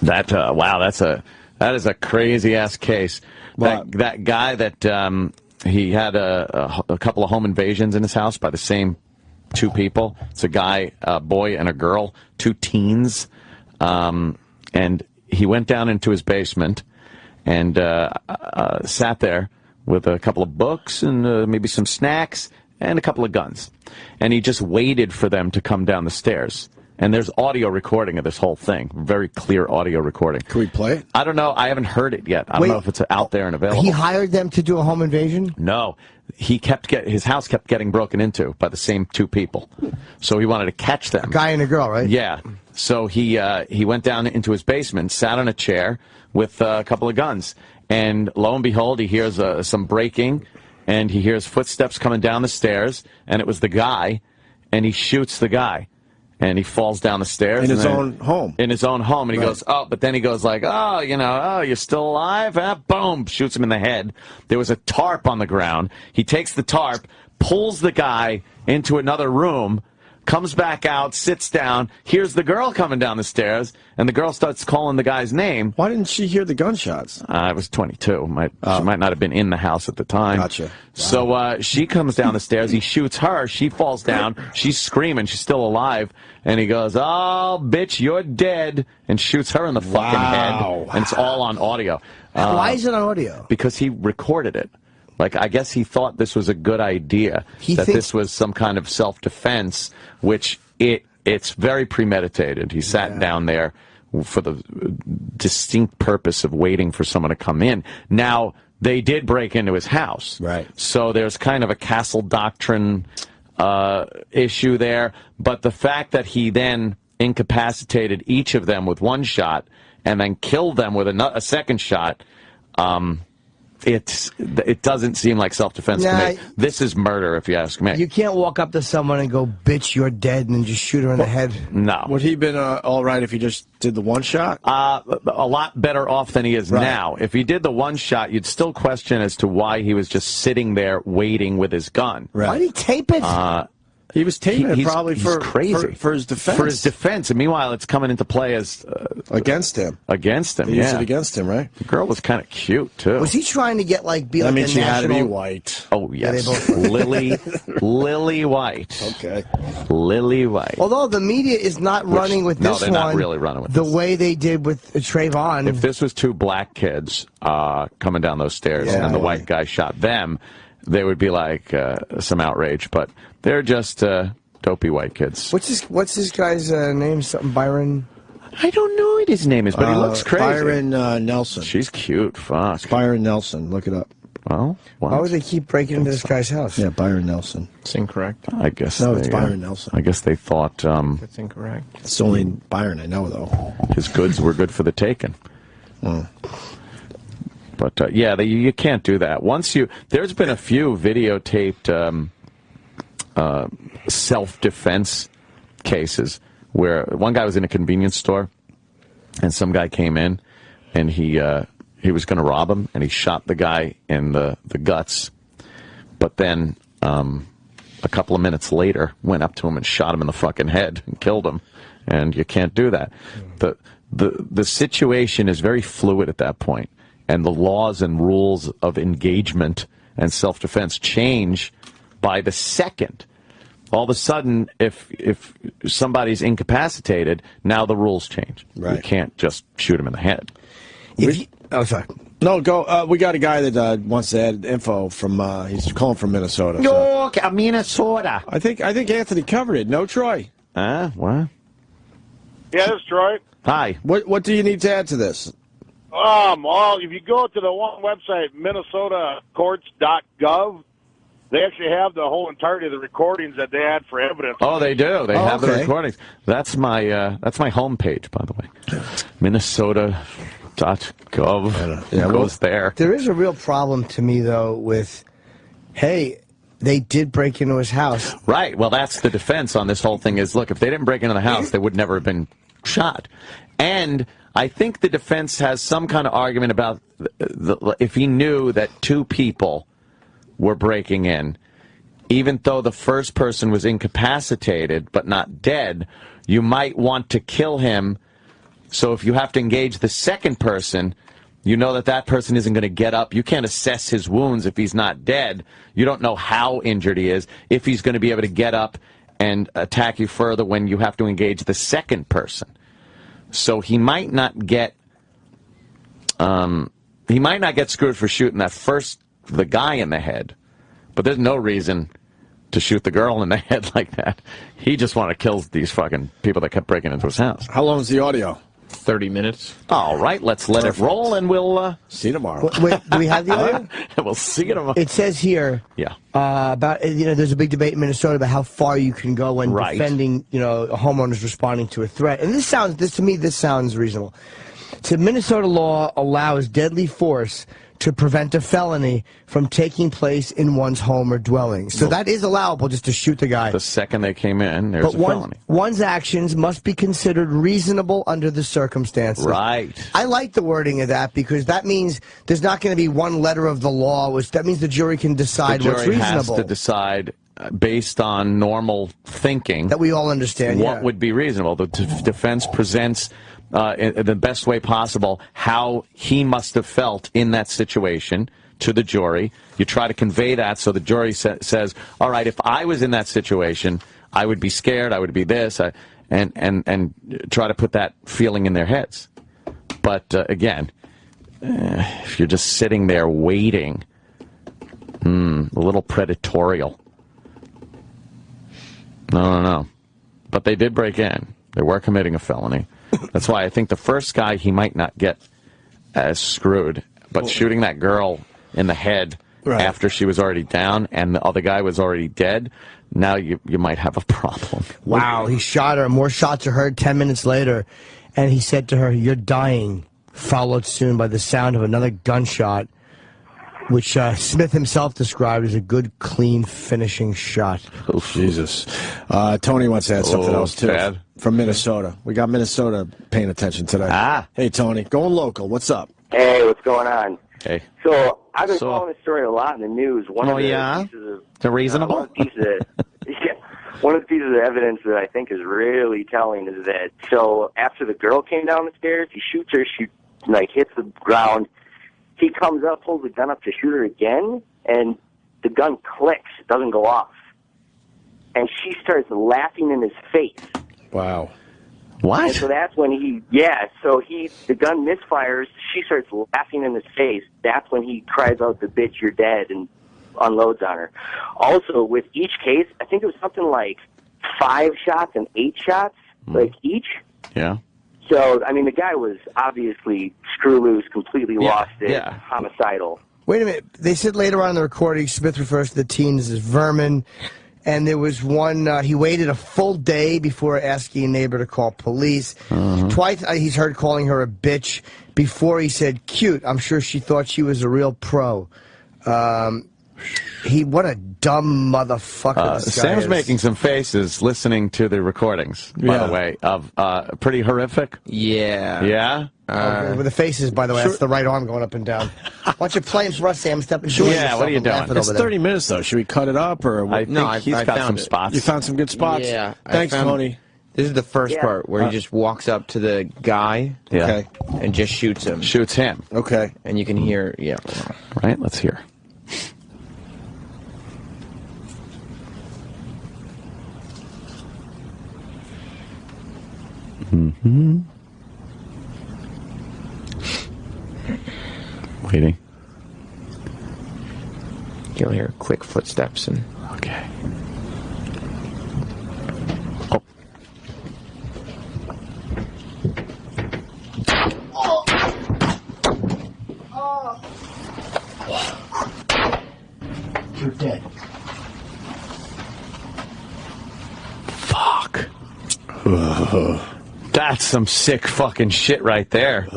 That is a crazy ass case. That guy that. He had a couple of home invasions in his house by the same 2 people. It's a guy, a boy, and a girl, 2 teens. And he went down into his basement and sat there with a couple of books and maybe some snacks and a couple of guns. And he just waited for them to come down the stairs. And there's audio recording of this whole thing. Very clear audio recording. Can we play it? I don't know. I haven't heard it yet. I don't know if it's out there and available. He hired them to do a home invasion? No. His house kept getting broken into by the same 2 people. So he wanted to catch them. A guy and a girl, right? Yeah. So he went down into his basement, sat on a chair with a couple of guns. And lo and behold, he hears some breaking, and he hears footsteps coming down the stairs, and it was the guy, and he shoots the guy. And he falls down the stairs. In his own home. In his own home. And he goes, but then he goes like, you're still alive? Boom, shoots him in the head. There was a tarp on the ground. He takes the tarp, pulls the guy into another room, comes back out, sits down, hears the girl coming down the stairs, and the girl starts calling the guy's name. Why didn't she hear the gunshots? I was 22. She might not have been in the house at the time. Gotcha. Wow. So she comes down the stairs. He shoots her. She falls down. She's screaming. She's still alive. And he goes, oh, bitch, you're dead, and shoots her in the fucking head. And it's all on audio. Why is it on audio? Because he recorded it. Like, I guess he thought this was a good idea, this was some kind of self-defense, which it's very premeditated. He sat down there for the distinct purpose of waiting for someone to come in. Now, they did break into his house. Right. So there's kind of a castle doctrine issue there. But the fact that he then incapacitated each of them with 1 shot and then killed them with a second shot, it doesn't seem like self-defense to me. This is murder, if you ask me. You can't walk up to someone and go, bitch, you're dead, and then just shoot her in the head. No. Would he have been all right if he just did the 1 shot? A lot better off than he is now. If he did the 1 shot, you'd still question as to why he was just sitting there waiting with his gun. Why did he tape it? He was taping it probably he's crazy. For his defense. For his defense, and meanwhile, it's coming into play as against him. Against him, They used it against him, right? The girl was kind of cute too. Was he trying to get be like she had to be national? white. Oh yes, Lily White. Okay, Lily White. Although the media is not running with this they're one. not really running with the this. way they did with Trayvon. If this was two black kids coming down those stairs and the white guy shot them, there would be like some outrage. But they're just dopey white kids. What's this guy's name? Something Byron. I don't know what his name is, but he looks crazy. Byron Nelson. She's cute. Fuck. It's Byron Nelson. Look it up. Well, why would they keep breaking into this guy's house? Yeah, Byron Nelson. It's incorrect. I guess. No, it's Byron Nelson. I guess they thought. That's incorrect. It's only Byron I know, though. His goods were good for the taking. But you can't do that. There's been a few videotaped self-defense cases where one guy was in a convenience store and some guy came in and he was going to rob him and he shot the guy in the guts, but then a couple of minutes later went up to him and shot him in the fucking head and killed him. And you can't do that. The situation is very fluid at that point, and the laws and rules of engagement and self-defense change by the second. All of a sudden, if somebody's incapacitated, now the rules change. Right. You can't just shoot him in the head. Sorry. No, go. We got a guy that wants to add info from. He's calling from Minnesota. No, Minnesota. I think Anthony covered it. No, Troy. What? Yeah, this is Troy. Hi. What do you need to add to this? Well, if you go to the one website, minnesotacourts.gov, they actually have the whole entirety of the recordings that they had for evidence. Oh, they do. They have the recordings. That's my homepage, by the way. Minnesota.gov. Yeah, goes there. There is a real problem to me, though, with, hey, they did break into his house. Right. Well, that's the defense on this whole thing is, look, if they didn't break into the house, they would never have been shot. And I think the defense has some kind of argument about if he knew that two people were breaking in, even though the first person was incapacitated but not dead, you might want to kill him. So if you have to engage the second person, you know that person isn't going to get up. You can't assess his wounds if he's not dead. You don't know how injured he is, if he's going to be able to get up and attack you further when you have to engage the second person. So he might not get screwed for shooting the guy in the head, but there's no reason to shoot the girl in the head like that. He just wanted to kill these fucking people that kept breaking into his house. How long is the audio? 30 minutes. All right, let's let it roll, and we'll see you tomorrow. Wait, do we have the audio? We'll see you tomorrow. It says here, about there's a big debate in Minnesota about how far you can go when defending, homeowners responding to a threat. And this sounds reasonable. So Minnesota law allows deadly force to prevent a felony from taking place in one's home or dwelling. So that is allowable, just to shoot the guy. The second they came in, there's a felony. One's actions must be considered reasonable under the circumstances. Right. I like the wording of that because that means there's not going to be one letter of the law. That means the jury can decide what's reasonable. The jury has to decide based on normal thinking. That we all understand, what would be reasonable. The defense presents in the best way possible how he must have felt in that situation to the jury. You try to convey that so the jury says, all right, if I was in that situation, I would be scared, I would be this, and try to put that feeling in their heads. But again, if you're just sitting there waiting, a little predatorial. No. But they did break in. They were committing a felony. That's why I think the first guy, he might not get as screwed. But shooting that girl in the head after she was already down and the other guy was already dead, now you might have a problem. Wow, he shot her. More shots are heard 10 minutes later. And he said to her, "You're dying," followed soon by the sound of another gunshot, which Smith himself described as a good, clean, finishing shot. Oh, Jesus. Tony wants to add something else, too. Bad. From Minnesota. We got Minnesota paying attention today. Hey, Tony. Going local. What's up? Hey, what's going on? Hey. So, I've been following this story a lot in the news. One of the pieces of... Reasonable? one of the pieces of evidence that I think is really telling is that, so after the girl came down the stairs, he shoots her, she like hits the ground. He comes up, pulls the gun up to shoot her again, and the gun clicks. It doesn't go off. And she starts laughing in his face. Wow. What? And so that's when the gun misfires. She starts laughing in his face. That's when he cries out, "The bitch, you're dead," and unloads on her. Also, with each case, I think it was something like 5 shots and 8 shots, like each. Yeah. So, I mean, the guy was obviously screw loose, completely lost it, homicidal. Wait a minute. They said later on in the recording, Smith refers to the teens as vermin. And there was one, he waited a full day before asking a neighbor to call police. Twice he's heard calling her a bitch. Before he said cute. I'm sure she thought she was a real pro. What a dumb motherfucker this guy Sam's is. making some faces listening to the recordings, by the way, of pretty horrific. Yeah. Yeah? With the faces, by the way, that's the right arm going up and down. Why don't you play him for us, Sam? Step into Yeah, what are you doing? It's 30 minutes, though. Should we cut it up? Or I think he's got some spots. You found some good spots? Yeah. Thanks, Tony. This is the first part where he just walks up to the guy and just shoots him. Shoots him. Okay. And you can hear, Right, let's hear. Waiting. You'll hear quick footsteps and. Okay. Oh. You're dead. Fuck. That's some sick fucking shit right there.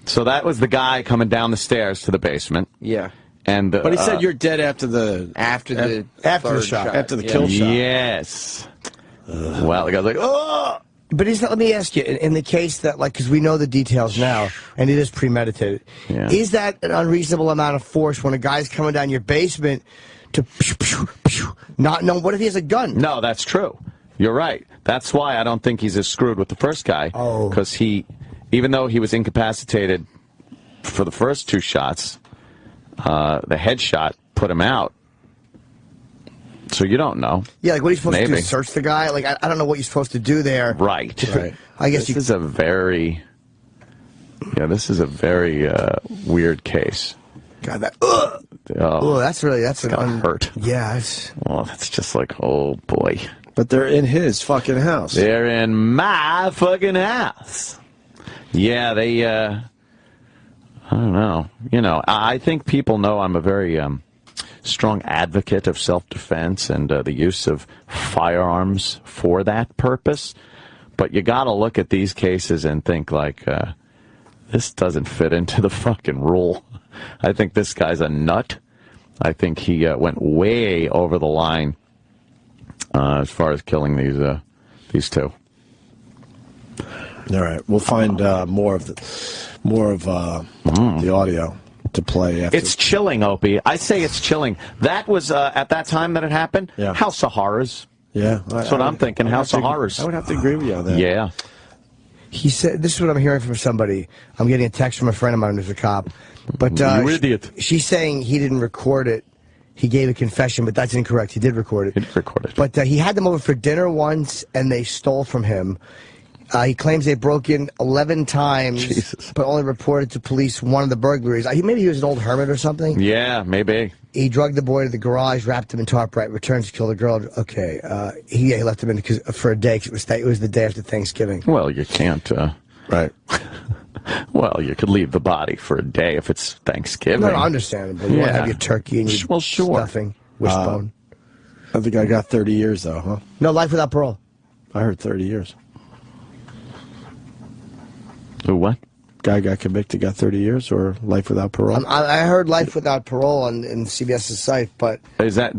So that was the guy coming down the stairs to the basement. Yeah. And but he said you're dead after the shot. After the kill shot. Yes. Well, the guy's like, oh. But let me ask you, in the case that, like, because we know the details now, and it is premeditated, is that an unreasonable amount of force when a guy's coming down your basement to not know? What if he has a gun? No, that's true. You're right. That's why I don't think he's as screwed with the first guy. Because even though he was incapacitated for the first 2 shots, the headshot put him out. So you don't know. Yeah, like what are you supposed to do? Search the guy? Like I don't know what you're supposed to do there. Right. I guess this is a very weird case. God, that. That's hurt. Yeah. That's just like, oh boy. But they're in his fucking house. They're in my fucking house. Yeah, they. I don't know. I think people know I'm a very strong advocate of self-defense and the use of firearms for that purpose. But you got to look at these cases and think like, this doesn't fit into the fucking rule. I think this guy's a nut. I think he went way over the line as far as killing these 2. All right, we'll find more of the audio to play after. It's chilling, Opie. I say it's chilling. That was at that time that it happened. Yeah. House of Horrors. Yeah, that's what I'm thinking. House of Horrors. I would have to agree with you on that. Yeah. He said, "This is what I'm hearing from somebody. I'm getting a text from a friend of mine who's a cop, but you idiot. She's saying he didn't record it. He gave a confession, but that's incorrect. He did record it. He did record it. But he had them over for dinner once, and they stole from him. He claims they broke in 11 times, but only reported to police one of the burglaries. Maybe he was an old hermit or something. Yeah, maybe. He drugged the boy to the garage, wrapped him in tarp, returns to kill the girl. Okay, he left him in for a day because it was the day after Thanksgiving. Well, you can't. Right. Well, you could leave the body for a day if it's Thanksgiving. No, understandable. You want to have your turkey and your stuffing, wishbone. I think I got 30 years, though, huh? No, life without parole. I heard 30 years. Who, what? Guy got convicted, got 30 years, or life without parole? I heard life without parole on CBS's site, but... Is that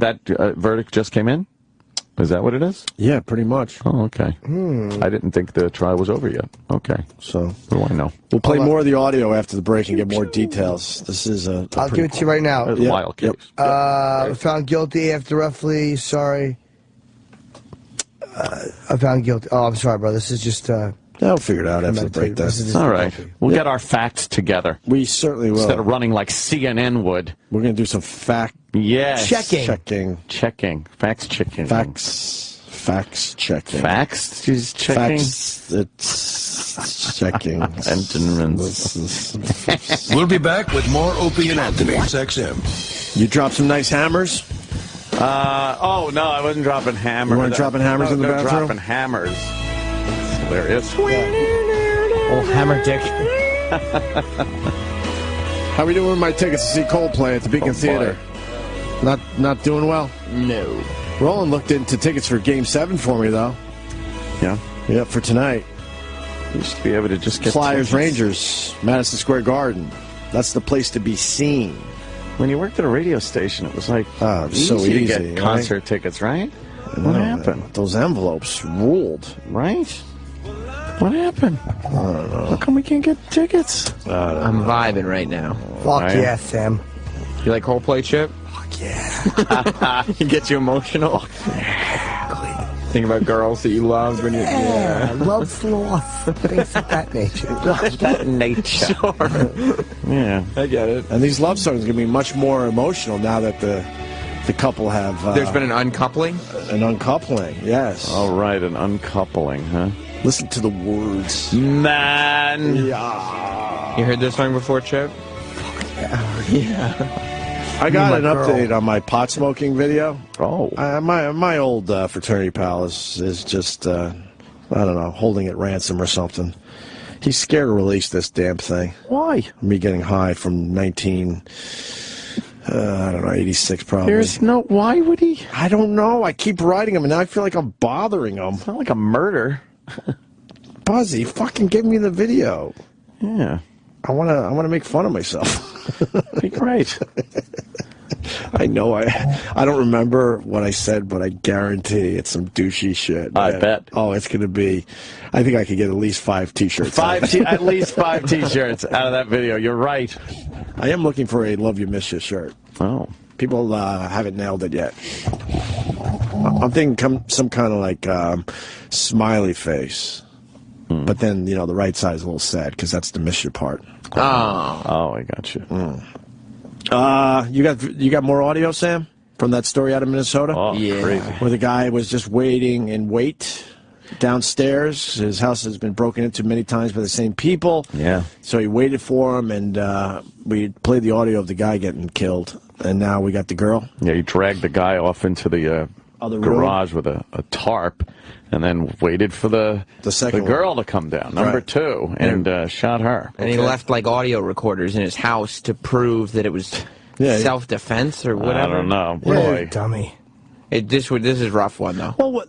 verdict just came in? Is that what it is? Yeah, pretty much. Oh, okay. I didn't think the trial was over yet. Okay. So, what do I know? We'll play more of the audio after the break and get more details. This is I'll give it to you right now. Wild case. Found guilty after roughly, I found guilty. Oh, I'm sorry, bro. This is just. I'll figure it out after the break. All right. We'll get our facts together. We certainly will. Instead of running like CNN would. We're going to do some fact checking. Facts checking. Facts checking. Facts? She's checking? It's checking. We'll be back with more Opie and Anthony. XM. You dropped some nice hammers? Oh, no, I wasn't dropping hammers. You weren't dropping hammers in the bathroom? dropping hammers. Hilarious. Old hammer dick. How are we doing with my tickets to see Coldplay at the Beacon Theater? Not doing well? No. Roland looked into tickets for Game 7 for me, though. Yeah? Yeah, for tonight. You used to be able to just get Flyers tickets. Rangers, Madison Square Garden. That's the place to be seen. When you worked at a radio station, it was like so easy to get concert tickets, right? What happened? Those envelopes ruled. Right? What happened? I don't know. How come we can't get tickets? I'm vibing right now. Fuck yeah, Sam. You like Coldplay, Chip? Fuck yeah. It gets you emotional. Think about girls that you loved when you... Yeah, love sloth. Things of that nature. That nature. Sure. Yeah. I get it. And these love songs are going to be much more emotional now that the couple have... There's been an uncoupling? An uncoupling, yes. All right, an uncoupling, huh? Listen to the words. Man. Yeah. You heard this song before, Chip? Yeah. I got an update on my pot smoking video. Oh. My old fraternity pal is just, I don't know, holding it ransom or something. He's scared to release this damn thing. Why? Me getting high from 86 probably. Why would he? I don't know. I keep writing him, and now I feel like I'm bothering him. It's not like a murder. Buzzy, fucking give me the video. Yeah. I wanna make fun of myself. Be great. I know I don't remember what I said, but I guarantee it's some douchey shit. I bet. Oh, it's gonna be. I think I could get at least 5 T-shirts. At least 5 T-shirts out of that video. You're right. I am looking for a "Love You, Miss You" shirt. Oh. People haven't nailed it yet. I'm thinking some kind of like smiley face. But then, the right side is a little sad because that's the "miss you" part. Oh, I got you. You got more audio, Sam, from that story out of Minnesota? Oh, yeah. Crazy. Where the guy was just waiting in wait downstairs. His house has been broken into many times by the same people. Yeah. So he waited for him, and we played the audio of the guy getting killed. And now we got the girl. Yeah, he dragged the guy off into the garage with a tarp, and then waited for the girl to come down, number 2, and shot her. And he left like audio recorders in his house to prove that it was self-defense or whatever. I don't know, boy. Yeah, dummy. This is a rough one though. Well,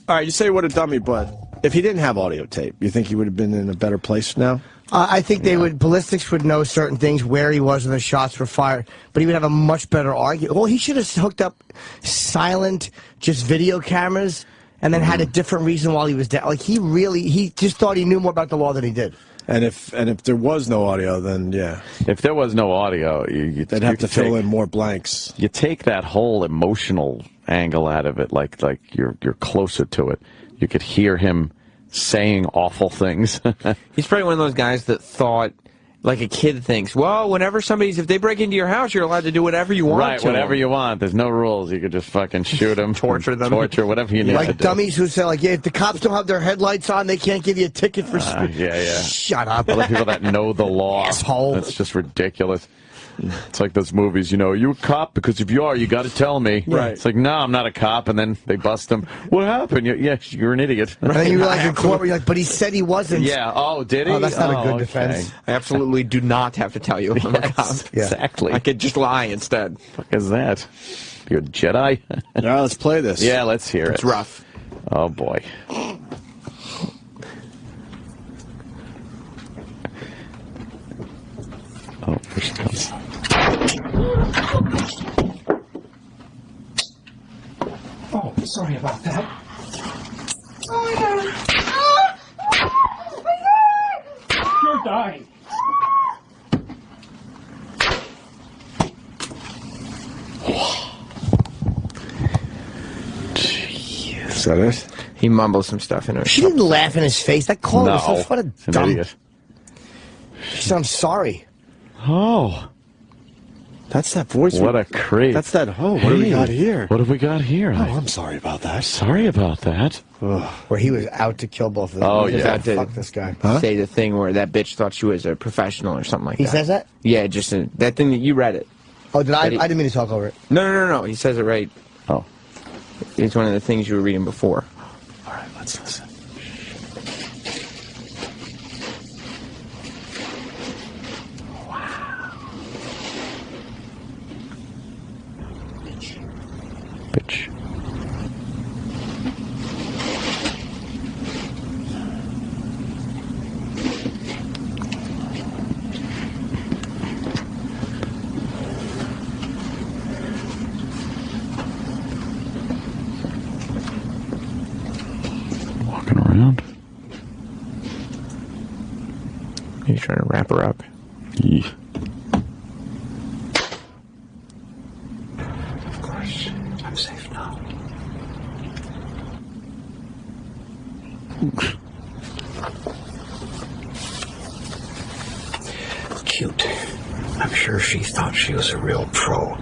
all right, you say what a dummy, but if he didn't have audio tape, you think he would have been in a better place now? I think ballistics would know certain things, where he was when the shots were fired, but he would have a much better argument. Well, he should have hooked up silent, just video cameras, and then had a different reason while he was down. Like, he just thought he knew more about the law than he did. And if there was no audio, then yeah. If there was no audio, they'd have to fill in more blanks. You take that whole emotional angle out of it, like you're closer to it. You could hear him saying awful things. He's probably one of those guys that thought, like a kid thinks, well, if they break into your house, you're allowed to do whatever you want. Right, whatever you want. There's no rules. You could just fucking shoot them, torture them, whatever you need to do. Like dummies who say, like, if the cops don't have their headlights on, they can't give you a ticket for speed. Yeah. Shut up. Other people that know the law. Asshole. That's just ridiculous. It's like those movies, you a cop? Because if you are, you got to tell me. Right. It's like, no, I'm not a cop, and then they bust him. What happened? You're an idiot. And then you're like in court where you're like, but he said he wasn't. Yeah. Oh, did he? Oh, that's not a good defense. I absolutely do not have to tell you I'm a cop. Yeah. Exactly. I could just lie instead. What the fuck is that? You're a Jedi? All right, let's play this. Yeah, let's hear it. It's rough. Oh, boy. Oh, here she comes. Oh, sorry about that. You're dying. Is that it? He mumbles some stuff in her. She didn't laugh in his face. That caller was so what a It's an dumb. idiot. She said, I'm sorry. Oh. That's that voice. What a creep. That's that, what do we got here? What have we got here? Oh, I'm sorry about that. Sorry about that. Where he was out to kill both of them. Oh, He was yeah. out to fuck this guy. Say the thing where that bitch thought she was a professional or something like He that. says that? Yeah, just that thing that you read it. Oh, did I? I That he- didn't mean to talk over it. No. He says it right. Oh. It's one of the things you were reading before. All right, let's listen. Bitch. Walking around. He's trying to wrap her up. Yeah. Of course, I'm safe now. Cute. I'm sure she thought she was a real pro.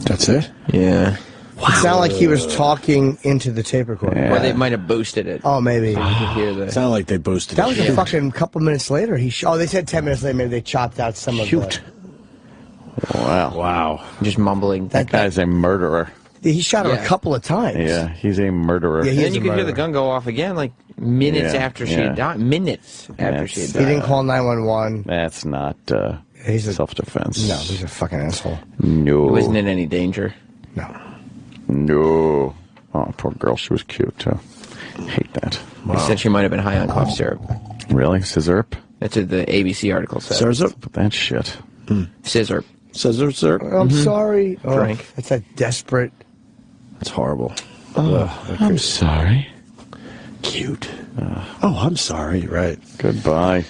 That's it? Yeah. It sounded like he was talking into the tape recorder. Or they might have boosted it. Oh, maybe. You could hear the... Sounded like they boosted That it. was a fucking couple minutes later. Oh, they said 10 minutes later. Maybe they chopped out some of the... Wow. Wow. Just mumbling. That guy's a murderer. He shot her a couple of times. Yeah, he's a murderer. Yeah, And then you could hear the gun go off again, like minutes after she had died. Minutes after she had He died. didn't call 911. That's not He's a self-defense. No, he's a fucking asshole. No. He wasn't in any danger. No. Oh, poor girl. She was cute, too. Hate that. He said she might have been high on cough syrup. Really? Scissorp? That's what the ABC article said. Scissorp? That shit. Scissorp. Scissorp? I'm sorry. Drink. It's that desperate... That's horrible. Oh, I'm sorry. Cute. I'm sorry. Right. Goodbye.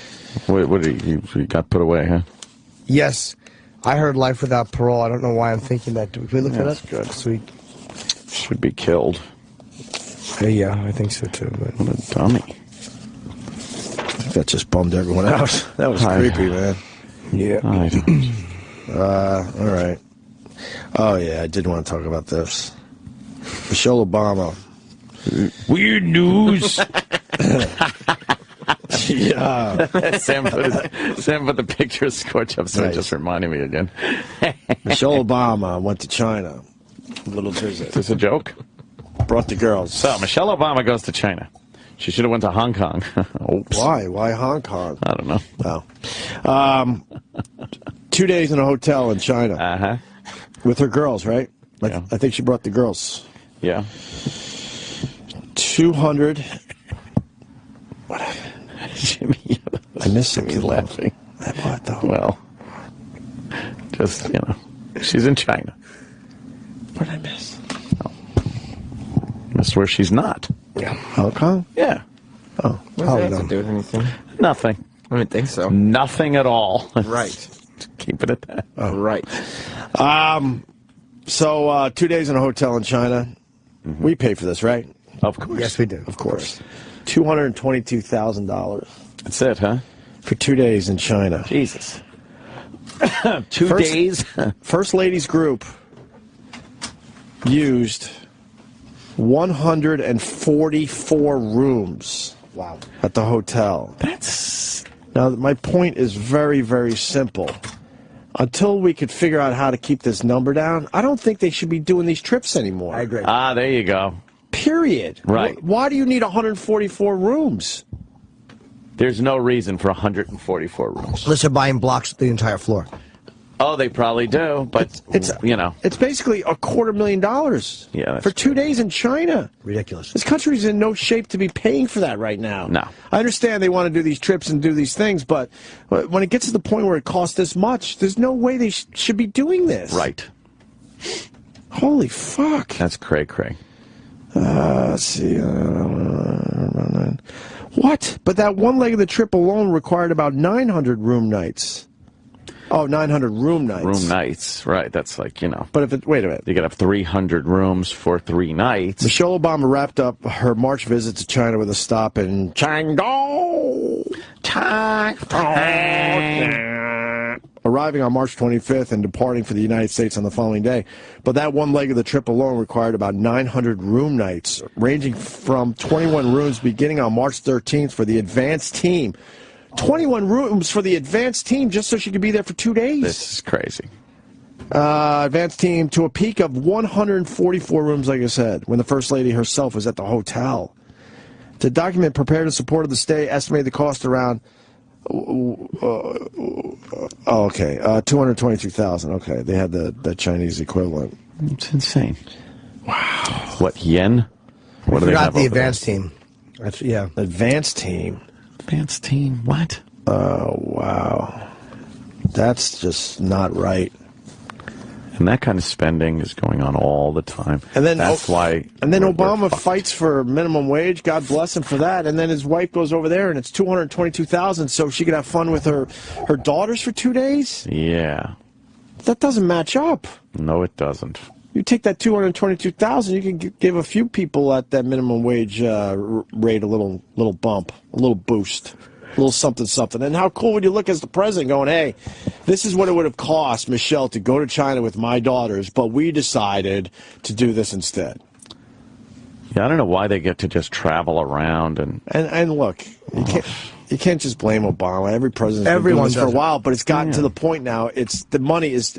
What did he got put away, huh? Yes. I heard life without parole. I don't know why I'm thinking that. Can we look that up? That's good. Sweet. Should be killed. Yeah, I think so too. But... What a dummy. That just bummed everyone out. That was creepy, man. Yeah. I don't. All right. Oh, yeah, I did want to talk about this. Michelle Obama. Weird news. Yeah. Sam put the picture of Scorch up, so it just reminded me again. Michelle Obama went to China. A little visit. Is this a joke? Brought the girls. So, Michelle Obama goes to China. She should have went to Hong Kong. Oops. Why? Why Hong Kong? I don't know. Oh. 2 days in a hotel in China. Uh-huh. With her girls, right? Yeah. I think she brought the girls. Yeah. 200. What? Jimmy, I miss him. He's laughing. What though? Well, just, she's in China. What did I miss? That's where she's not. Yeah. Hong Kong? Yeah. Oh. What does that have to do with anything? Nothing. I didn't think so. Nothing at all. Right. Keep it at that. Oh. Right. So 2 days in a hotel in China. Mm-hmm. We pay for this, right? Of course. Yes, we do. Of course. $222,000. That's it, huh? For 2 days in China. Jesus. 2 days? First Ladies Group used 144 rooms. Wow. At the hotel. Now, my point is very, very simple. Until we could figure out how to keep this number down, I don't think they should be doing these trips anymore. I agree. Ah, there you go. Period. Right. Why do you need 144 rooms? There's no reason for 144 rooms. Unless they're buying blocks the entire floor. Oh, they probably do, but, It's basically $250,000 Yeah, that's for 2 days in China. Ridiculous. This country's in no shape to be paying for that right now. No. I understand they want to do these trips and do these things, but when it gets to the point where it costs this much, there's no way they should be doing this. Right. Holy fuck. That's cray-cray. Let's see. What? But that one leg of the trip alone required about 900 room nights. Oh, 900 room nights. Room nights, right. That's like, But if wait a minute. You could have 300 rooms for 3 nights. Michelle Obama wrapped up her March visit to China with a stop in Changdong. Arriving on March 25th and departing for the United States on the following day. But that one leg of the trip alone required about 900 room nights, ranging from 21 rooms beginning on March 13th for the advanced team. 21 rooms for the advanced team just so she could be there for 2 days. This is crazy. Advanced team to a peak of 144 rooms, like I said, when the First Lady herself was at the hotel. The document prepared in support of the stay estimated the cost around, $222,000. Okay, they had the Chinese equivalent. It's insane. Wow. What, yen? What do they have the advanced team. Yeah. Advanced team. Advanced team, what? Oh, wow. That's just not right. And that kind of spending is going on all the time. And then that's why. And then Obama fights for minimum wage. God bless him for that. And then his wife goes over there, and it's $222,000, so she could have fun with her daughters for 2 days. Yeah. That doesn't match up. No, it doesn't. You take that $222,000, you can give a few people at that minimum wage rate a little bump, a little boost, a little something. And how cool would you look as the president going, hey, this is what it would have cost Michelle to go to China with my daughters, but we decided to do this instead. Yeah, I don't know why they get to just travel around and look, you can't just blame Obama. Every president's been doing this for a while, but it's gotten to the point now. The money is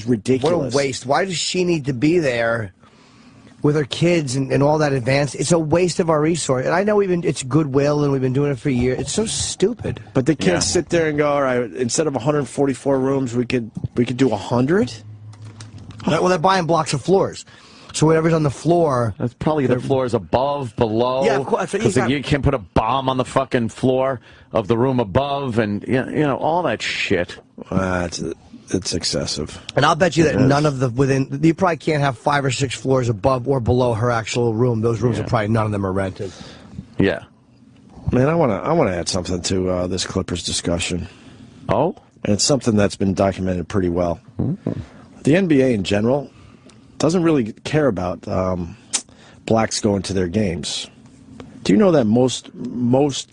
ridiculous. What a waste! Why does she need to be there with her kids and all that advance? It's a waste of our resource. And I know it's goodwill and we've been doing it for years. It's so stupid. But they can't sit there and go, all right, instead of 144 rooms, we could do 100. Well, they're buying blocks of floors. So whatever's on the floor... That's probably the floors above, below. Yeah, of course. Because you can't put a bomb on the fucking floor of the room above and, all that shit. It's excessive. And I'll bet you that none of you probably can't have 5 or 6 floors above or below her actual room. Those rooms are probably, none of them are rented. Yeah. Man, I want to add something to this Clippers discussion. Oh? And it's something that's been documented pretty well. Mm-hmm. The NBA in general doesn't really care about blacks going to their games. Do you know that most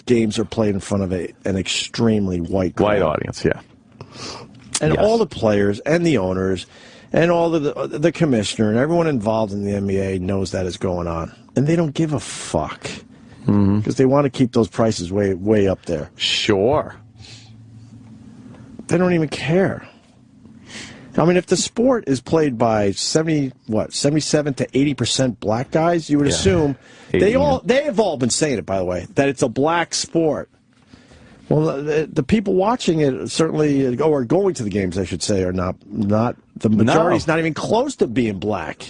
games are played in front of an extremely white audience? Yeah. And all the players and the owners and all the commissioner and everyone involved in the NBA knows that is going on, and they don't give a fuck because they want to keep those prices way up there. Sure. They don't even care. I mean, if the sport is played by 77 to 80% black guys, you would assume they have all been saying it, by the way, that it's a black sport. Well, the people watching it certainly, or going to the games, I should say, are not the majority's not even close to being black.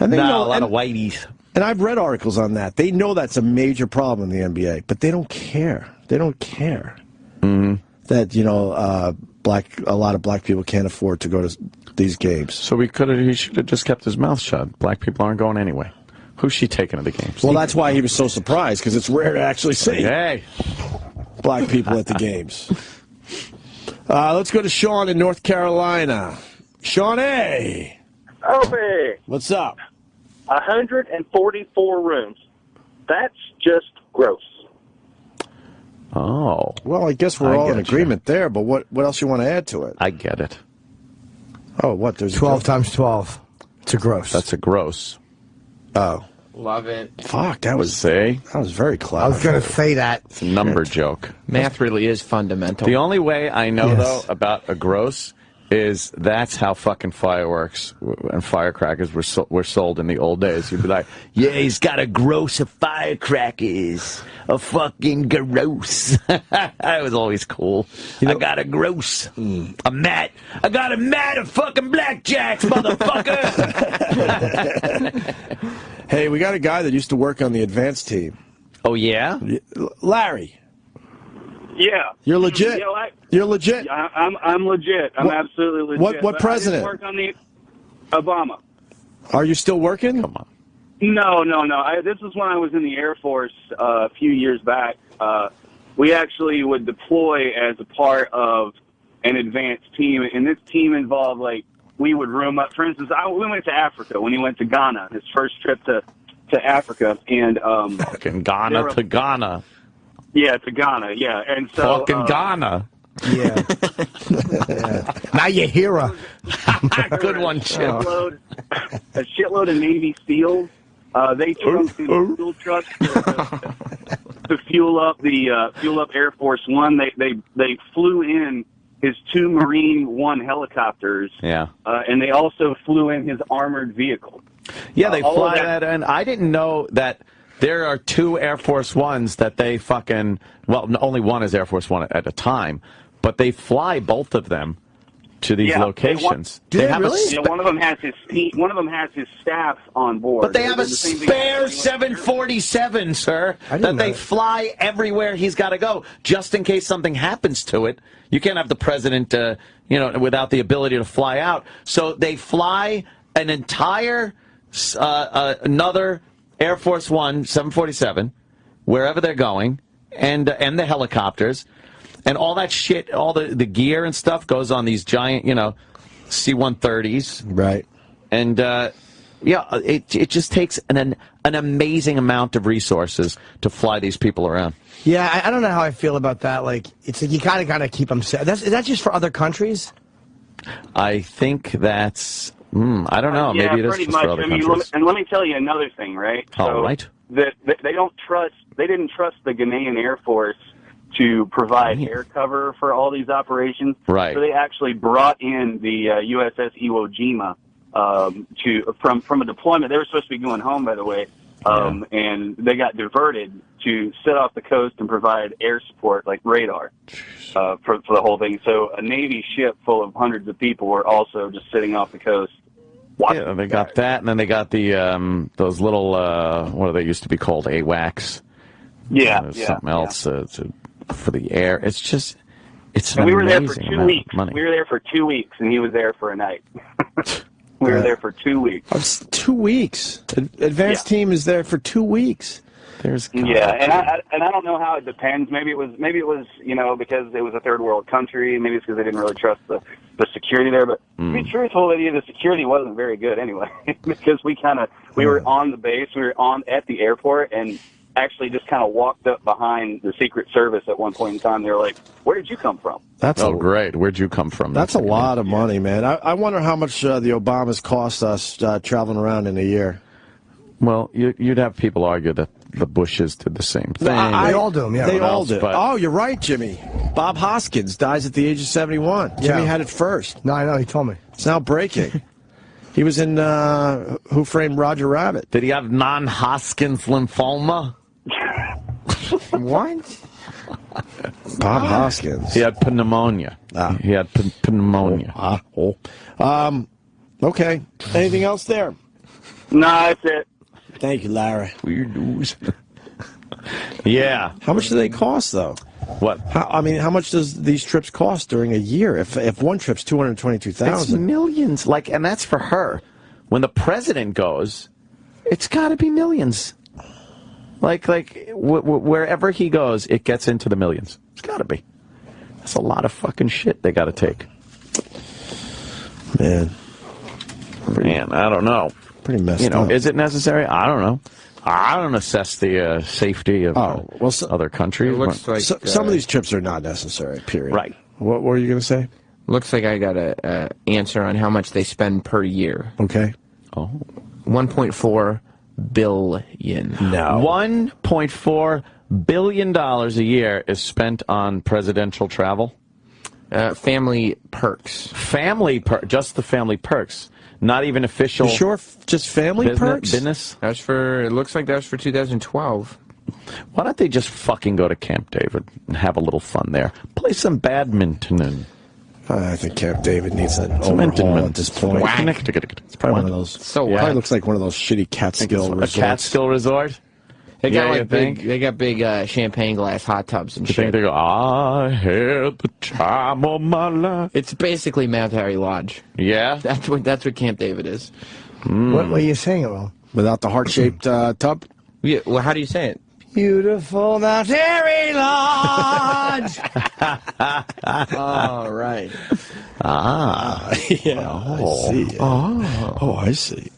And they know, a lot of whiteys. And I've read articles on that. They know that's a major problem in the NBA, but they don't care. They don't care that a lot of black people can't afford to go to these games. So he should have just kept his mouth shut. Black people aren't going anyway. Who's she taking to the games? Well, that's why he was so surprised, because it's rare to actually see black people at the games. Let's go to Sean in North Carolina. Sean A. Opie. What's up? 144 rooms. That's just gross. Oh. Well, I guess we're all in agreement there, but what else you want to add to it? I get it. Oh, what? There's 12 times 12. It's a gross. That's a gross. Oh. Love it. Fuck, that was very clever. I was going to say that. It's a number joke. Math really is fundamental. The only way I know, though, about a gross is that's how fucking fireworks and firecrackers were sold in the old days. You'd be like, yeah, he's got a gross of firecrackers. A fucking gross. That was always cool. I got a gross. A mat. I got a mat of fucking blackjacks, motherfucker. Hey, we got a guy that used to work on the advanced team. Oh, yeah? Larry. Yeah. You're legit. You're legit. I'm legit. I'm absolutely legit. What president? I didn't work on the Obama. Are you still working? Come on. No. This is when I was in the Air Force a few years back. We actually would deploy as a part of an advanced team, and this team involved, like, we would room up. For instance, we went to Africa when he went to Ghana, his first trip to Africa, and fucking Ghana to Ghana. Yeah, to Ghana, yeah, and so fucking Ghana. Yeah. Now you hear her. Good one, Chip. A shitload of Navy SEALs. They took through the fuel trucks to fuel up Air Force One. They flew in his 2 Marine One helicopters. Yeah. And they also flew in his armored vehicle. Yeah, they fly that in. I didn't know that there are 2 Air Force Ones that they fucking, well, only one is Air Force One at a time, but they fly both of them to these locations. Do they have really? One of them has his staff on board. But they have a spare 747, sir, that they fly everywhere he's got to go, just in case something happens to it. You can't have the president, without the ability to fly out. So they fly an entire another Air Force One 747 wherever they're going, and the helicopters. And all that shit, all the gear and stuff goes on these giant, C-130s. Right. And, it just takes an amazing amount of resources to fly these people around. Yeah, I don't know how I feel about that. Like, it's like you kind of got to keep them safe. Is that just for other countries? I think that's, I don't know. Yeah, maybe it is pretty just much. for other countries. And let me tell you another thing, right? All right. They didn't trust the Ghanaian Air Force to provide air cover for all these operations. Right. So they actually brought in the USS Iwo Jima from a deployment. They were supposed to be going home, by the way, and they got diverted to sit off the coast and provide air support, like radar, for the whole thing. So a Navy ship full of hundreds of people were also just sitting off the coast. Yeah, they got that, and then they got the those little what do they used to be called, AWACS? Something else for the air. It's just, it's an amazing amount of money. We were there for 2 weeks, and he was there for a night. We were there for 2 weeks. 2 weeks. Advanced team is there for 2 weeks. And I don't know how it depends. Maybe it was because it was a third world country. Maybe it's because they didn't really trust the security there. But to be truthful with you, the security wasn't very good anyway. Because we were on the base, we were at the airport, and actually just kind of walked up behind the Secret Service at one point in time. They were like, "Where did you come from?" Great. Where'd you come from? That's a lot of money, man. I wonder how much the Obamas cost us traveling around in a year. Well, you'd have people argue that the Bushes did the same thing. They all do them, yeah. They all did. Oh, you're right, Jimmy. Bob Hoskins dies at the age of 71. Yeah. Jimmy had it first. No, I know. He told me. It's now breaking. He was in Who Framed Roger Rabbit. Did he have non-Hodgkin's lymphoma? What? Bob Hoskins. He had pneumonia. He had pneumonia. Okay. Anything else there? No, that's it. Thank you, Larry. Weird news. Yeah. How much do they cost, though? What? How much does these trips cost during a year? If one trip's $222,000, it's millions. And that's for her. When the president goes, it's got to be millions. Wherever he goes, it gets into the millions. It's got to be. That's a lot of fucking shit they got to take. Man, I don't know. Pretty messed up. Is it necessary? I don't know. I don't assess the safety of other countries. It looks like some of these trips are not necessary. Period. Right. What were you going to say? Looks like I got an answer on how much they spend per year. Okay. Oh. $1.4 billion. No. $1.4 billion a year is spent on presidential travel. Family perks. Just the family perks. Not even official. You sure? Just family perks? Business? It looks like that was for 2012. Why don't they just fucking go to Camp David and have a little fun there? Play some badminton. I think Camp David needs an overhaul at this point. It's probably one of those. Probably looks like one of those shitty Catskill resorts. A Catskill resort? They got big champagne glass hot tubs and shit. They go, I had the time of my life. It's basically Mount Airy Lodge. Yeah? That's what Camp David is. What are you saying, Will? Without the heart-shaped tub? Yeah. Well, how do you say it? Beautiful Mount Airy Lodge. All right. Yeah. Oh. I see. Oh, I see.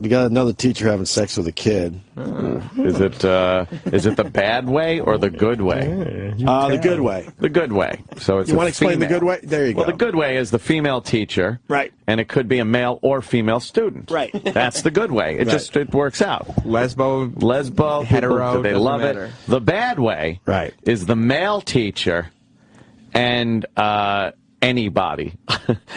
We got another teacher having sex with a kid. Is it the bad way or the good way? The good way. The good way. So it's you want to explain the good way? There you go. Well, the good way is the female teacher, right? And it could be a male or female student, right? That's the good way. It it works out. Lesbo, hetero. They love matter. it. The bad way, right, is the male teacher and anybody.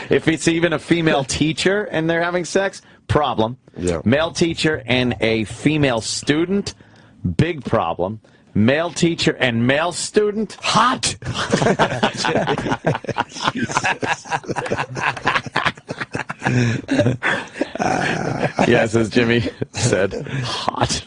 If it's even a female teacher and they're having sex, problem. Yeah. Male teacher and a female student, big problem. Male teacher and male student, hot. Yes, as Jimmy said, hot.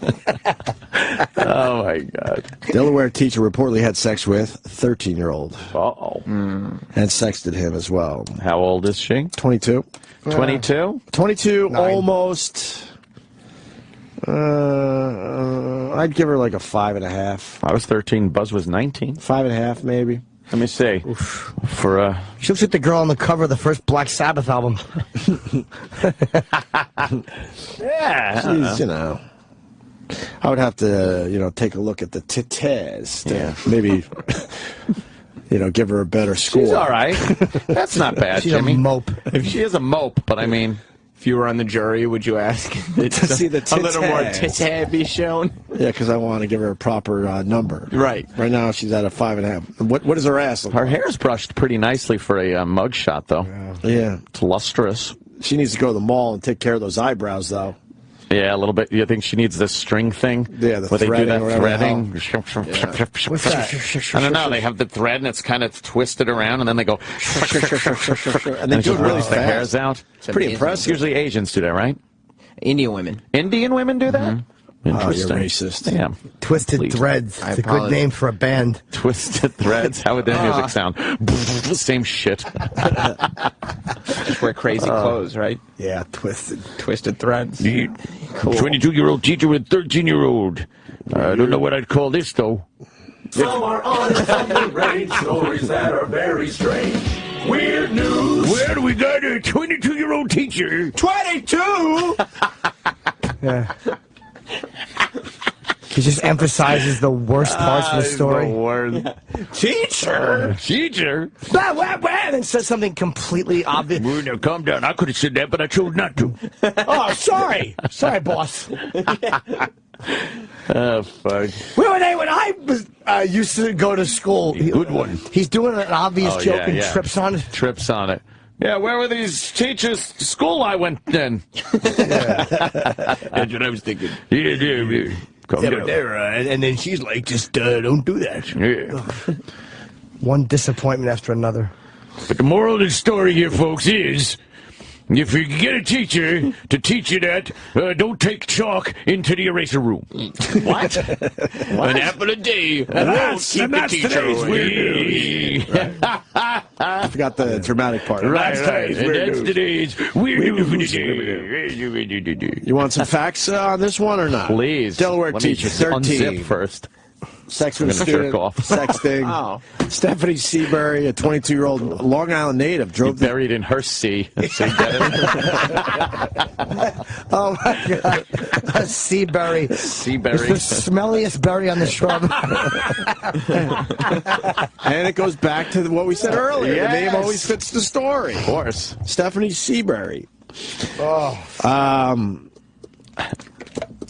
Oh, my God. Delaware teacher reportedly had sex with 13-year-old. Uh-oh. And sexted him as well. How old is she? 22. 22? 22, almost. I'd give her like a 5.5. I was 13. Buzz was 19. 5.5, maybe. Let me see. For she looks like the girl on the cover of the first Black Sabbath album. Yeah. She's, you know, I would have to, you know, take a look at the titties to maybe, you know, give her a better score. She's all right. That's not bad, She's Jimmy. a mope. If she is a mope, but I mean, if you were on the jury, would you ask to see the a little more titties titty be shown? Yeah, because I want to give her a proper number. Right. Right now, she's at a 5.5. What is her ass look her like? hair's brushed pretty nicely for a mug shot, though. Yeah. It's lustrous. She needs to go to the mall and take care of those eyebrows, though. Yeah, a little bit. You think she needs this string thing? Yeah, the where they do threading that or whatever the threading. What's that? I don't know. They have the thread and it's kind of twisted around, and then they go. And they do it really the fast. hairs out. It's pretty impressive. Usually Asians do that, right? Indian women. Indian women do that? Interesting. Oh, you're racist. Yeah. Twisted Threads. It's a good name for a band. Twisted Threads. How would their music sound? Same shit. Just wear crazy clothes, right? Yeah, twisted. Twisted Threads. Cool. 22-year-old teacher with 13-year-old. I don't know what I'd call this, though. Some are honest and they write stories that are very strange. Weird news. Well, we got a 22-year-old teacher. 22? Yeah. He just emphasizes the worst parts of the story. Teacher! Teacher! Blah, blah, blah, and then says something completely obvious. Well, now, calm down. I could have said that, but I chose not to. Oh, sorry. Sorry, boss. Oh, fuck. Where were they when I was used to go to school? Good one. He's doing an obvious joke and trips on it. Trips on it. Yeah, where were these teachers? School I went then. That's what I was thinking. Yeah. Calm down. And then she's like, just don't do that. Yeah. One disappointment after another. But the moral of the story here, folks, is if you get a teacher to teach you that, don't take chalk into the eraser room. What? An apple a day won't keep the teacher away. I forgot the dramatic part. Right. And that's today's weird news. You want some facts on this one or not? Please. Delaware Let me teacher, 13. Unzip first. Sex with a I'm gonna student, jerk off. sexting. Oh. Stephanie Seabury, a 22-year-old Long Island native, drove Buried in her sea. So you get it? Oh, my God. A sea berry. Sea It's berry. the smelliest berry on the shrub. And it goes back to what we said earlier. Yes. The name always fits the story. Of course. Stephanie Seabury. Oh.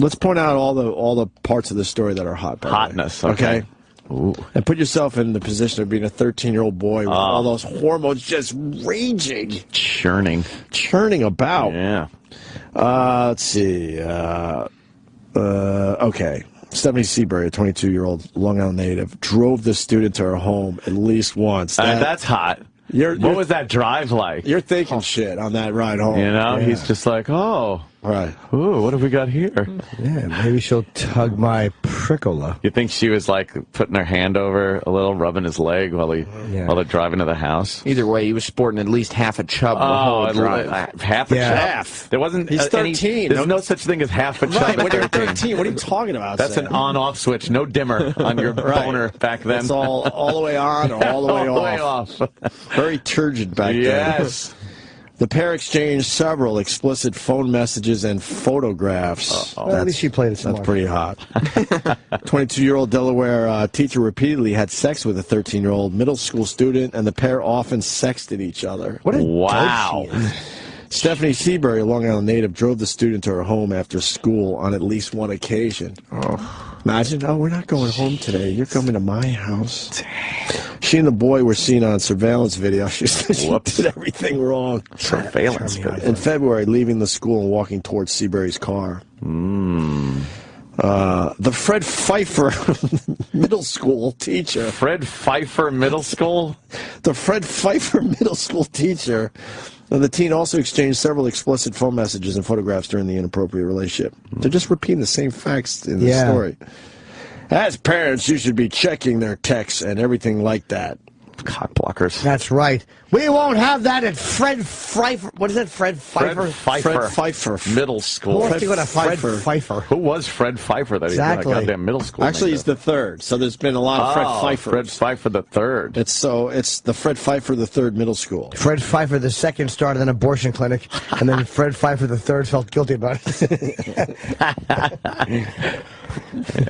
Let's point out all the parts of the story that are hot. by the way. Hotness. Okay. Ooh. And put yourself in the position of being a 13-year-old boy with all those hormones just raging. Churning about. Yeah. Let's see. Okay. Stephanie Seabury, a 22-year-old Long Island native, drove the student to her home at least once. That's hot. What was that drive like? You're thinking shit on that ride home. You know, he's just like, oh. Right. Ooh, what have we got here? Yeah, maybe she'll tug my prickle. You think she was like putting her hand over a little, rubbing his leg while they're driving to the house? Either way, he was sporting at least half a chub the whole drive. Half a chub? There wasn't. He's 13. There's no such thing as half a chub. Right, when you're 13, what are you talking about? That's an on-off switch, no dimmer on your boner back then. It's all the way on or all the way off. Very turgid back then. Yes. The pair exchanged several explicit phone messages and photographs. Well, at least she played it smart. That's pretty hot. 22-year-old Delaware teacher repeatedly had sex with a 13-year-old middle school student, and the pair often sexted each other. What a wow. dope she is. Stephanie Seabury, a Long Island native, drove the student to her home after school on at least one occasion. Imagine, we're not going home today. You're coming to my house. She and the boy were seen on surveillance video. She said she did everything wrong. Surveillance video. In February, leaving the school and walking towards Seabury's car. The Fred Pfeiffer middle school teacher. Fred Pfeiffer middle school? The Fred Pfeiffer middle school teacher. The teen also exchanged several explicit phone messages and photographs during the inappropriate relationship. They're just repeating the same facts in the story. As parents, you should be checking their texts and everything like that. Cock blockers. That's right. We won't have that at Fred Pfeiffer. What is that, Fred Pfeiffer? Fred Pfeiffer. Middle school. Who wants to go to Fred Pfeiffer? Who was Fred Pfeiffer that Exactly. he got goddamn middle school? Actually, he's the third, so there's been a lot of Fred Pfeiffer. Fred Pfeiffer the third. It's the Fred Pfeiffer the third middle school. Fred Pfeiffer the second started an abortion clinic, and then Fred Pfeiffer the third felt guilty about it.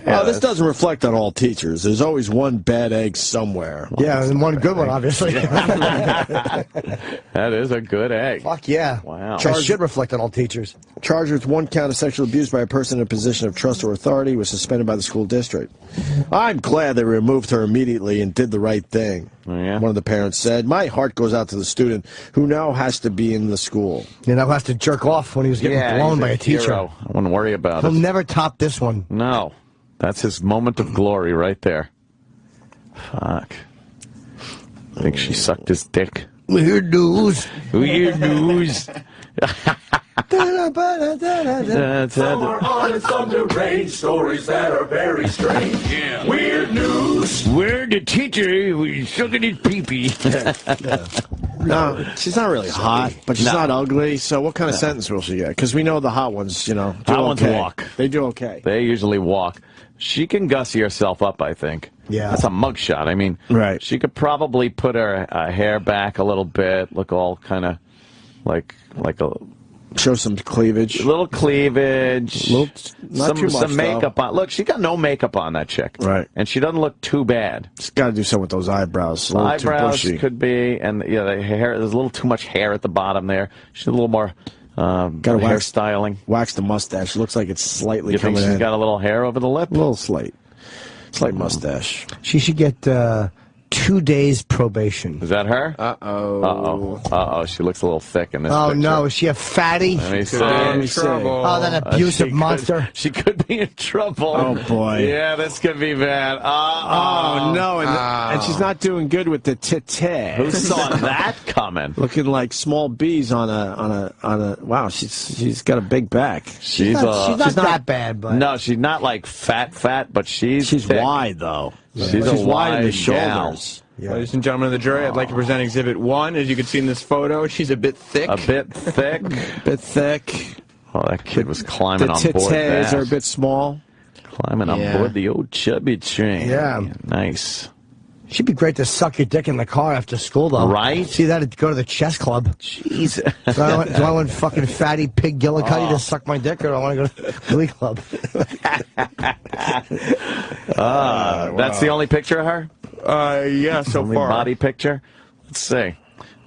Well, this doesn't reflect on all teachers. There's always one bad egg somewhere. Yeah, and one good one, obviously. That is a good egg. Fuck yeah. Wow. It should reflect on all teachers. Charged with one count of sexual abuse by a person in a position of trust or authority, was suspended by the school district. I'm glad they removed her immediately and did the right thing. Oh, yeah? One of the parents said, my heart goes out to the student who now has to be in the school. You know, has to jerk off when he was getting blown by a teacher. Hero. I wouldn't worry about He'll it. never top this one. No. That's his moment of glory right there. Fuck. I think she sucked his dick. Weird news. Weird news. Some are on and some deranged stories that are very strange. Yeah. Weird news. Where the teacher was sucking his pee-pee. No, she's not really hot, but she's not ugly. So what kind of sentence will she get? Because we know the hot ones, do hot okay. ones walk. They do okay. They usually walk. She can gussy herself up, I think. Yeah. That's a mugshot. I mean, right. She could probably put her hair back a little bit, look all kind of like a... Show some cleavage. A little cleavage. Not too much, some makeup on. Look, she got no makeup on, that chick. Right. And she doesn't look too bad. She's got to do something with those eyebrows. A little Eyebrows too bushy. could be, and the hair. There's a little too much hair at the bottom there. She's a little more hairstyling. Wax the mustache. Looks like it's slightly You think coming she's in. got a little hair over the lip? A little slight mustache. She should get 2 days probation. Is that her? Uh-oh. Uh-oh. Uh-oh. She looks a little thick in this picture. No, is she a fatty? Let me see. Oh, that abusive monster. She could be in trouble. Oh, boy. Yeah, this could be bad. Oh, no, and she's not doing good with the tete. Who saw that coming? Looking like small bees on a. Wow, she's got a big back. She's not that bad, but no, she's not like fat, but she's thick. wide though. She's wide in the gal. shoulders. Yeah. Ladies and gentlemen of the jury, I'd like to present Exhibit 1. As you can see in this photo, she's a bit thick. A bit thick. Bit thick. Oh, that kid was climbing on The board titties that. are a bit small. Climbing on board the old chubby train. Yeah. Nice. She'd be great to suck your dick in the car after school, though. Right? See that? Go to the chess club. Jesus. Do I want fucking fatty pig Gillicuddy to suck my dick, or do I want to go to the Glee Club? That's the only picture of her? Yeah, so Only far. body picture? Let's see.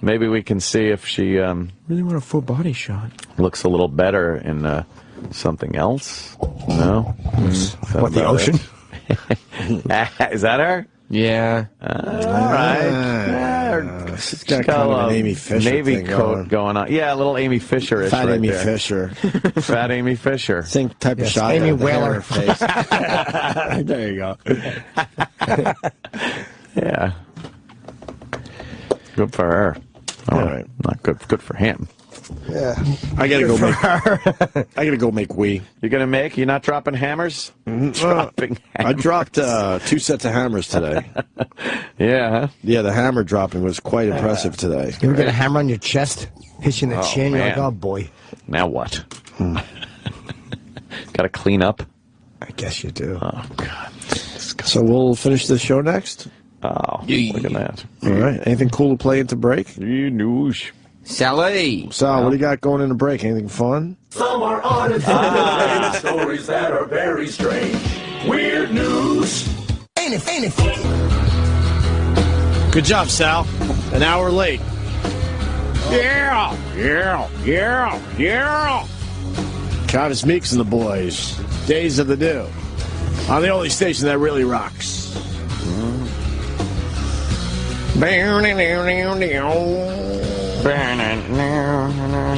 Maybe we can see if she Really want a full body shot. looks a little better in something else. No? What, the ocean? Is that her? Yeah. All right. She's got kind of an Amy Fisher Navy thing coat going on. Yeah, a little Amy Fisher-ish Fat right Amy there. Fisher. Fat Amy Fisher. Same type of shot. Amy with the hair Whaler. in her face. There you go. Yeah. Good for her. All right. Not good. Good for him. Yeah. I gotta go make. I gotta go make wee. You're gonna make? You're not dropping hammers? Dropping hammers. I dropped 2 sets of hammers today. Yeah, huh? Yeah, the hammer dropping was quite impressive today. You ever get a hammer on your chest? Hit you in the chin? You're like, oh boy. Now what? Gotta clean up? I guess you do. Oh, God. So we'll finish the show next? Oh, look at that. All right. Anything cool to play into break? News. Sally. Sal, what do you got going into break? Anything fun? Some are honest stories that are very strange. Weird news. Ain't it? Good job, Sal. An hour late. Yeah. Travis Meeks and the boys. Days of the New. On the only station that really rocks.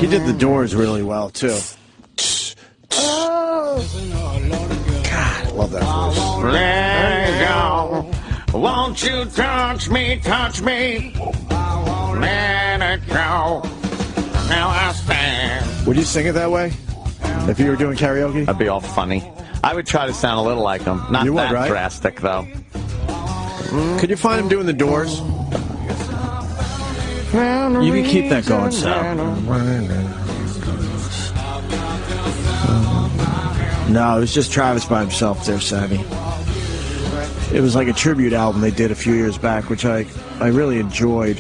He did the Doors really well, too. God, I love that voice. Let go. Won't you touch me? Let it go. Now I stand. Would you sing it that way? If you were doing karaoke? I'd be all funny. I would try to sound a little like him. Not that right? drastic, though. Could you find him doing the Doors? You can keep that going, Sal. No, it was just Travis by himself there, Sammy. It was like a tribute album they did a few years back, which I really enjoyed.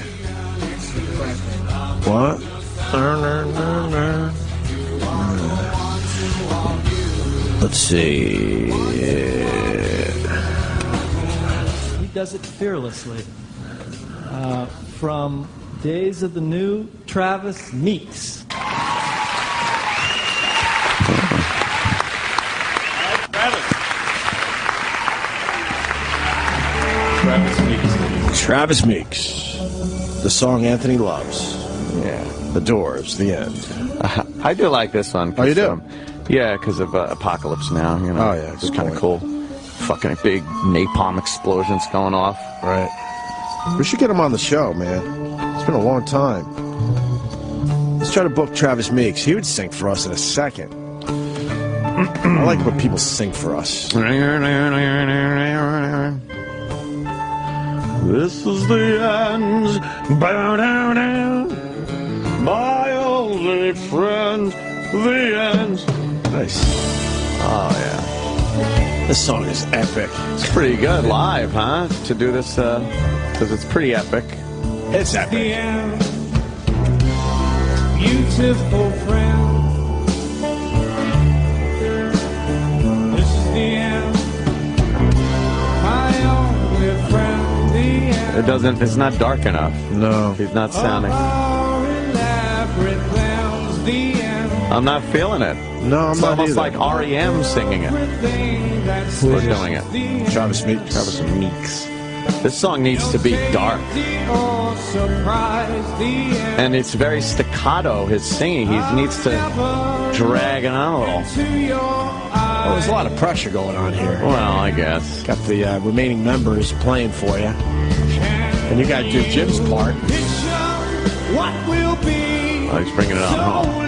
What? Let's see. He does it fearlessly. From Days of the New, Travis Meeks. Travis Meeks. The song Anthony loves. Yeah. The Doors, the end. I do like this one. Oh, you do? Yeah, because of Apocalypse Now. You know, oh, yeah. It's kind of cool. Fucking big napalm explosions going off. Right. We should get him on the show, man. It's been a long time. Let's try to book Travis Meeks. He would sing for us in a second. I like when people sing for us. This is the end. Bow down, down. My only friend. The end. Nice. Oh, yeah. This song is epic. It's pretty good live, huh? To do this, because it's pretty epic. It's epic. The end. Beautiful friend. This is the end. My only friend. The end. It doesn't. It's not dark enough. No. He's not sounding. I'm not feeling it. No, I'm it's not almost either. like REM singing it. We're doing it. Travis Meeks. Travis Meeks. This song needs to be dark. And it's very staccato, his singing. He needs to drag it on a little. Oh, there's a lot of pressure going on here. Well, I guess. Got the remaining members playing for you. And you got to do Jim's part. What will be? Oh, he's bringing it on home.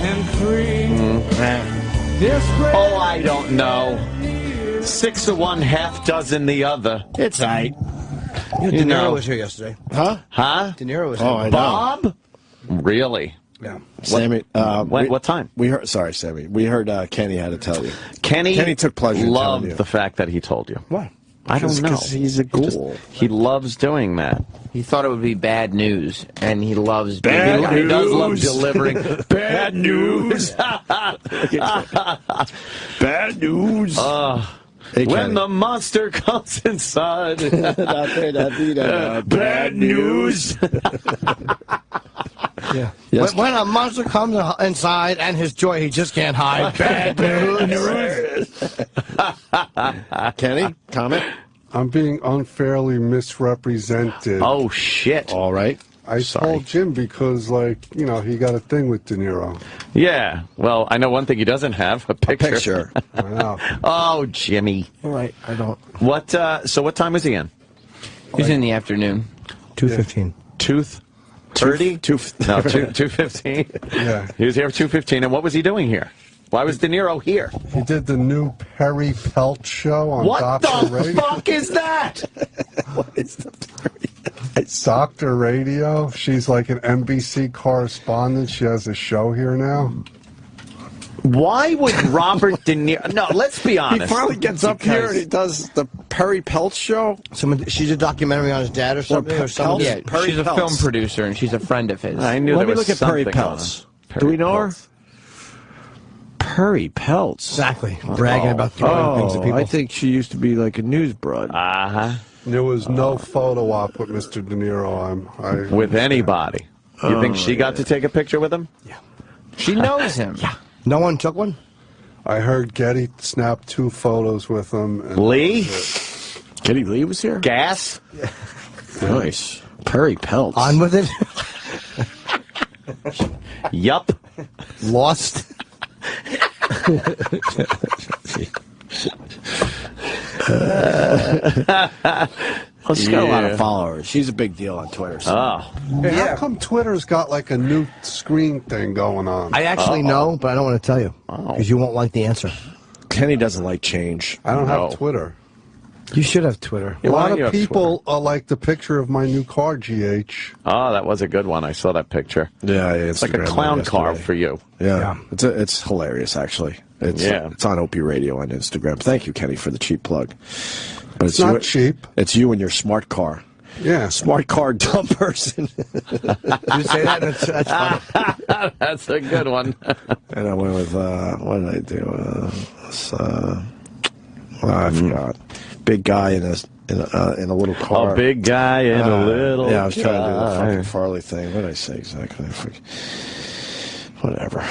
And free. Oh, I don't know. 6 of one, half dozen the other. It's right. De Niro was here yesterday. Huh? Huh? De Niro was here. Oh, I know. Bob? Really? Yeah. Sammy, what time? We heard. Sorry, Sammy. We heard Kenny had to tell you. Kenny took pleasure in telling you. loved the fact that he told you. Why? I don't know. Because he's a ghoul. He loves doing that. He thought it would be bad news, and he loves He does love delivering bad news. Bad news. Hey, when the monster comes inside. Bad news. Yeah. Yes. When a monster comes inside and his joy he just can't hide. Bad news. Kenny, comment? I'm being unfairly misrepresented. Oh, shit. All right. I told Jim because, he got a thing with De Niro. Yeah. Well, I know one thing he doesn't have, a picture. I know. Oh, Jimmy. All right, I don't. So what time was he in? He's in the afternoon. 2:15. 2:30? No, 2:15. Yeah. He was here at 2:15. And what was he doing here? Why was De Niro here? He did the new Perry Pelt show on What Dr. the Radio. fuck is that? What is the Dr. Radio. She's like an NBC correspondent. She has a show here now. Why would Robert De Niro... No, let's be honest. He finally gets up here and he does the Perry Pelt show. She did a documentary on his dad or something? Or something? Yeah, she's a film producer, and she's a friend of his. I knew Let there me was look at Perry something Peltz. on Do we know Peltz. her? Perry Peltz. Exactly. Bragging about throwing things at people. I think she used to be like a news broad. Uh-huh. There was no photo op with Mr. De Niro. With anybody. You think she got to take a picture with him? Yeah. She knows him. Yeah. No one took one? I heard Getty snapped 2 photos with him. And Lee? Getty Lee was here? Gas? Yeah. Nice. Perry Peltz. On with it? Yup. Lost. Well, she's got a lot of followers. She's a big deal on Twitter. So. Hey, how come Twitter's got like a new screen thing going on? I actually know, but I don't want to tell you. Because you won't like the answer. Kenny doesn't like change. I don't have Twitter. You should have Twitter. A lot of people like the picture of my new car, GH. Oh, that was a good one. I saw that picture. Yeah, it's like a clown car for you. Yeah. It's hilarious, actually. It's on Opie Radio on Instagram. Thank you, Kenny, for the cheap plug. But it's not cheap. It's you and your smart car. Yeah. Smart car dumb person. You say that? That's funny. That's a good one. And I went with, what did I do? I forgot. Big guy in a little car. A big guy in a little Yeah, I was trying to do the car. fucking Farley thing. What did I say exactly? Whatever.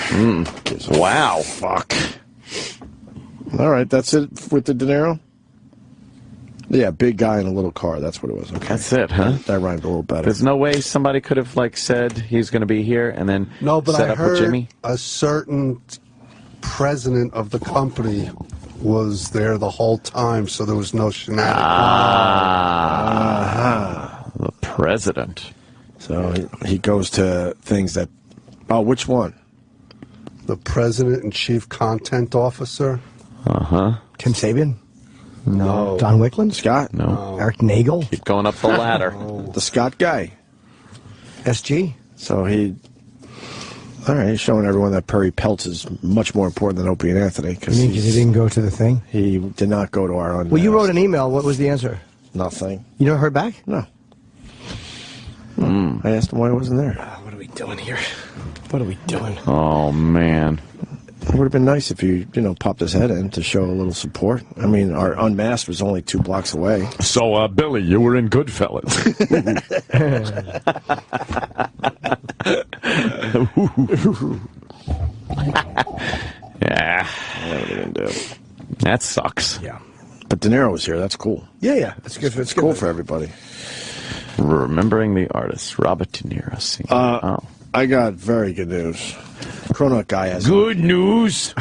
Wow. Fuck. All right, that's it with the De Niro? Yeah, big guy in a little car. That's what it was. Okay. That's it, huh? That rhymed a little better. There's no way somebody could have said he's going to be here and then but set I up with heard Jimmy. a certain president of the company was there the whole time, so there was no shenanigans. The president. So he goes to things that... Oh, which one? The president and chief content officer. Uh-huh. Tim Sabian? No. Don Wickland? Scott? No. Eric Nagel? Keep going up the ladder. The Scott guy. SG? So all right, he's showing everyone that Perry Peltz is much more important than Opie and Anthony. You mean because he didn't go to the thing? He did not go to our unmasked. Well, you wrote an email. What was the answer? Nothing. You never heard back? No. I asked him why he wasn't there. What are we doing here? What are we doing? Oh, man. It would have been nice if you popped his head in to show a little support. I mean, our unmasked was only 2 blocks away. So, Billy, you were in Goodfellas. Yeah. What are we going to do? That sucks. Yeah. But De Niro was here. That's cool. Yeah. That's good. It's cool for everybody. Remembering the artist, Robert De Niro. I got very good news. Cronut guy has good news.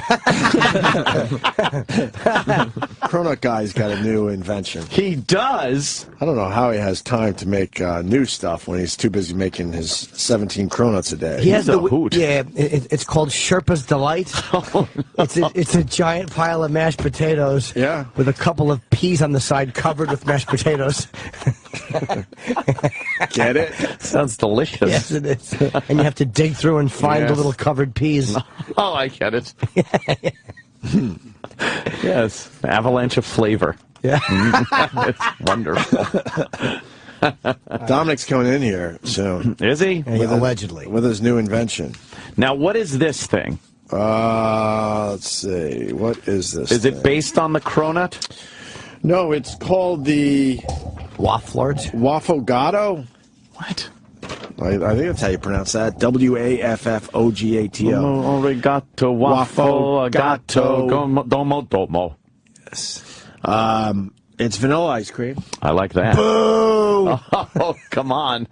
Cronut guy's got a new invention. He does. I don't know how he has time to make new stuff when he's too busy making his 17 Cronuts a day. He has the hoot. Yeah, it's called Sherpa's Delight. It's a giant pile of mashed potatoes. Yeah. With a couple of peas on the side covered with mashed potatoes. Get it? Sounds delicious. Yes, it is. And you have to dig through and find the little covered peas. Oh, I get it. Yes, avalanche of flavor. Yeah. It's wonderful. Dominic's coming in here soon. Is he? Allegedly. With his new invention. Now, what is this thing? Let's see. What is this Is it based on the Cronut? No, it's called the... Wafflert? Waffogato? What? I think that's how you pronounce that. Wafffogato. Arigato, waffle, domo. Yes. It's vanilla ice cream. I like that. Boo! Oh, come on.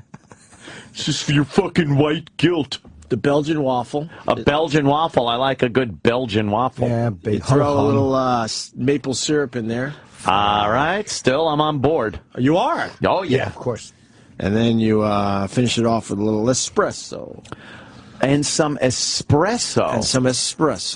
It's just for your fucking white guilt. The Belgian waffle. A Belgian waffle. I like a good Belgian waffle. Yeah, You throw a little maple syrup in there. All right. Still, I'm on board. You are? Oh, yeah. Of course. and then you finish it off with a little espresso. And some espresso.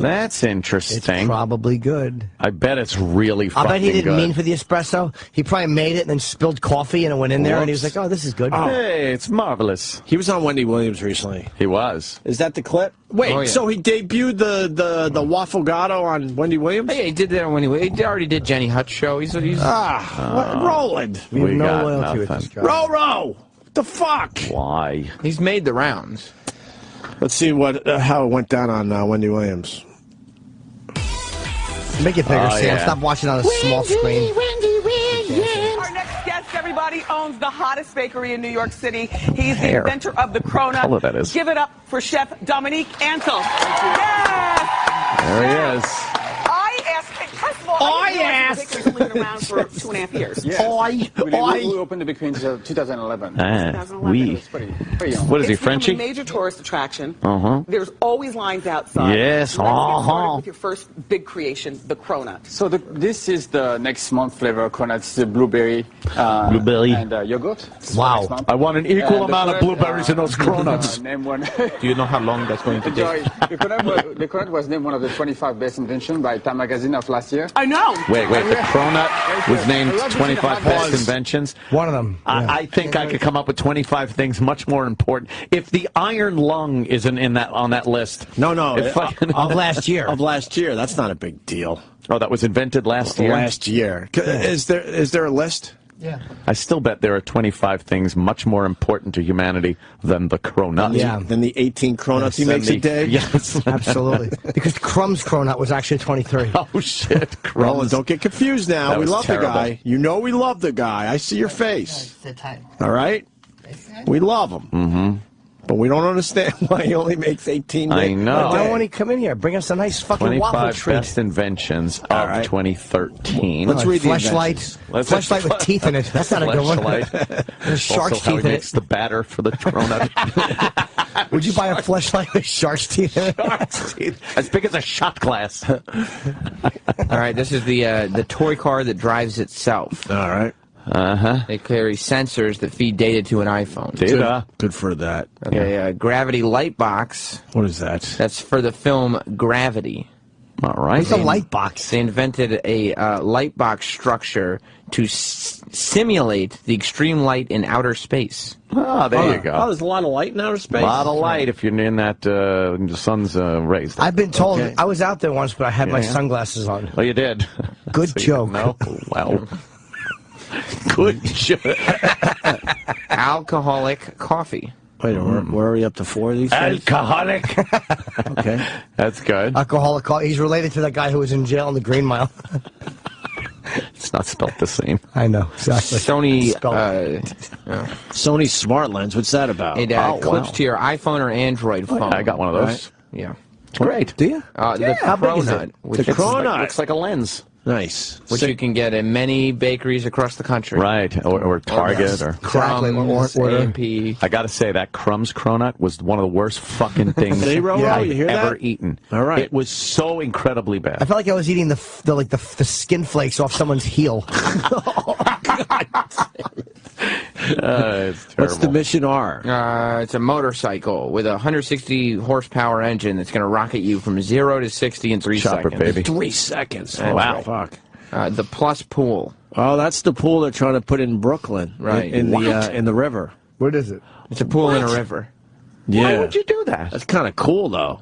That's interesting. It's probably good. I bet it's really fucking good. I bet he didn't mean for the espresso. He probably made it and then spilled coffee and it went in there and he was like, oh, this is good. Oh. Hey, it's marvelous. He was on Wendy Williams recently. He was. Is that the clip? Wait, so he debuted the Waffle Gatto on Wendy Williams? Yeah, he did that on Wendy Williams. He already did Jenny Hut's show. Roland. We have no loyalty with this guy. Roro! What the fuck? Why? He's made the rounds. Let's see how it went down on Wendy Williams. Make it bigger, Sam. Yeah. Stop watching on a small screen. Our next guest, everybody, owns the hottest bakery in New York City. He's the inventor of the Cronut. Color that is. Give it up for Chef Dominique Ansel. Yes! There he is. I asked, first of all, I asked. The bakery's only been around for 2.5 years. Yes. We opened the bakery in 2011. What is he, It's Frenchie? a major tourist attraction. Uh-huh. There's always lines outside. Yes. Let's get started with your first big creation, the Cronut. So this is the next month flavor Cronuts, the blueberry, and yogurt. Wow. I want an equal amount of blueberries in those Cronuts. Name one. Do you know how long that's going to take? The Cronut was named one of the 25 best inventions by Time Magazine of last year. I know. Wait. The Cronut was named 25 best inventions. One of them. I think I could come up with 25 things much more important. If the iron lung isn't on that list. No. Of last year. Of last year. That's not a big deal. Oh, that was invented last year? Last year. Is there a list? Yeah. I still bet there are 25 things much more important to humanity than the Cronut. Than the 18 Cronuts he makes a day? Yes. Absolutely. Because Crumb's Cronut was actually 23. Oh, shit. Roland, don't get confused now. That We was love terrible. the guy. You know we love the guy. I see your face. All right? We love him. Mm-hmm. But we don't understand why he only makes 18 I know. Why won't he come in here? Bring us a nice fucking waffle 25 treat. best inventions of 2013. Let's read the Fleshlight. Fleshlight with teeth in it. That's not a good one. There's shark's Also, how teeth he in makes it. the batter for the Cronut. Would you buy a fleshlight with shark's teeth in it? Shark's teeth. As big as a shot glass. All right, this is the toy car that drives itself. All right. Uh-huh. They carry sensors that feed data to an iPhone. Data. Good for that. Okay, Gravity Light Box. What is that? That's for the film Gravity. All right. What's a light box? They invented a light box structure to simulate the extreme light in outer space. Oh, there you go. Oh, there's a lot of light in outer space. A lot of light if you're in that the sun's rays. I've been told. Okay. I was out there once, but I had my Yeah. sunglasses on. Oh, you did. Good So you joke. didn't know? Wow. Good joke. Alcoholic coffee. Wait, where are we up to 4 of these things? Alcoholic. Okay. That's good. Alcoholic. He's related to that guy who was in jail in the Green Mile. It's not spelled the same. I know. Exactly. Sony Sony Smart Lens. What's that about? it clips to your iPhone or Android phone. I got one of those. Yeah. It's great. Do you? The How big is Cronut, it? which, The Cronut. Looks like a lens. Nice. which you can get in many bakeries across the country. Right, or Target, or Crumbs, A&P. I got to say, that Crumbs Cronut was one of the worst fucking things I've ever eaten. All right. It was so incredibly bad. I felt like I was eating the skin flakes off someone's heel. It's terrible. What's the Mission R? It's a motorcycle with a 160 horsepower engine that's going to rocket you from 0 to 60 in 3 Chopper, seconds. baby. 3 seconds. Wow. Fuck. The Plus Pool. Oh, that's the pool they're trying to put in Brooklyn, Right. In the river. What is it? It's a pool in a river. Yeah. Why would you do that? That's kind of cool, though.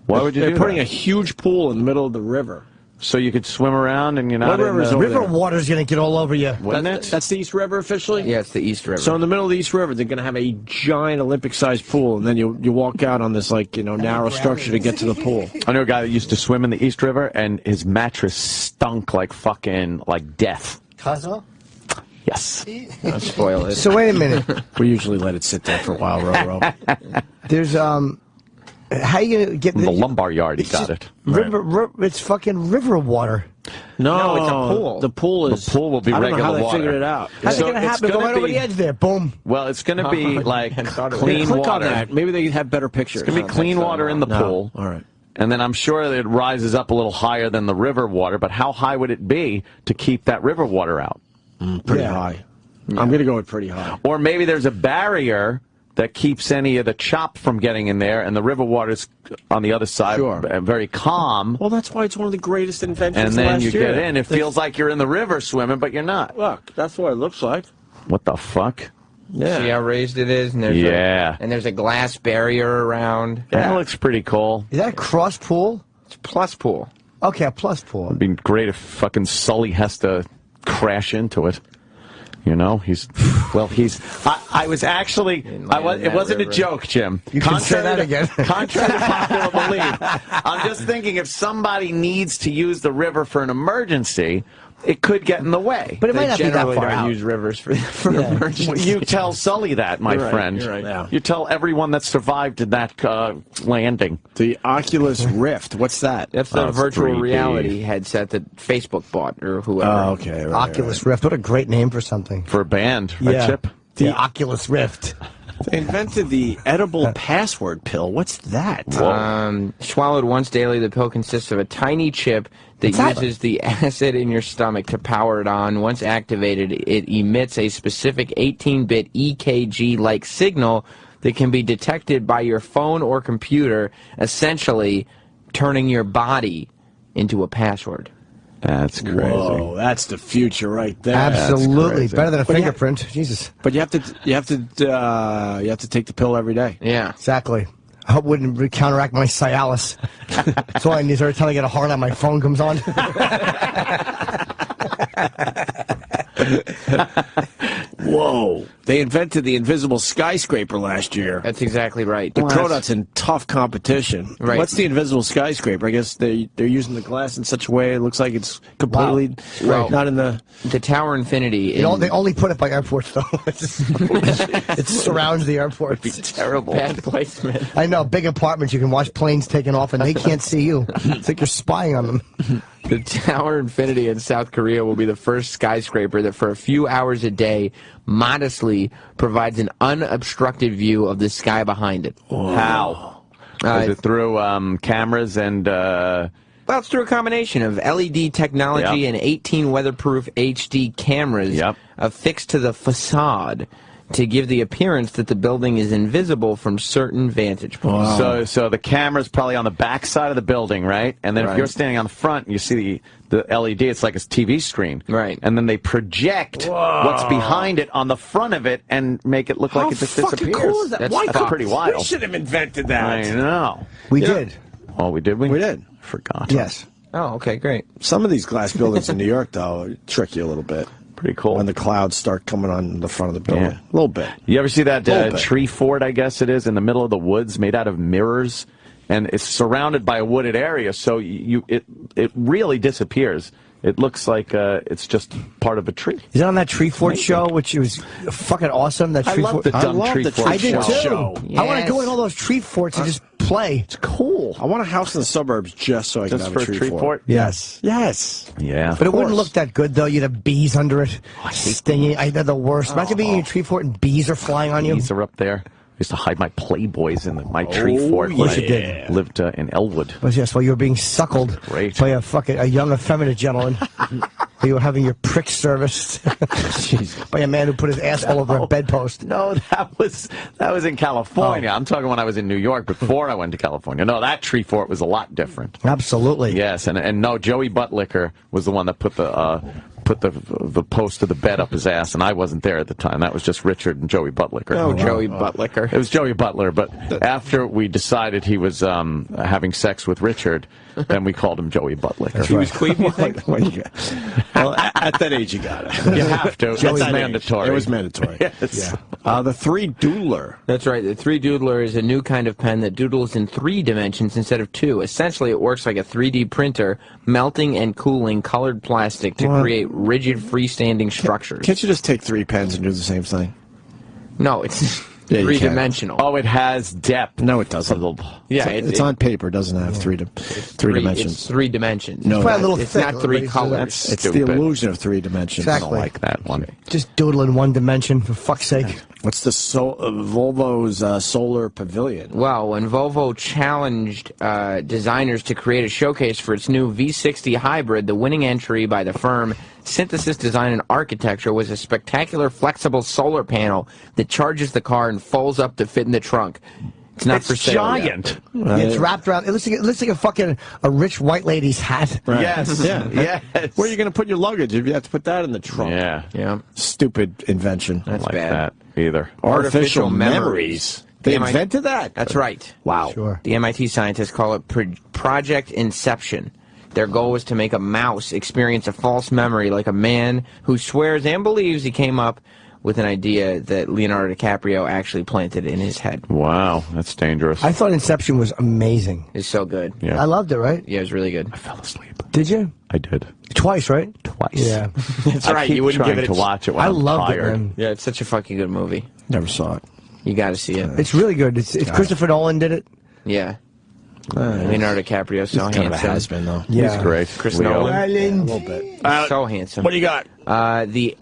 Why would you They're do putting that? a huge pool in the middle of the river. So you could swim around and you're not in the... River water's going to get all over you. Wouldn't it? That's the East River officially? Yeah, it's the East River. So in the middle of the East River, they're going to have a giant Olympic-sized pool, and then you walk out on this narrow structure to get to the pool. I know a guy that used to swim in the East River, and his mattress stunk like death. Kazo? Yes. Don't spoil it. So wait a minute. We usually let it sit there for a while, Roro. There's how you gonna get From the lumbar yard, he got it. River, it's fucking river water. No, it's a pool. The pool is. The pool will be I don't know regular how they water. figured it out. How's So it gonna it's happen? Go gonna right over be- the edge there. Boom. Well, it's going to be clean Click water. on that. Maybe they have better pictures. It's going to be clean water in the pool. All right. And then I'm sure that it rises up a little higher than the river water, but how high would it be to keep that river water out? Pretty high. I'm going to go with pretty high. Or maybe there's a barrier that keeps any of the chop from getting in there, and the river water's on the other side, very calm. Well, that's why it's one of the greatest inventions And then last you year. get in. It feels like you're in the river swimming, but you're not. Look, that's what it looks like. What the fuck? Yeah. See how raised it is? And there's a glass barrier around. That looks pretty cool. Is that a cross pool? It's a plus pool. Okay, a plus pool. It'd be great if fucking Sully has to crash into it. You know, I was actually, it wasn't a joke, Jim. You can say that again. Contrary to popular belief, I'm just thinking if somebody needs to use the river for an emergency, it could get in the way. But it might not be that generally far don't out. use rivers for emergencies. You tell Sully that, my You're right, friend. you're right. Yeah. You tell everyone that survived in that landing. The Oculus Rift, what's that? That's the it's virtual 3D. reality headset that Facebook bought or whoever. Oh, okay. Right, Oculus Rift. What a great name for something. For a band, right, Yeah. Chip? The Oculus Rift. They invented the edible password pill. What's that? Swallowed once daily, the pill consists of a tiny chip that uses the acid in your stomach to power it on. Once activated, it emits a specific 18-bit EKG-like signal that can be detected by your phone or computer, essentially turning your body into a password. That's crazy. Whoa, that's the future right there. Absolutely. Better than a fingerprint. Jesus. But you have to take the pill every day. Yeah. Exactly. I hope it wouldn't counteract my Cialis. That's all I need is every time I get a heart on, my phone comes on. Whoa. They invented the invisible skyscraper last year. That's exactly right. The Cronuts in tough competition. Right. What's the invisible skyscraper? I guess they're using the glass in such a way it looks like it's completely not in the... The Tower Infinity. They only put it by airports, though. It surrounds the airports. It'd be terrible. Bad placement. I know. Big apartments, you can watch planes taking off, and they can't see you. It's like you're spying on them. The Tower Infinity in South Korea will be the first skyscraper that for a few hours a day modestly provides an unobstructed view of the sky behind it. How? Is it through cameras and... Well, it's through a combination of LED technology and 18 weatherproof HD cameras affixed to the facade to give the appearance that the building is invisible from certain vantage points. So the camera's probably on the back side of the building, right? And then if you're standing on the front and you see the LED, it's like a TV screen. Right. And then they project what's behind it on the front of it and make it look like it just disappears. Cool is that? That's pretty wild. We should have invented that. I know. We did. Oh, we did? We did. Forgot. Yes. Oh, okay, great. Some of these glass buildings in New York, though, trick you a little bit. Pretty cool. When the clouds start coming on the front of the building. A little bit. You ever see that tree fort, I guess it is, in the middle of the woods made out of mirrors? And it's surrounded by a wooded area, so it really disappears. It looks like it's just part of a tree. Is that on that Tree Fort show, which was fucking awesome? That I tree love fort. the dumb Tree Fort I did too. show. I want to go in all those tree forts and just play. It's cool. I want a house in the suburbs just so I can Just have for a a tree fort? Yes. Yes. Yeah. But it wouldn't look that good, though. You'd have bees under it. Stinging. They're the worst. Imagine being in a tree fort and bees are flying on you. Bees are up there. I used to hide my Playboys in my tree fort when I lived in Elwood. But yes, while you were being suckled by a young effeminate gentleman. You were having your prick serviced by a man who put his ass all over a bedpost. No, that was in California. I'm talking when I was in New York before I went to California. No, that tree fort was a lot different. Absolutely. Yes, and no, Joey Buttlicker was the one that put the post of the bed up his ass, and I wasn't there at the time. That was just Richard and Joey Buttlicker. Oh, Joey Buttlicker. It was Joey Butler, but after we decided he was having sex with Richard, then we called him Joey Buttlicker. He was queef, you think? Well, at that age, you got it. You have to. It's mandatory. It was mandatory. Yes. Yeah. The 3-doodler. That's right. The 3-doodler is a new kind of pen that doodles in 3 dimensions instead of 2. Essentially, it works like a 3D printer, melting and cooling colored plastic to create rigid freestanding structures. Can't you just take 3 pens and do the same thing? No, it's Yeah, you can. three-dimensional. Oh, it has depth. No, it doesn't. Yeah, it's on paper. It doesn't have three dimensions. It's 3 dimensions. No, It's probably a little it's thick, not 3 but colors. it's the illusion of 3 dimensions. Exactly. I don't like that one. Just doodle in 1 dimension, for fuck's sake. What's the Volvo's solar pavilion? Well, when Volvo challenged designers to create a showcase for its new V60 hybrid, the winning entry by the firm synthesis, design, and architecture was a spectacular flexible solar panel that charges the car and folds up to fit in the trunk. It's not for sale giant. Yeah, it's wrapped around. It looks like a fucking rich white lady's hat. Right. Yes. Yes. Where are you going to put your luggage if you have to put that in the trunk? Yeah. Stupid invention. I don't like bad. that either. Artificial memories. They invented that? That's right. Wow. Sure. The MIT scientists call it Project Inception. Their goal was to make a mouse experience a false memory like a man who swears and believes he came up with an idea that Leonardo DiCaprio actually planted in his head. Wow, that's dangerous. I thought Inception was amazing. It's so good. Yeah. I loved it, right? Yeah, it was really good. I fell asleep. Did you? I did. Twice, right? Twice. Yeah. That's I right. keep You wouldn't trying give it to watch it when I I'm loved it, tired. man. Yeah, it's such a fucking good movie. Never saw it. You got to see it. It's really good. It's Christopher Nolan did it. Yeah. Leonardo DiCaprio, so Kind of a handsome. has-been, though. Yeah. He's great. Chris Leo. Nolan. A little bit. So handsome. What do you got? The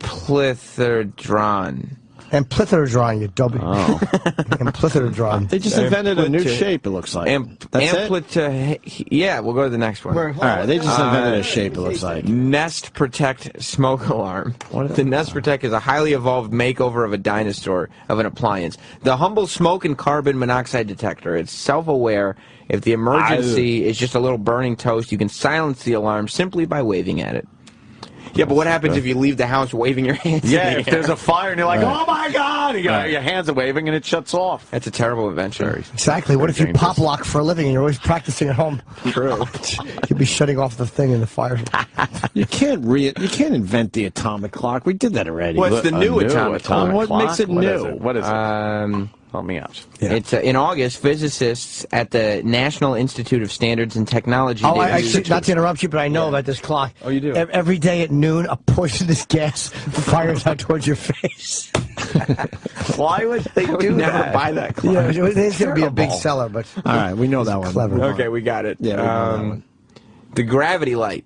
amplithydron. Amplithydron, you dummy. Oh. Amplithydron. They just invented a new shape, it looks like. That's it? Yeah, we'll go to the next one. All right, they just invented a shape, it looks like. Nest Protect smoke alarm. The Nest Protect is a highly evolved makeover of a dinosaur, of an appliance. The humble smoke and carbon monoxide detector. It's self-aware. If the emergency is just a little burning toast, you can silence the alarm simply by waving at it. Yeah, but what happens if you leave the house waving your hands? Yeah, in the if air? there's a fire and you're like, oh my God, your hands are waving and it shuts off. That's a terrible invention. Exactly. What if you pop lock for a living and you're always practicing at home? True. You'd be shutting off the thing in the fire. You can't invent the atomic clock. We did that already. What's the new atomic clock? What makes it new? What is it? Help me out. Yeah. It's in August. Physicists at the National Institute of Standards and Technology. Oh, not to interrupt you, but I know about this clock. Oh, you do? Every day at noon, a poisonous gas fires out towards your face. Why would they do never that? buy that clock. Yeah, it's going to be a big seller, but all right, we know that one. Clever. Okay, we got it. Yeah, we know that one. The gravity light.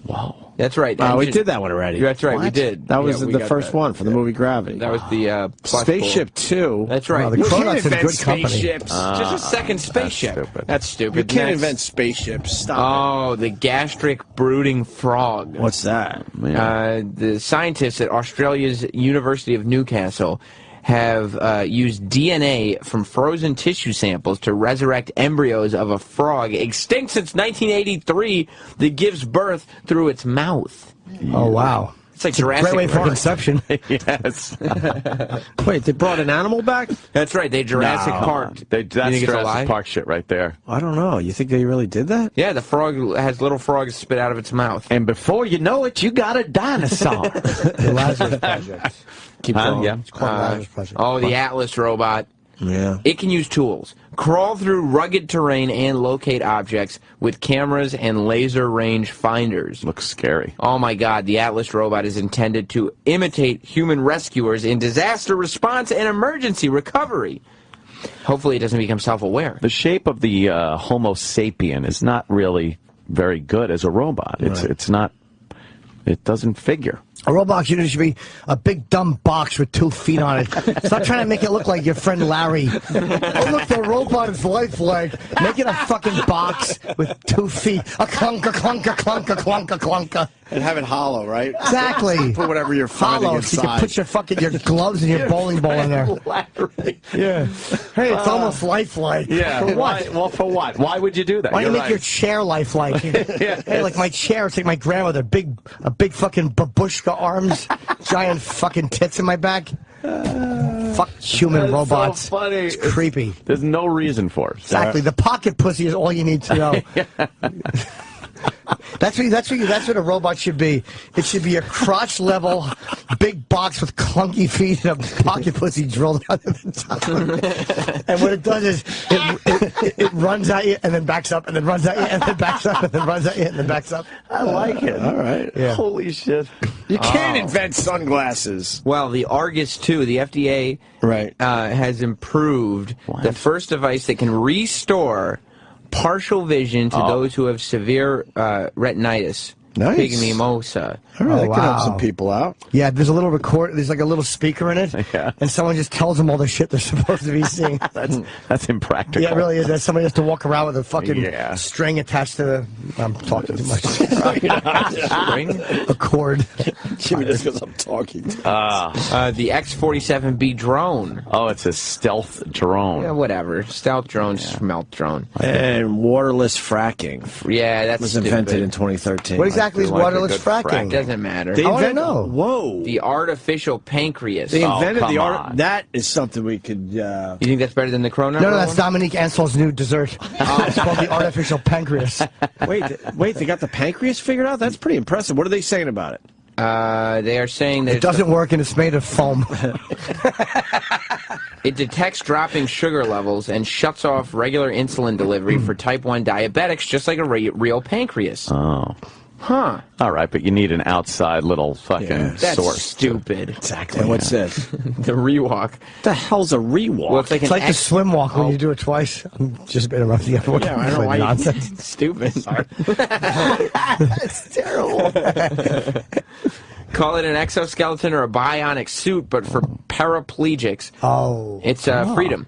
Wow. That's right. We did that one already. That's right, we did. That was Yeah, we the got first that. one for the movie Gravity. That was the Spaceship 2. That's right. Wow, the You Cronuts can't is invent good company. spaceships. Just a second spaceship. That's stupid. You can't Next. invent spaceships. Stop Oh, the gastric brooding frog. it. What's that? The scientists at Australia's University of Newcastle have used DNA from frozen tissue samples to resurrect embryos of a frog extinct since 1983 that gives birth through its mouth. Oh, wow. It's like Jurassic Great way for Park. conception. Yes. Wait, they brought an animal back? That's right. They Jurassic Park. That's think it's a lie? Jurassic Park shit right there. I don't know. You think they really did that? Yeah, the frog has little frogs spit out of its mouth. And before you know it, you got a dinosaur. The Lazarus Project. Keep going. Yeah. It's called Lazarus Project. Oh, the Atlas robot. Yeah. It can use tools, crawl through rugged terrain, and locate objects with cameras and laser range finders. Looks scary. Oh my God, the Atlas robot is intended to imitate human rescuers in disaster response and emergency recovery. Hopefully it doesn't become self-aware. The shape of the Homo sapien is not really very good as a robot. It's not. It doesn't figure. A robot should be a big dumb box with 2 feet on it. Stop trying to make it look like your friend Larry. Oh, look, the robot is lifelike. Make it a fucking box with 2 feet. A clunker, clunker, clunker, clunker, clunker. And have it hollow, right? Exactly. Put whatever you're finding Hollow, so you inside. can put your gloves and your bowling ball in there. Yeah. Hey, it's almost lifelike. Yeah. For what? Well, for what? Why would you do that? Why don't you You're make your chair lifelike? Hey, like my chair, it's like my grandmother, a big fucking babushka arms, giant fucking tits in my back. Fuck human That's robots. so funny. It's creepy. There's no reason for it. Exactly. The pocket pussy is all you need to know. That's what a robot should be. It should be a crotch level, big box with clunky feet and a pocket pussy drilled out at the top. And what it does is it runs at you and then backs up and then runs at you and then backs up and then runs at you and then backs up. I like it. All right. Yeah. Holy shit. You can't invent sunglasses. Well, the Argus 2, the FDA has improved the first device that can restore partial vision to those who have severe retinitis. Nice. Big mimosa. All right, Oh, that could help wow. some people out. Yeah, there's a little there's like a little speaker in it, and someone just tells them all the shit they're supposed to be seeing. That's impractical. Yeah, it really is. That somebody has to walk around with a fucking string attached to the... I'm talking too much. String? A cord. Jimmy, just because I'm talking. The X-47B drone. Oh, it's a stealth drone. Yeah, whatever. Stealth drone, smelt drone. And waterless fracking. Yeah, that's was invented in 2013. What exactly is waterless fracking? Doesn't matter. They How would I invent- know? Whoa. The artificial pancreas. They invented come the on. art. That is something we could. You think that's better than the Cronut? No, that's Dominique Ansel's new dessert. It's called the artificial pancreas. Wait, they got the pancreas figured out? That's pretty impressive. What are they saying about it? They are saying that It doesn't work and it's made of foam. it detects dropping sugar levels and shuts off regular insulin delivery for type 1 diabetics, just like a real pancreas. Oh. Huh. All right, but you need an outside little fucking That's source. stupid. Exactly. And what's this? The rewalk. The hell's a rewalk? Well, it's like, It's like the swim walk when you do it twice. I'm just interrupting everyone. Yeah, I don't know why nonsense. you stupid. That's terrible. Call it an exoskeleton or a bionic suit, but for paraplegics. Oh. It's freedom.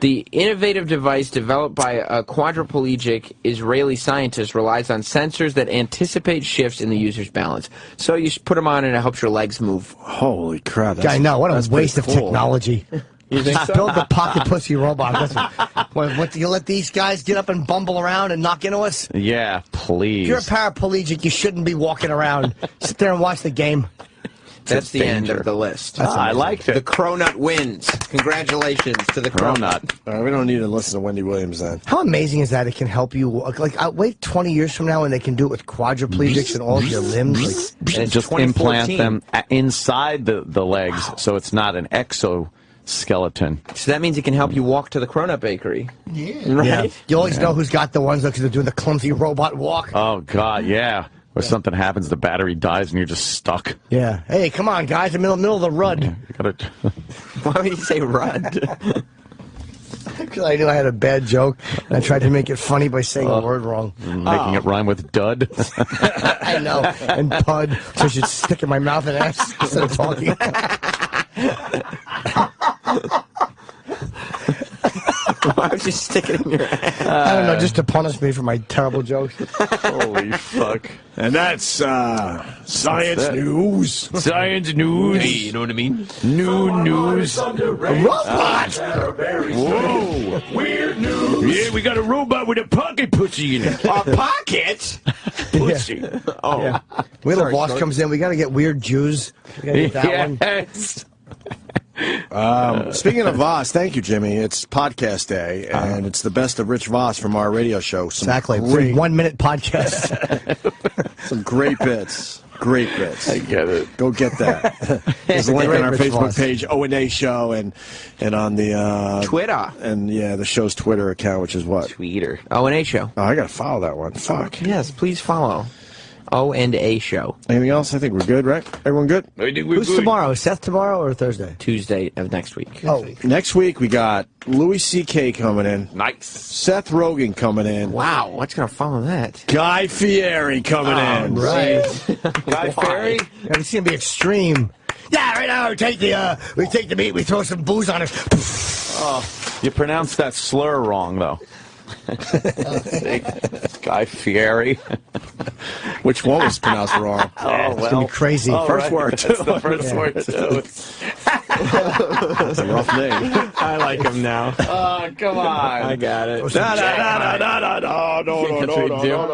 The innovative device developed by a quadriplegic Israeli scientist relies on sensors that anticipate shifts in the user's balance. So you put them on and it helps your legs move. Holy crap. I know. What a waste of technology. You think so? Build the pocket pussy robot. What do you let these guys get up and bumble around and knock into us? Yeah, please. If you're a paraplegic, you shouldn't be walking around. Sit there and watch the game. That's the end of the list. I liked it. The Cronut wins. Congratulations to the Cronut. All right, we don't need to listen to Wendy Williams then. How amazing is that? It can help you. Like, wait 20 years from now, and they can do it with quadriplegics and all of your limbs. And it's just implant them inside the legs, so it's not an exoskeleton. So that means it can help you walk to the Cronut bakery. Yeah. Right? Yeah. You always know who's got the ones because they're doing the clumsy robot walk. Oh, God, yeah. Or something happens, the battery dies, and you're just stuck. Yeah. Hey, come on, guys. In the middle of the rud. You gotta... Why would you say rud? Because I knew I had a bad joke, and I tried to make it funny by saying the word wrong. Making it rhyme with dud. I know. And pud, so I should stick in my mouth and ass instead of talking. Why would you stick it in your ass? I don't know, just to punish me for my terrible jokes. Holy fuck. And that's science news. Science news. Hey, you know what I mean? New news. A robot! Whoa. Weird news. Yeah, we got a robot with a pocket pussy in it. A pocket? Pussy. Yeah. Oh. Yeah. When the boss comes in, we got to get weird Jews. We got to get that one. Yes. Speaking of Voss, thank you, Jimmy. It's podcast day, and it's the best of Rich Voss from our radio show. Some Exactly. great, 1 minute podcast. some great bits. Great bits. I get it. Go get that. There's a link on our Rich Facebook Voss. page, O&A Show, and on the Twitter. and the show's Twitter account, which is what? Tweeter. O&A Show. Oh, I gotta follow that one. Fuck. Yes, please follow. O&A Show. Anything else? I think we're good, right? Everyone good? I think we're Who's good. tomorrow? Is Seth tomorrow or Thursday? Tuesday of next week. Oh, Next week we got Louis C.K. coming in. Nice. Seth Rogen coming in. Wow, what's going to follow that? Guy Fieri coming in. right. Guy Fieri? Yeah, it's going to be extreme. Yeah, right now we take the meat, we throw some booze on it. Oh, you pronounced that slur wrong, though. Guy Fieri. Which one was pronounced wrong? Oh, well. It's going to be crazy. First word. That's the first word, too. That's a rough name. I like him now. Oh, come on. I got it. No.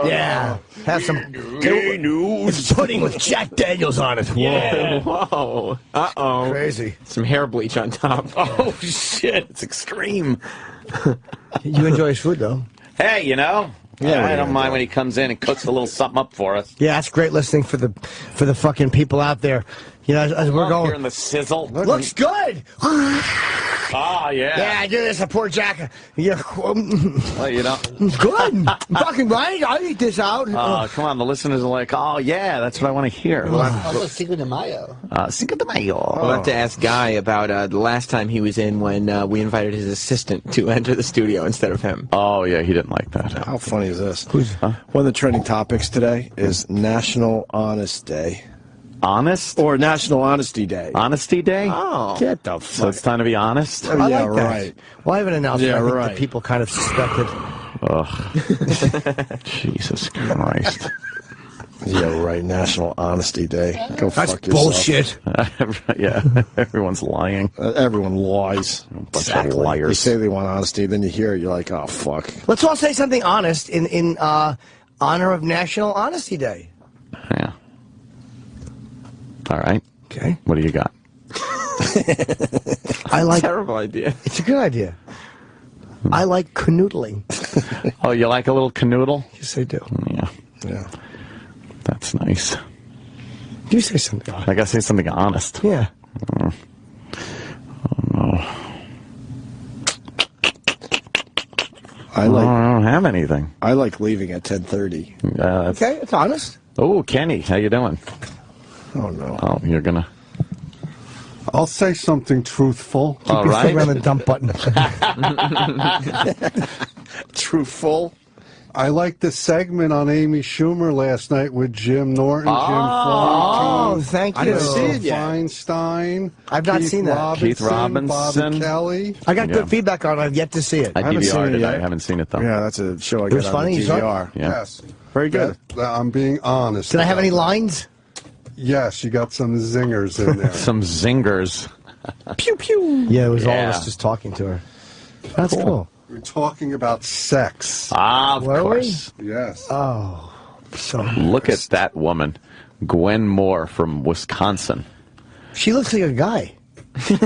Yeah. Have some Gay news. pudding with Jack Daniels on it. Yeah. Whoa. Uh-oh. Crazy. Some hair bleach on top. Oh, shit. It's extreme. You enjoy his food, though. Hey, you know, Yeah, I don't mind when he comes in and cooks a little something up for us. Yeah, it's great listening for the fucking people out there. You know, as we're Love going. hearing the sizzle. Looks good. Oh, yeah. Yeah, I do this. I pour Jack. Yeah. Well, you know. Good. Fucking right. I'll eat this out. Oh, come on. The listeners are like, oh, yeah, that's what I want to hear. Also, Cinco de Mayo. Cinco de Mayo. We'll have to ask Guy about the last time he was in when we invited his assistant to enter the studio instead of him. Oh, yeah, he didn't like that. How funny is this? One of the trending topics today is National Honest Day. Honest? Or National Honesty Day. Honesty Day? Oh. Get the fuck. So it's time to be honest? I yeah, like that. right. Well, I have an announcement. Yeah, I think right. the people kind of suspected. Ugh. Jesus Christ. Yeah, right. National Honesty Day. Go That's fuck yourself. bullshit. Yeah, everyone's lying. Everyone lies. Bunch of liars. They say they want honesty, then you hear it, you're like, oh, fuck. Let's all say something honest in honor of National Honesty Day. Yeah. All right. Okay. What do you got? I like. Terrible idea. It's a good idea. I like canoodling. Oh, you like a little canoodle? Yes, I do. Yeah. Yeah. That's nice. You say something honest. I gotta say something honest. Yeah. Oh, no. I don't have anything. I like leaving at 10:30. Okay, it's honest. Oh, Kenny, how you doing? Oh, no. Oh, you're gonna... I'll say something truthful. Keep your finger on the dump button. Truthful. I liked the segment on Amy Schumer last night with Jim Norton, Jim Oh, thank you. I didn't see it yet. Feinstein. I've not Keith seen that. Keith Robinson. Bobby Kelly. I got good feedback on it. I've yet to see it. I haven't seen DVR'd it it. yet. I haven't seen it, though. Yeah, that's a show I It was got on funny, the you saw it? DVR. Yeah. Yes. Very good. I'm being honest. Did I have any lines? Yes, you got some zingers in there. Some zingers. Pew, pew. Yeah, it was all of Yeah. us just talking to her. That's cool. We're talking about sex. Ah, of Were we? course. Yes. Oh, so Look at that woman. Gwen Moore from Wisconsin. she looks like a guy.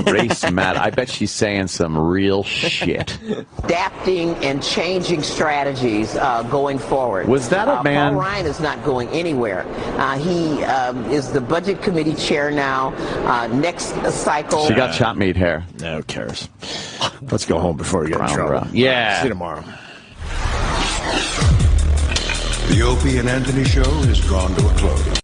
Race mad. I bet she's saying some real shit. Adapting and changing strategies going forward. Was that a man? Paul Ryan is not going anywhere. He is the budget committee chair now. Next cycle. She got shot meat hair. No, who cares? Let's go home before we get in trouble. Yeah. See you tomorrow. The Opie and Anthony Show is drawn to a close.